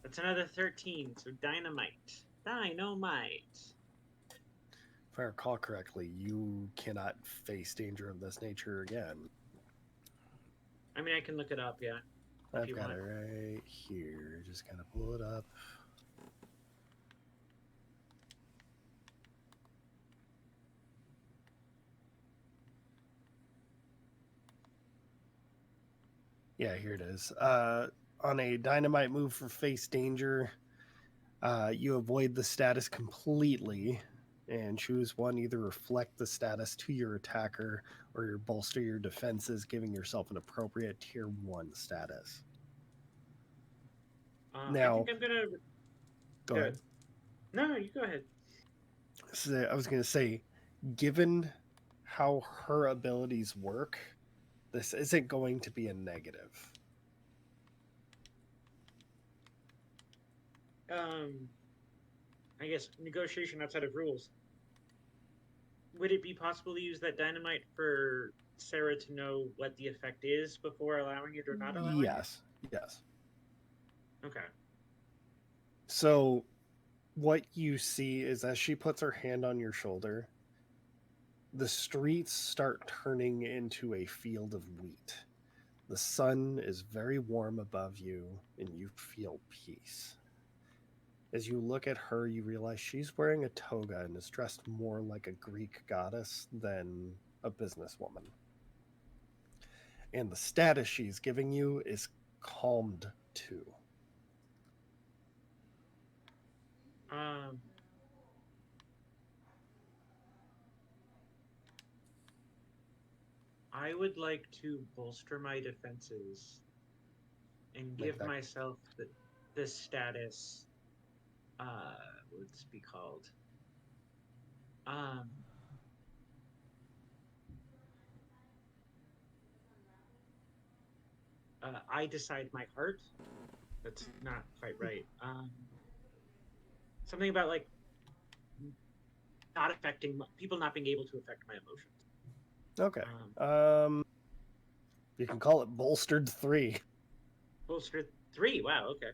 That's another 13. So dynamite. Dynamite. If I recall correctly, you cannot face danger of this nature again. I mean, I can look it up, yeah. I've got it right here. Just kind of pull it up. Yeah, here it is. On a dynamite move for face danger, you avoid the status completely and choose one. Either reflect the status to your attacker or you bolster your defenses, giving yourself an appropriate tier 1 status. Now, I think I'm gonna go ahead. No, you go ahead. So I was going to say, given how her abilities work, this isn't going to be a negative. I guess negotiation outside of rules. Would it be possible to use that dynamite for Sarah to know what the effect is before allowing it or not allowing Yes. it? Okay. So what you see is as she puts her hand on your shoulder, the streets start turning into a field of wheat. The sun is very warm above you, and you feel peace. As you look at her, you realize she's wearing a toga and is dressed more like a Greek goddess than a businesswoman. And the status she's giving you is calmed too. I would like to bolster my defenses and Make give that- myself this status. What's it be called? I decide my heart. That's not quite right. Something about like not affecting people, not being able to affect my emotions. Okay. You can call it bolstered 3. Bolster 3. Wow. Okay.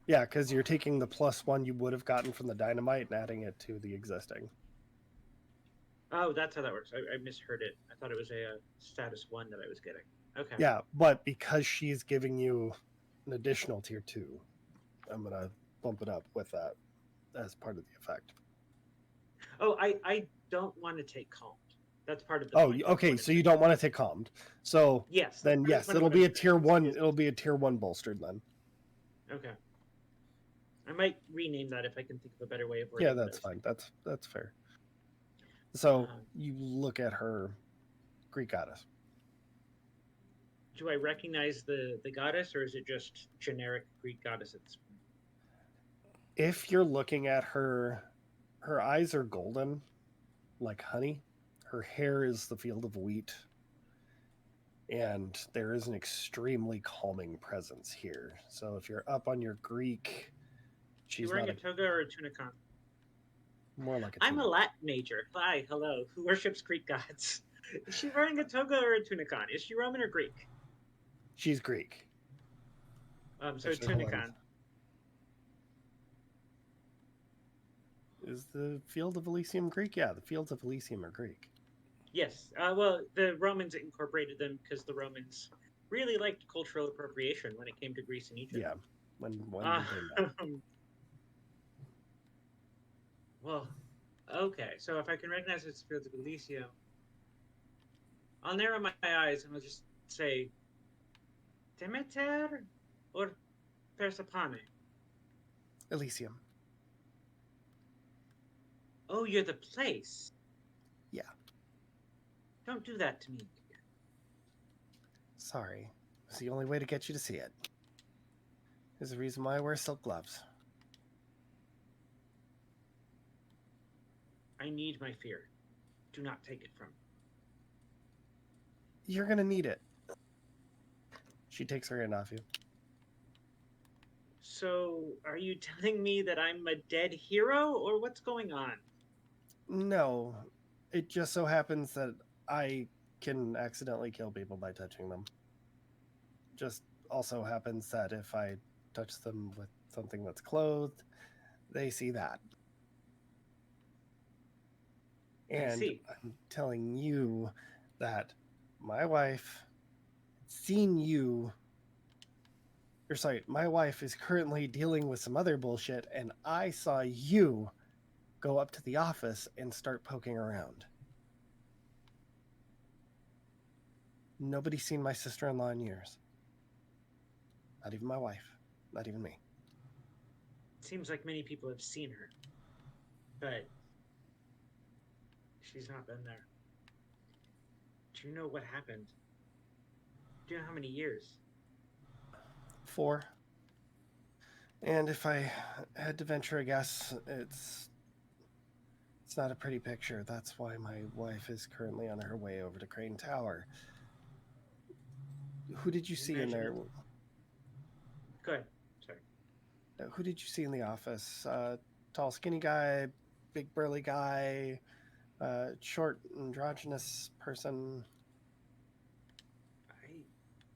Yeah, because you're taking the +1 you would have gotten from the dynamite and adding it to the existing. Oh, that's how that works. I misheard it. I thought it was a status 1 that I was getting. Okay. Yeah, but because she's giving you an additional tier 2, I'm going to bump it up with that as part of the effect. Oh, I don't want to take calmed. That's part of the Oh, point. okay, so you don't want to take calmed. So yes, then yes, it'll be a tier 1. It'll be a tier 1 bolstered then. Okay. I might rename that if I can think of a better way of wording Yeah, that's fine. That's fair. So you look at her, Greek goddess. Do I recognize the goddess, or is it just generic Greek goddess at this point? If you're looking at her, her eyes are golden, like honey. Her hair is the field of wheat. And there is an extremely calming presence here. So if you're up on your Greek, she's wearing a toga or a tunicon? More like a I'm a Latin major. Hi, hello. Who worships Greek gods? Is she wearing a toga or a tunicon? Is she Roman or Greek? She's Greek. So tunicon. Is the Field of Elysium Greek? Yeah, the Fields of Elysium are Greek. Yes. Well, the Romans incorporated them because the Romans really liked cultural appropriation when it came to Greece and Egypt. Yeah. When well, okay. So if I can recognize it's the Fields of Elysium, I'll narrow my eyes and I'll just say, Demeter or Persephone? Elysium. Oh, you're the place. Yeah. Don't do that to me. Sorry. It's the only way to get you to see it. There's a reason why I wear silk gloves. I need my fear. Do not take it from me. You're gonna need it. She takes her hand off you. So, are you telling me that I'm a dead hero, or what's going on? No. It just so happens that I can accidentally kill people by touching them. Just also happens that if I touch them with something that's clothed, they see that. And I'm telling you that my wife seen you. Or sorry, my wife is currently dealing with some other bullshit, and I saw you go up to the office and start poking around. Nobody's seen my sister-in-law in years. Not even my wife. Not even me. Seems like many people have seen her, but she's not been there. Do you know what happened? Do you know how many years? 4. And if I had to venture a guess, it's not a pretty picture. That's why my wife is currently on her way over to Crane Tower. Who did you see in there? Go ahead. Sorry. Who did you see in the office? Tall, skinny guy, big, burly guy, short, androgynous person.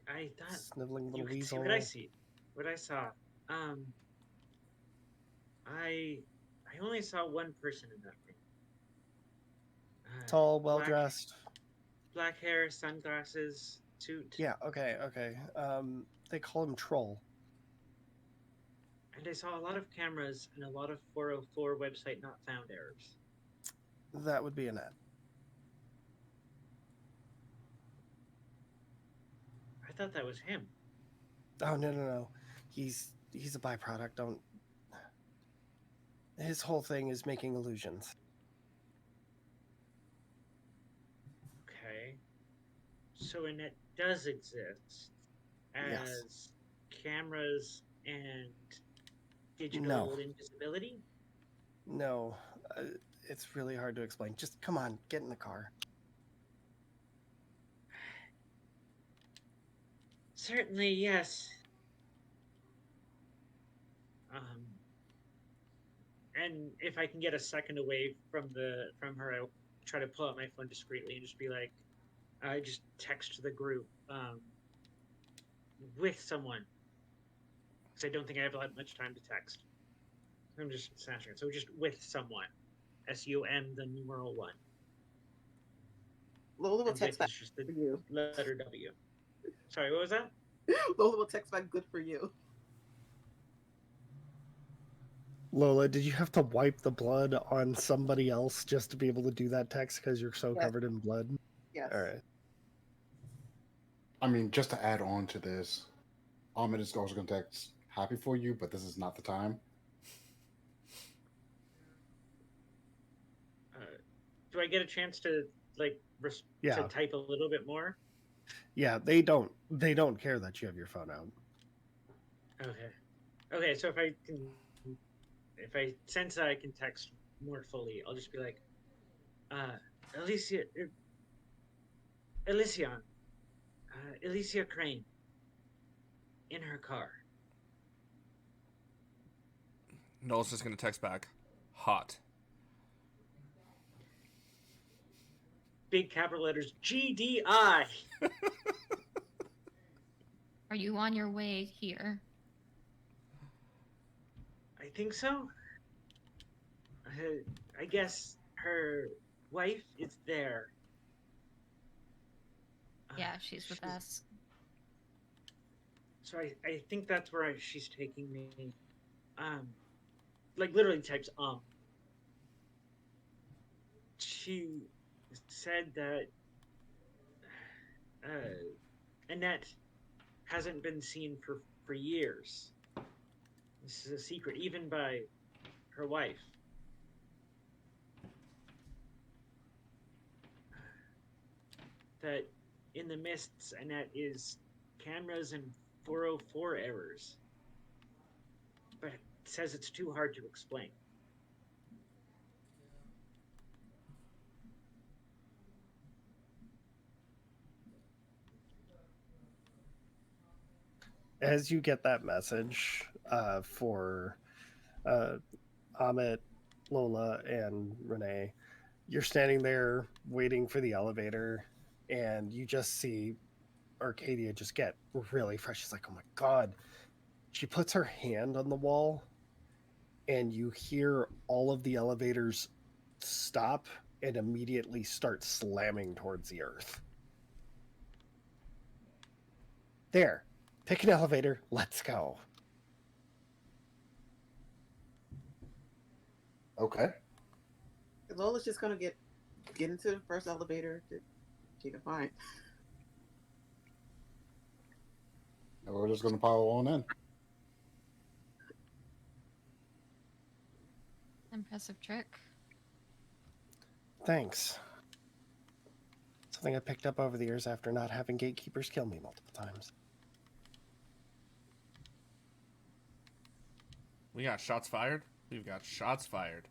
I thought sniveling little you weasel. See what I see, what I saw. I I only saw one person in that room. Tall, well black, dressed. black hair, sunglasses, suit. Yeah, okay. They call him Troll. And I saw a lot of cameras and a lot of 404 website not found errors. That would be Annette. I thought that was him. Oh no. He's a byproduct. Don't. His whole thing is making illusions. Okay. So Annette does exist as Yes. cameras and digital No. invisibility? No, it's really hard to explain. Just come on, get in the car. Certainly, yes. And if I can get a second away from her, I'll try to pull out my phone discreetly and just be like, I just text the group with someone because I don't think I have that much time to text. I'm just snatching it. So just with someone, SUM the numeral 1. Lola will And text with back is just the for you. letter W. Sorry, what was that? Lola will text back good for you. Lola, did you have to wipe the blood on somebody else just to be able to do that text because you're so Yes. covered in blood? Yes. All right. I mean, just to add on to this, Ahmed is also going to text happy for you, but this is not the time. Do I get a chance to to type a little bit more? Yeah, they don't care that you have your phone out. Okay, so if I sense that I can text more fully, I'll just be like, Alicia Crane in her car. Noel's just gonna text back, hot. Big capital letters, GDI. Are you on your way here? I think so. I guess her wife is there. Yeah, she's with us. So I think that's where she's taking me. Like literally types She said that Annette hasn't been seen for years. This is a secret, even by her wife. That in the mists, Annette is cameras and 404 errors. But it says it's too hard to explain. As you get that message for Amit, Lola, and Renee, you're standing there waiting for the elevator, and you just see Arcadia just get really fresh. She's like, oh my God. She puts her hand on the wall, and you hear all of the elevators stop and immediately start slamming towards the earth. There. Pick an elevator. Let's go. Okay. Lola's just gonna get into the first elevator that she can find. And we're just going to pile on in. Impressive trick. Thanks. Something I picked up over the years after not having gatekeepers kill me multiple times. We got shots fired? We've got shots fired.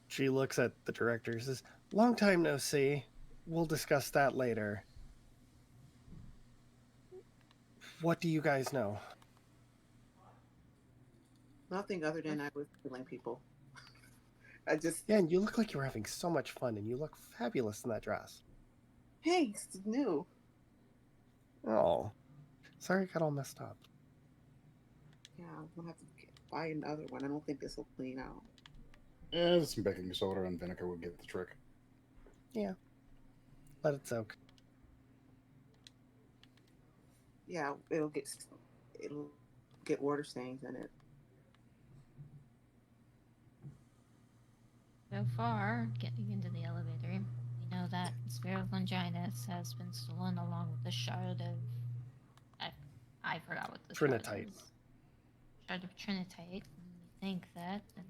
She looks at the director and says, long time no see. We'll discuss that later. What do you guys know? Nothing other than I was killing people. I just... Yeah, and you look like you were having so much fun, and you look fabulous in that dress. Thanks, it's new. Oh, sorry I got all messed up. Yeah, we'll have to buy another one. I don't think this will clean out. Yeah, some baking soda and vinegar would get the trick. Yeah. Let it soak. Yeah, it'll get water stains in it. So far, getting into the elevator, we know that the sphere of Longinus has been stolen along with the shard of. I forgot what the shard Trinitite. is. Shard of Trinitite. And we think that, and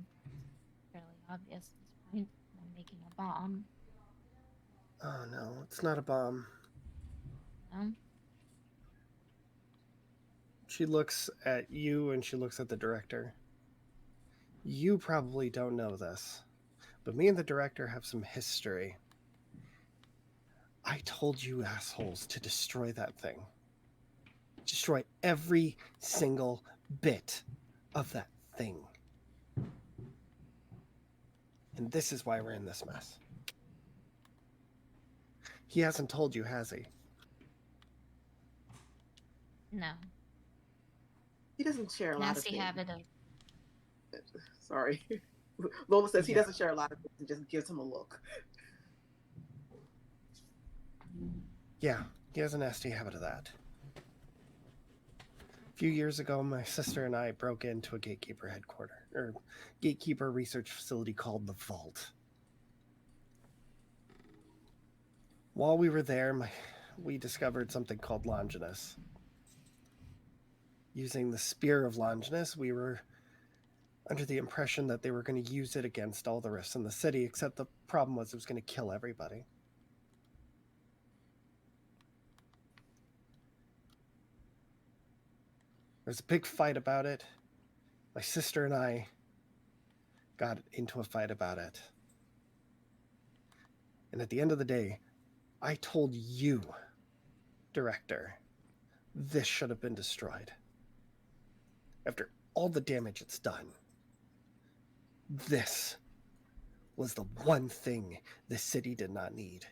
fairly obvious at this point, they're making a bomb. Oh no, it's not a bomb. No? She looks at you and she looks at the director. You probably don't know this, but me and the director have some history. I told you assholes to destroy that thing. Destroy every single bit of that thing. And this is why we're in this mess. He hasn't told you, has he? No. He doesn't share a lot of Nasty things. habit of. Sorry. Lola says he Yeah. doesn't share a lot of things and just gives him a look. Yeah, he has a nasty habit of that. A few years ago, my sister and I broke into a gatekeeper gatekeeper research facility called the Vault. While we were there, we discovered something called Longinus. Using the spear of Longinus, we were under the impression that they were going to use it against all the rest in the city, except the problem was it was going to kill everybody. There was a big fight about it. My sister and I got into a fight about it. And at the end of the day, I told you, director, this should have been destroyed. After all the damage it's done, this was the one thing the city did not need.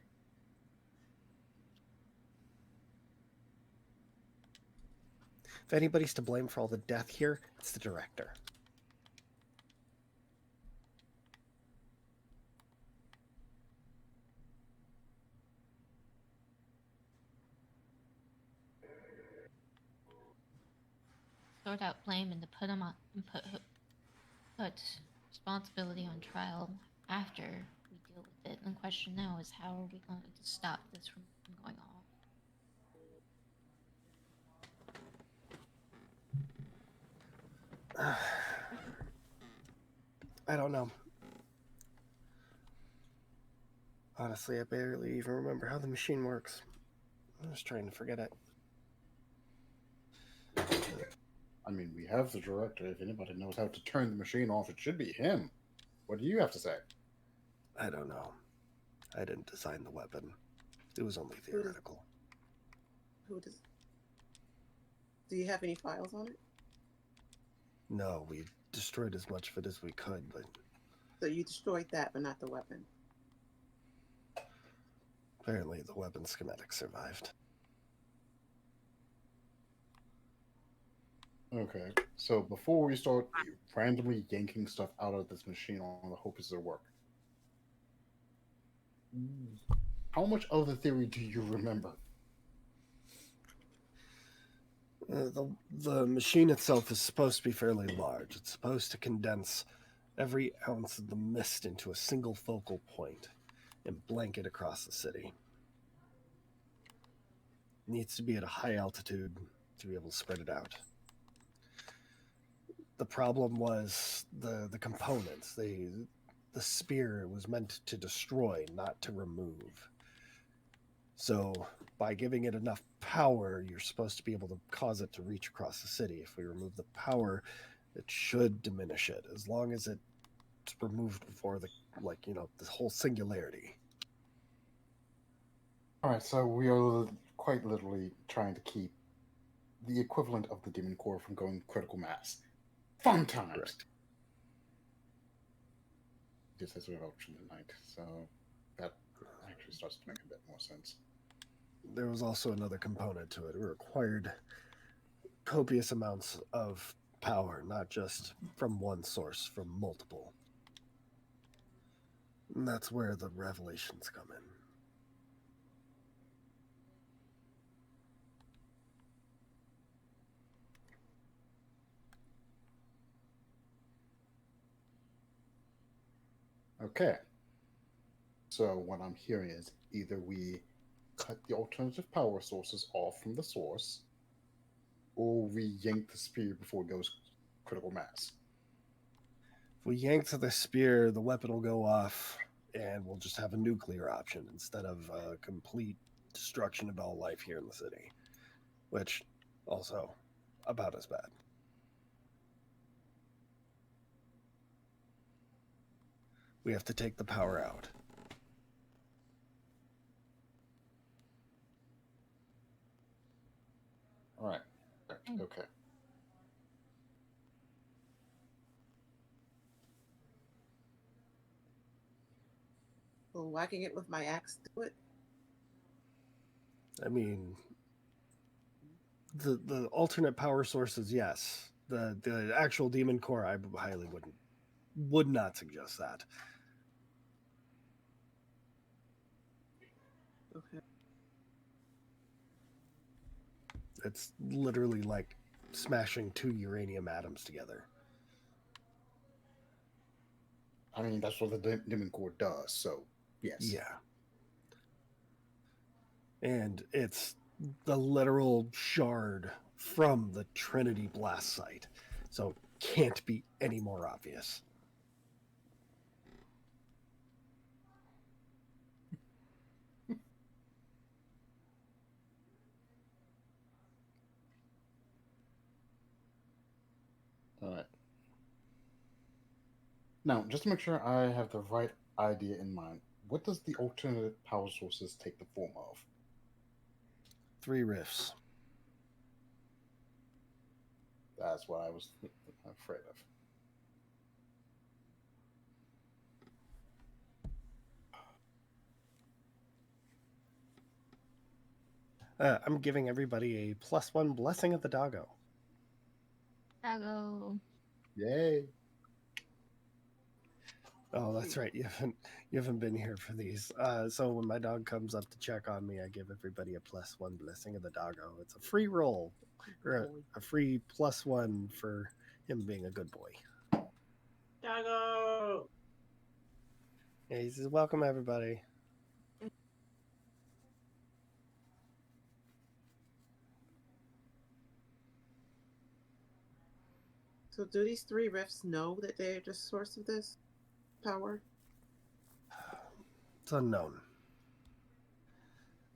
If anybody's to blame for all the death here, it's the director. Sort out blame and to put him on and put responsibility on trial after we deal with it. And the question now is how are we going to stop this from going off? I don't know. Honestly, I barely even remember how the machine works. I'm just trying to forget it. I mean, we have the director. If anybody knows how to turn the machine off, it should be him. What do you have to say? I don't know. I didn't design the weapon. It was only theoretical. Who does? Do you have any files on it? No, we destroyed as much of it as we could, but So you destroyed that, but not the weapon. apparently the weapon schematic survived. Okay, so before we start randomly yanking stuff out of this machine on the hope it'll work, how much of the theory do you remember? The machine itself is supposed to be fairly large. It's supposed to condense every ounce of the mist into a single focal point and blanket across the city. It needs to be at a high altitude to be able to spread it out. The problem was the components. The spear was meant to destroy, not to remove. So by giving it enough power, you're supposed to be able to cause it to reach across the city. If we remove the power, it should diminish it, as long as it's removed before the whole singularity. All right, so we are quite literally trying to keep the equivalent of the demon core from going critical mass. Fun times. Correct. This has an option tonight, so that actually starts to make a bit more sense. There was also another component to it. It required copious amounts of power, not just from one source, from multiple. And that's where the revelations come in. Okay. So what I'm hearing is either we cut the alternative power sources off from the source, or we yank the spear before it goes critical mass. If we yank to the spear, the weapon will go off, and we'll just have a nuclear option instead of complete destruction of all life here in the city, which also about as bad. We have to take the power out. All right. Okay. Well, whacking it with my axe do it. I mean, the alternate power sources, yes. The actual demon core, I highly would not suggest that. Okay. It's literally like smashing two uranium atoms together. I mean, that's what the demon core does. So yes. Yeah. And it's the literal shard from the Trinity blast site. So can't be any more obvious. All right. Now, just to make sure I have the right idea in mind, what does the alternative power sources take the form of? 3 riffs. That's what I was afraid of. I'm giving everybody a +1 blessing of the doggo. Doggo. Yay! Oh, that's right. You haven't been here for these. So when my dog comes up to check on me, I give everybody a +1 blessing of the doggo. It's a free roll, or a free +1 for him being a good boy. Doggo! Yeah, he says, "Welcome everybody." So do these 3 rifts know that they're the source of this power? It's unknown.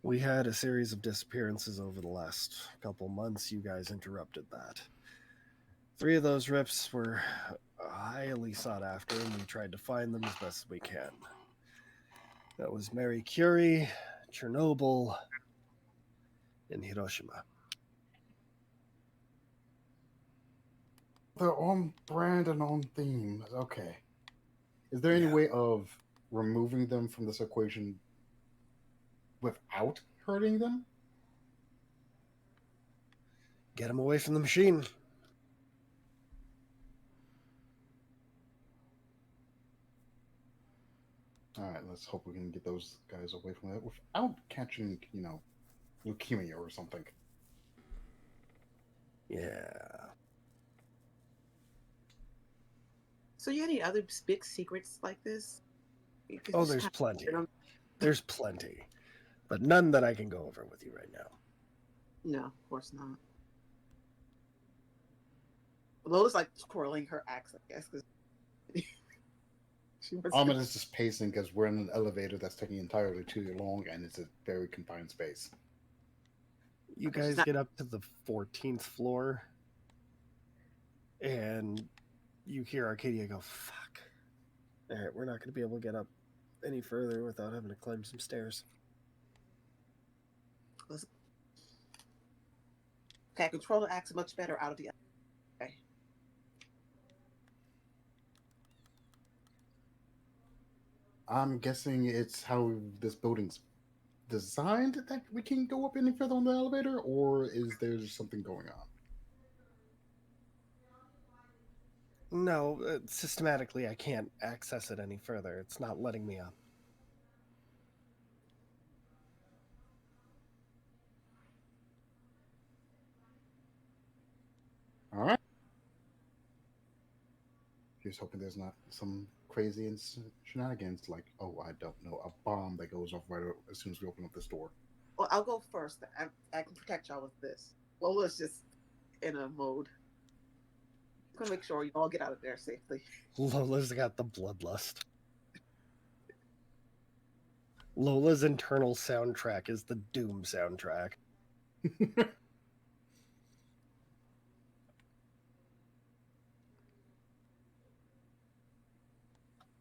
We had a series of disappearances over the last couple months. You guys interrupted that. 3 of those rifts were highly sought after, and we tried to find them as best as we can. That was Mary Curie, Chernobyl, and Hiroshima. They're on brand and on theme. Okay. Is there any Yeah. way of removing them from this equation without hurting them? Get them away from the machine. All right, let's hope we can get those guys away from it without catching, leukemia or something. Yeah. So you have any other big secrets like this? Because Oh, you just there's kinda- plenty. There's plenty. But none that I can go over with you right now. No, of course not. Lola's like twirling her axe, I guess, because she wants Ahmed is just pacing because we're in an elevator that's taking entirely too long and it's a very confined space. You Okay, she's guys not- get up to the 14th floor, and you hear Arcadia go, "Fuck. All right, we're not going to be able to get up any further without having to climb some stairs." Okay, I control the axe much better out of the. Okay. I'm guessing it's how this building's designed that we can go up any further on the elevator, or is there something going on? No, systematically I can't access it any further. It's not letting me up. All right. Just hoping there's not some crazy shenanigans like, oh, I don't know, a bomb that goes off right as soon as we open up this door. Well, I'll go first. I can protect y'all with this. Lola's just in a mode. I'm gonna make sure you all get out of there safely. Lola's got the bloodlust. Lola's internal soundtrack is the Doom soundtrack.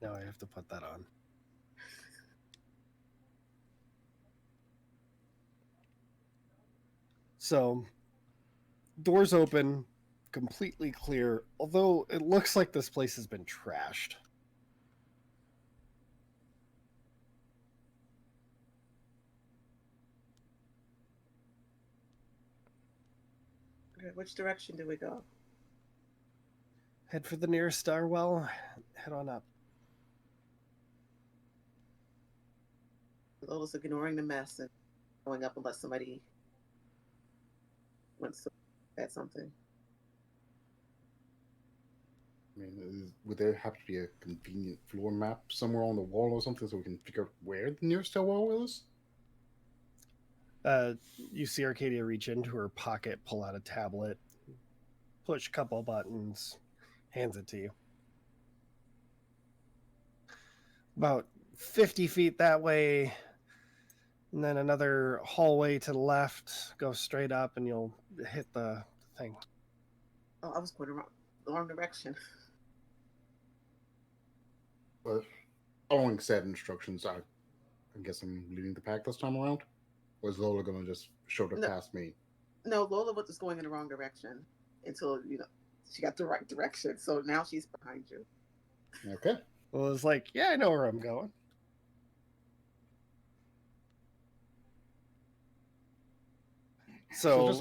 Now I have to put that on. So, doors open, completely clear, although it looks like this place has been trashed. Okay, which direction do we go? Head for the nearest stairwell, head on up. Lola's ignoring the mess and going up unless somebody wants to add something. I mean, would there have to be a convenient floor map somewhere on the wall or something so we can figure out where the nearest stairwell is? You see Arcadia reach into her pocket, pull out a tablet, push a couple buttons, hands it to you. About 50 feet that way, and then another hallway to the left, go straight up, and you'll hit the thing. Oh, I was going the wrong direction. But following said instructions, I guess I'm leading the pack this time around? Or is Lola going to just shoulder past me? No, Lola was going in the wrong direction until, she got the right direction. So now she's behind you. Okay. Well, it's like, yeah, I know where I'm going. So just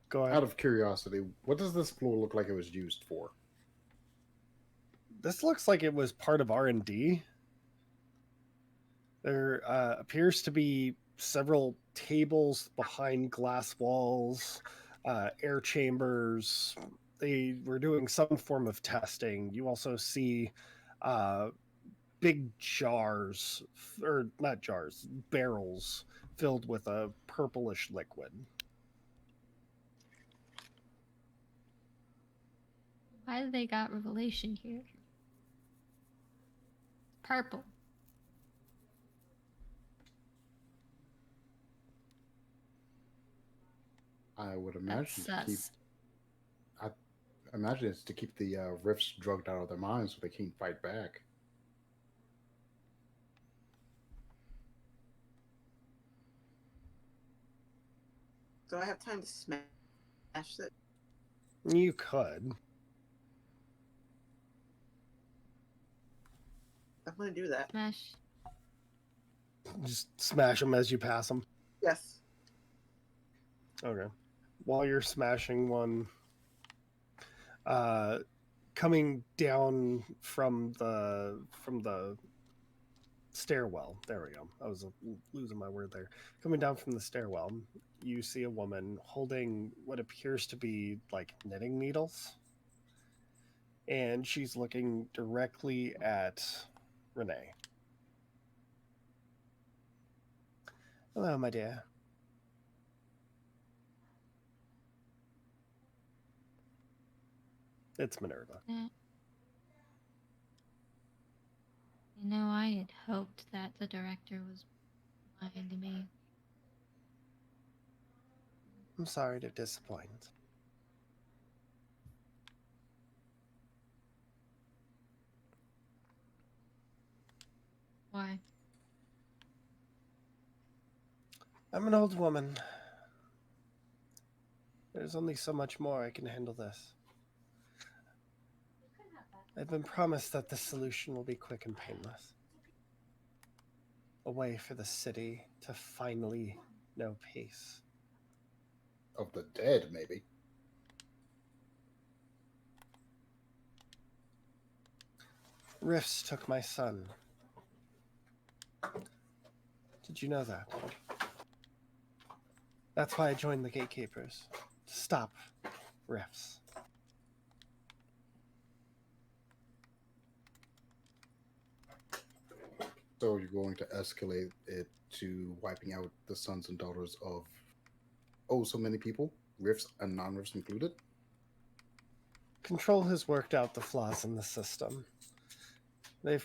go ahead. out of curiosity, what does this floor look like it was used for? This looks like it was part of R&D. There appears to be several tables behind glass walls, air chambers. They were doing some form of testing. You also see big jars, or not jars, barrels filled with a purplish liquid. Why do they got revelation here? Purple. I would imagine That's I imagine it's to keep the rifts drugged out of their minds so they can't fight back. Do I have time to smash it? You could. I'm going to do that. Smash. Just smash them as you pass them. Yes. Okay. While you're smashing one, coming down from the stairwell. There we go. I was losing my word there. Coming down from the stairwell, you see a woman holding what appears to be like knitting needles, and she's looking directly at Renee. Hello, my dear. It's Minerva. I had hoped that the director was behind me. I'm sorry to disappoint. Why? I'm an old woman. There's only so much more I can handle this. I've been promised that the solution will be quick and painless. A way for the city to finally know peace. Of the dead, maybe. Rifts took my son. Did you know that? That's why I joined the Gatekeepers. To stop Rifts. So you're going to escalate it to wiping out the sons and daughters of so many people, rifts and non-rifts included? Control has worked out the flaws in the system. They've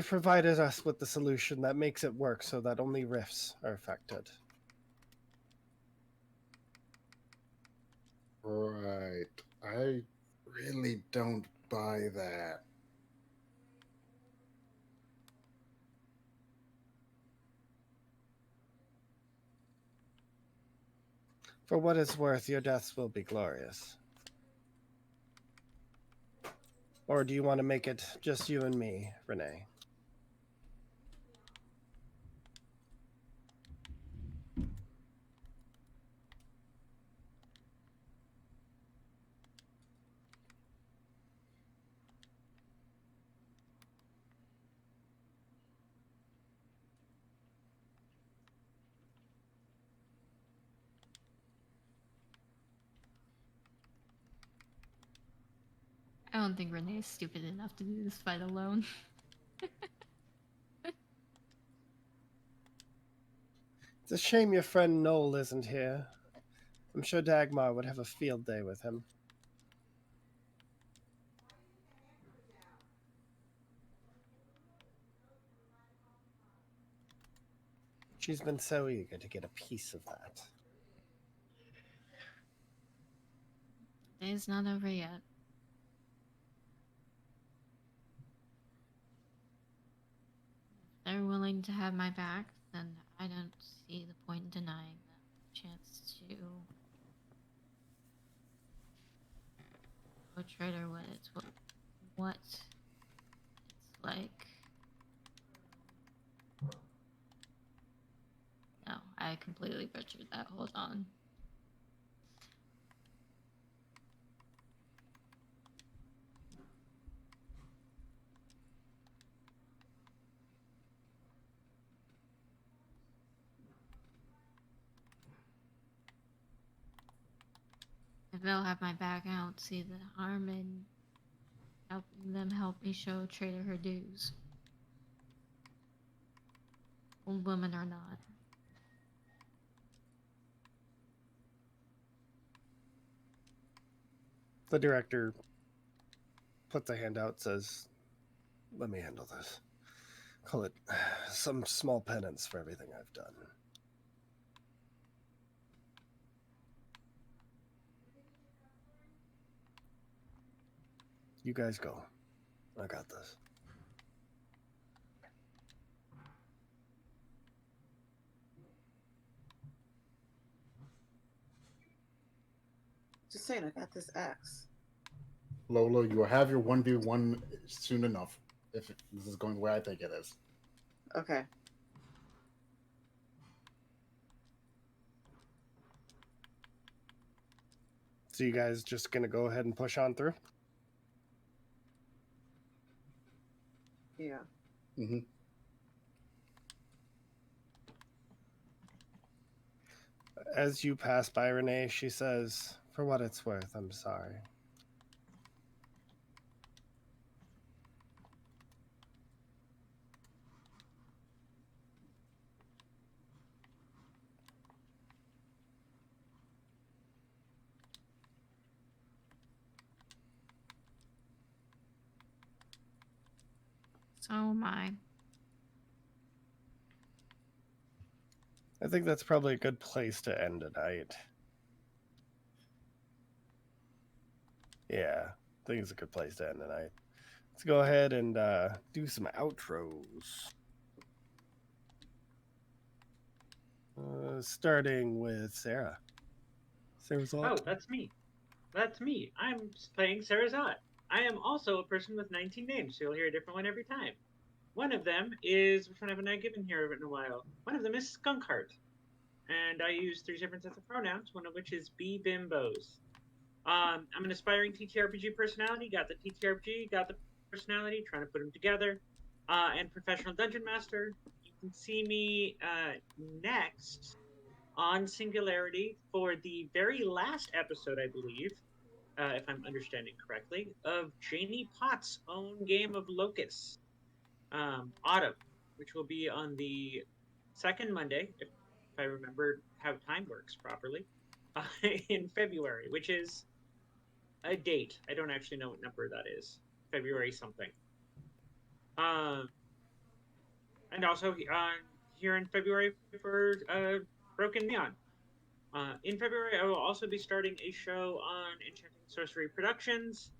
provided us with the solution that makes it work so that only rifts are affected. Right. I really don't buy that. For what it's worth, your deaths will be glorious. Or do you want to make it just you and me, Renee? I don't think Renee is stupid enough to do this fight alone. It's a shame your friend Noel isn't here. I'm sure Dagmar would have a field day with him. She's been so eager to get a piece of that. Day's not over yet. If they're willing to have my back, then I don't see the point in denying them a chance to show Trader what it's like. No, I completely butchered that. Hold on. If they'll have my back, I don't see the harm in helping them help me show Trader her dues. Old women or not. The director puts a hand out, says, "Let me handle this. Call it some small penance for everything I've done." You guys go. I got this. Just saying, I got this axe. Lola, you will have your 1v1 soon enough, if this is going the way I think it is. Okay. So you guys just gonna go ahead and push on through? Yeah. Mm-hmm. As you pass by Renee, she says, "For what it's worth, I'm sorry." So am I. I think that's probably a good place to end tonight. Yeah, I think it's a good place to end tonight. Let's go ahead and do some outros. Starting with Sarah. Sarah's Oh, that's me. That's me. I'm playing Sarazat. I am also a person with 19 names, so you'll hear a different one every time. One of them is, which one haven't I given here in a while? One of them is Skunkheart. And I use 3 different sets of pronouns, one of which is B-Bimbos. I'm an aspiring TTRPG personality, got the TTRPG, got the personality, trying to put them together, and professional dungeon master. You can see me next on Singularity for the very last episode, I believe, if I'm understanding correctly, of Janie Potts' own game of Locust, Autumn, which will be on the second Monday, if I remember how time works properly, in February, which is a date. I don't actually know what number that is. February something. And also here in February for Broken Neon. In February, I will also be starting a show on Enchanting Sorcery Productions.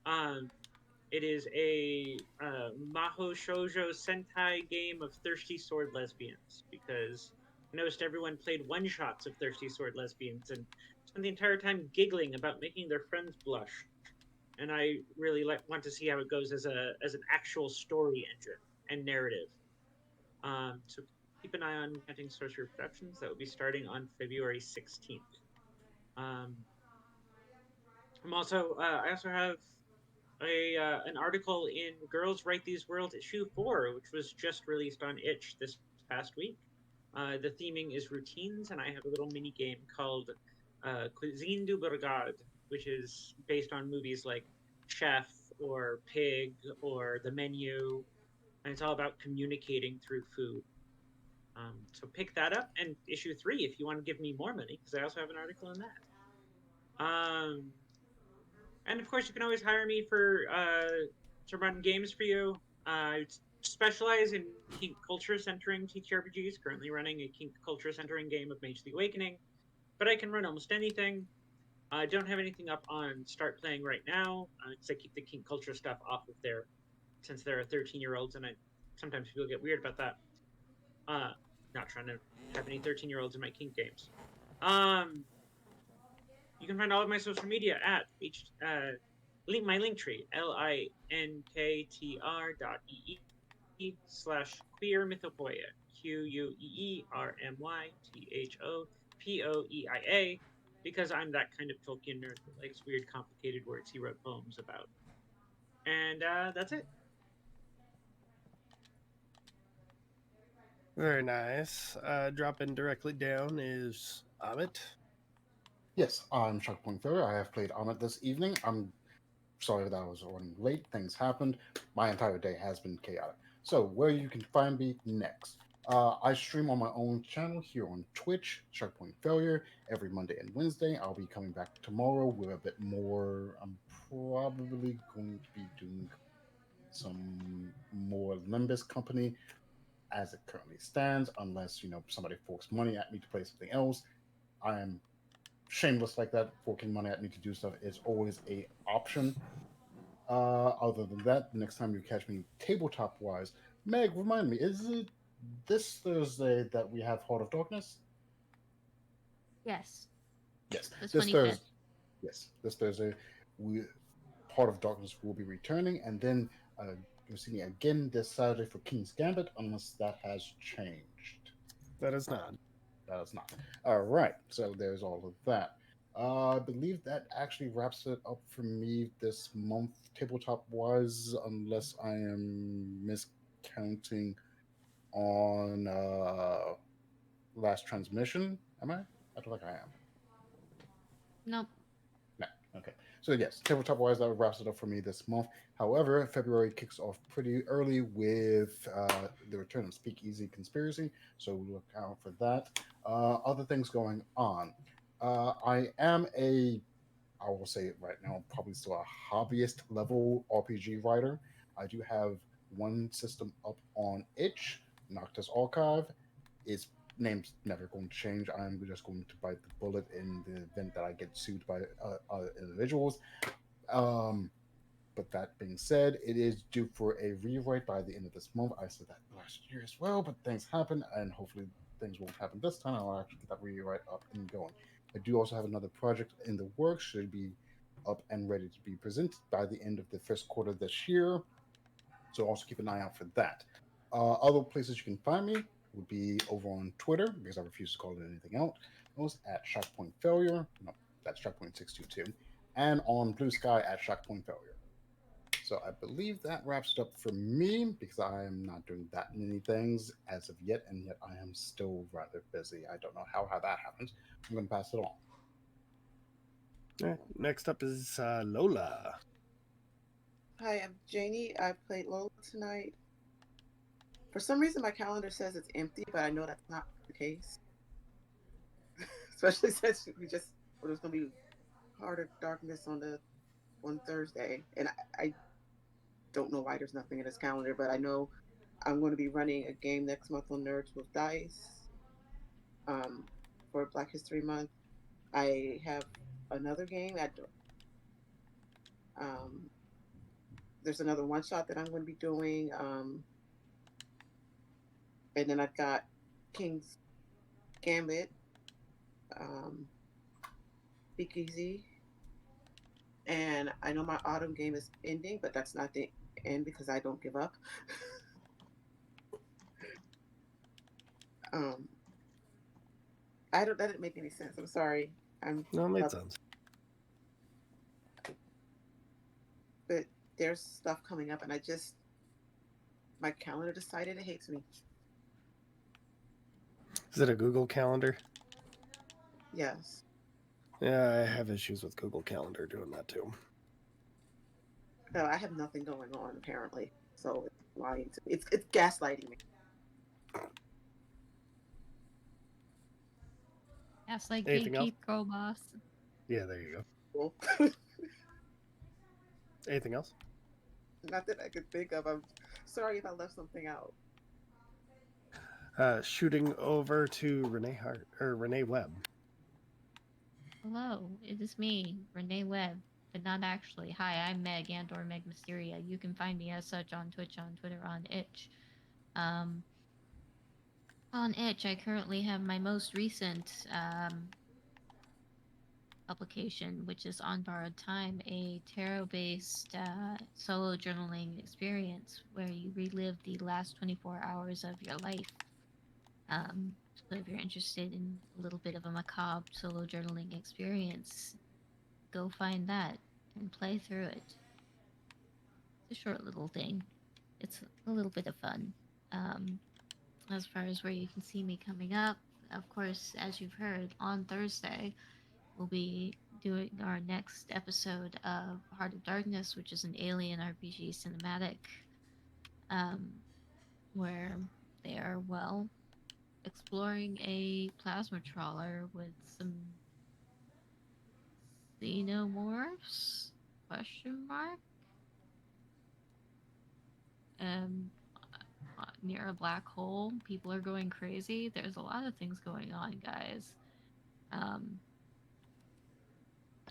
It is a Maho Shoujo Sentai game of thirsty sword lesbians, because I noticed everyone played one-shots of thirsty sword lesbians and spent the entire time giggling about making their friends blush. And I really want to see how it goes as an actual story engine and narrative. So keep an eye on Enchanting Sorcery Productions. That will be starting on February 16th. I also have an article in Girls Write These Worlds issue 4, which was just released on Itch this past week. The theming is routines, and I have a little mini game called Cuisine du Brigade, which is based on movies like Chef or Pig or The Menu, and it's all about communicating through food. So pick that up, and issue 3 if you want to give me more money, because I also have an article in that. And of course, you can always hire me for to run games for you. I specialize in kink culture centering TTRPGs. Currently running a kink culture centering game of Mage the Awakening, but I can run almost anything. I don't have anything up on Start Playing right now because I keep the kink culture stuff off of there, since there are 13-year-olds, and sometimes people get weird about that. Not trying to have any 13-year-olds in my kink games. You can find all of my social media at my link tree, linktr.ee/queer mythopoeia, QUEERMYTHOPOEIA, because I'm that kind of Tolkien nerd that likes weird, complicated words he wrote poems about. And that's it. Very nice. Dropping directly down is Amit. Yes, I'm Chuck Point Failure. I have played Amit this evening. I'm sorry that I was running late. Things happened. My entire day has been chaotic. So, where you can find me next. I stream on my own channel here on Twitch, Checkpoint Failure, every Monday and Wednesday. I'll be coming back tomorrow with a bit more. I'm probably going to be doing some more Limbus Company as it currently stands, unless, somebody forks money at me to play something else. I am shameless like that. Forking money at me to do stuff is always a option. Other than that, the next time you catch me tabletop wise, Meg, remind me, is it this Thursday that we have Heart of Darkness? Yes. Yes, The this 25th. Thursday. Yes, this Thursday, we Heart of Darkness will be returning, and then you'll see me again this Saturday for King's Gambit, unless that has changed. That is not. That is not. All right, so there's all of that. I believe that actually wraps it up for me this month, tabletop wise, unless I am miscounting on last transmission. Am I? I don't think I am. Nope. No. Okay. So yes, tabletop wise, that wraps it up for me this month. However, February kicks off pretty early with the return of Speakeasy Conspiracy, so look out for that. Other things going on. I am I will say it right now, probably still a hobbyist level RPG writer. I do have one system up on itch, Noctis Archive. Its name's never going to change. I'm just going to bite the bullet in the event that I get sued by other individuals. But that being said, it is due for a rewrite by the end of this month. I said that last year as well, but things happen, and hopefully things won't happen this time. I'll actually get that rewrite up and going. I do also have another project in the works, should be up and ready to be presented by the end of the first quarter this year. So also keep an eye out for that. Other places you can find me would be over on Twitter, because I refuse to call it anything else, at Shockpoint Failure. No, that's Shockpoint 622. And on Blue Sky at Shockpoint Failure. So I believe that wraps it up for me because I am not doing that many things as of yet, and yet I am still rather busy. I don't know how that happens. I'm going to pass it on. All right, next up is Lola. Hi, I'm Janie. I played Lola tonight. For some reason, my calendar says it's empty, but I know that's not the case. Especially since there's going to be Heart of Darkness on Thursday, and I don't know why there's nothing in his calendar, but I know I'm going to be running a game next month on Nerds with Dice for Black History Month. I have another game there's another one shot that I'm going to be doing, and then I've got King's Gambit, Speakeasy, and I know my autumn game is ending, but that's not the end because I don't give up. That didn't make any sense. I'm sorry. No, it made sense. But there's stuff coming up, and my calendar decided it hates me. Is it a Google Calendar? Yes. Yeah, I have issues with Google Calendar doing that too. No, I have nothing going on apparently, so it's lying to me. It's gaslighting me. That's like Anything else? gatekeep, girl boss. Yeah, there you Well, go. Anything else? not that I could think of. I'm sorry if I left something out. Shooting over to Renee Webb. Hello, it is me, Renee Webb, but not actually. Hi, I'm Meg and/or Meg Mysteria. You can find me as such on Twitch, on Twitter, on Itch. On Itch, I currently have my most recent publication, which is On Borrowed Time, a tarot-based solo journaling experience where you relive the last 24 hours of your life. So if you're interested in a little bit of a macabre solo journaling experience, go find that and play through it. It's a short little thing. It's a little bit of fun. As far as where you can see me coming up, of course, as you've heard, on Thursday, we'll be doing our next episode of Heart of Darkness, which is an alien RPG cinematic, where they are, well, exploring a plasma trawler with some xenomorphs? Question mark? Near a black hole. People are going crazy. There's a lot of things going on, guys.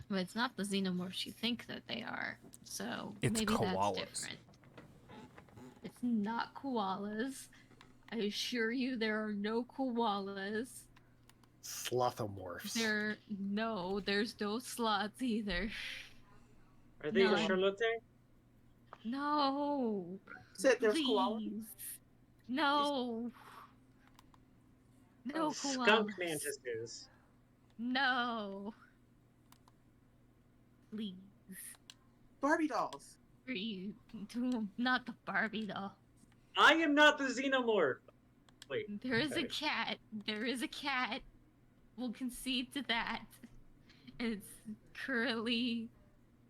But it's not the xenomorphs you think that they are. So It's maybe that's koalas. different. It's not koalas. I assure you there are no koalas. Slothomorphs. There's no sloths either. Are they No. Charlotte? No. Said there's Please. koalas. No. No koalas. Skunk mantises. No. Please. Barbie dolls. Not the Barbie doll. I am not the xenomorph. Wait. There is a okay. cat. There is a cat. We'll concede to that. It's currently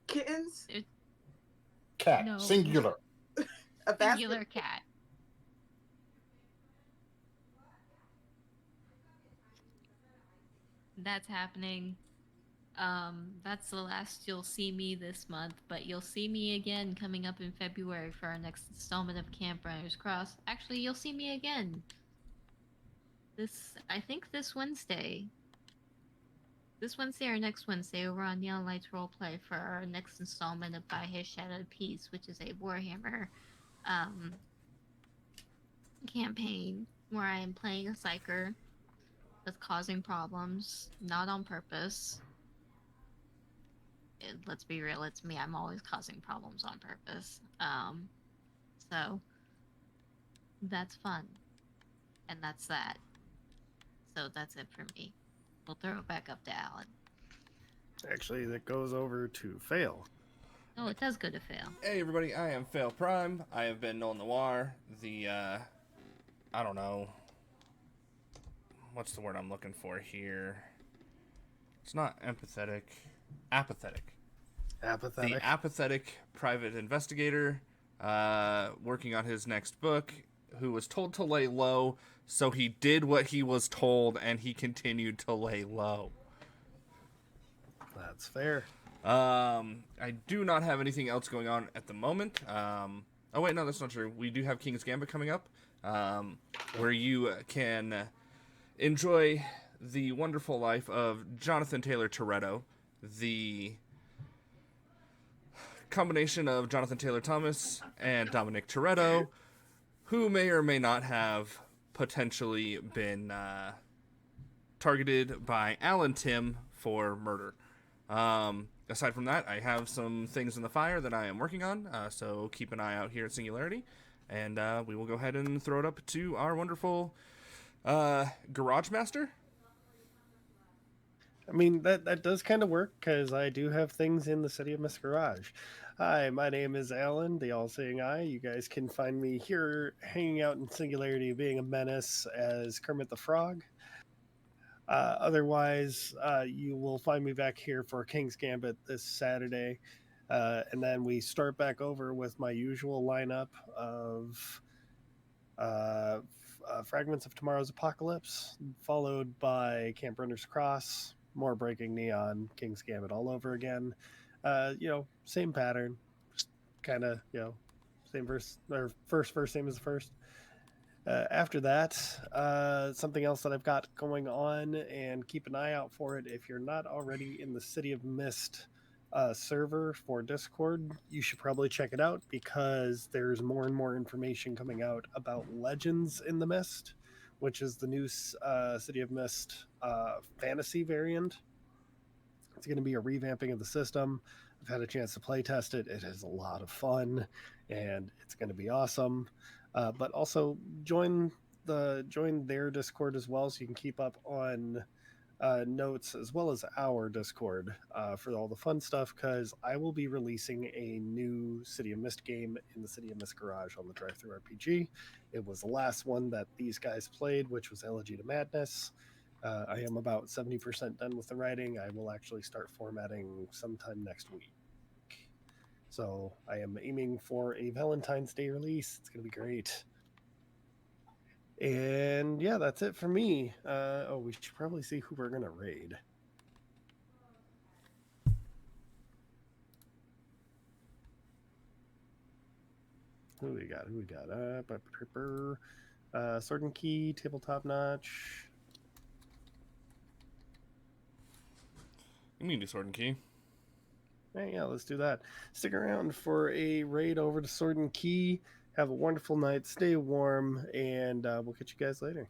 Kittens. Cat. No. Singular. A singular basket. cat. That's happening. That's the last you'll see me this month, but you'll see me again coming up in February for our next installment of Camp Runners Cross. Actually, you'll see me again. I think this Wednesday. This Wednesday or next Wednesday over on Neon Lights Roleplay for our next installment of By His Shadowed Peace, which is a Warhammer campaign where I am playing a psyker that's causing problems, not on purpose. Let's be real, it's me. I'm always causing problems on purpose. So that's fun. And that's that. So that's it for me. We'll throw it back up to Alan. Actually, that goes over to Fail. Oh, it does go to fail. Hey everybody, I am Fail Prime. I have been Noel Noir, the, I don't know, what's the word I'm looking for here? It's not empathetic, apathetic. Apathetic. The apathetic private investigator, working on his next book, who was told to lay low, so he did what he was told, and he continued to lay low. That's fair. I do not have anything else going on at the moment. Oh wait, no, that's not true. We do have King's Gambit coming up, where you can enjoy the wonderful life of Jonathan Taylor Toretto, the combination of Jonathan Taylor Thomas and Dominic Toretto, who may or may not have potentially been targeted by Alan Tim for murder. Aside from that, I have some things in the fire that I am working on, so keep an eye out here at Singularity, and we will go ahead and throw it up to our wonderful Garage Master. I mean, that does kind of work, because I do have things in the City of Mist Garage. Hi, my name is Alan, the All-Seeing Eye. You guys can find me here hanging out in Singularity, being a menace as Kermit the Frog. Otherwise, you will find me back here for King's Gambit this Saturday. And then we start back over with my usual lineup of Fragments of Tomorrow's Apocalypse, followed by Camp Runner's Cross, more Breaking Neon, King's Gambit all over again. Same pattern, just kind of, same verse, or first, same as the first. After that, something else that I've got going on, and keep an eye out for it. If you're not already in the City of Mist server for Discord, you should probably check it out, because there's more and more information coming out about Legends in the Mist, which is the new City of Mist fantasy variant. It's going to be a revamping of the system. I've had a chance to play test it. It is a lot of fun, and it's going to be awesome. But also join their Discord as well, so you can keep up on notes as well as our Discord for all the fun stuff, because I will be releasing a new City of Mist game in the City of Mist Garage on the Drive-Thru RPG. It was the last one that these guys played, which was Elegy to Madness. I am about 70% done with the writing. I will actually start formatting sometime next week. So I am aiming for a Valentine's Day release. It's going to be great. And yeah, that's it for me. We should probably see who we're going to raid. Who we got? Sword and Key, Tabletop Notch. You mean do Sword and Key? Yeah, let's do that. Stick around for a raid over to Sword and Key. Have a wonderful night. Stay warm, and we'll catch you guys later.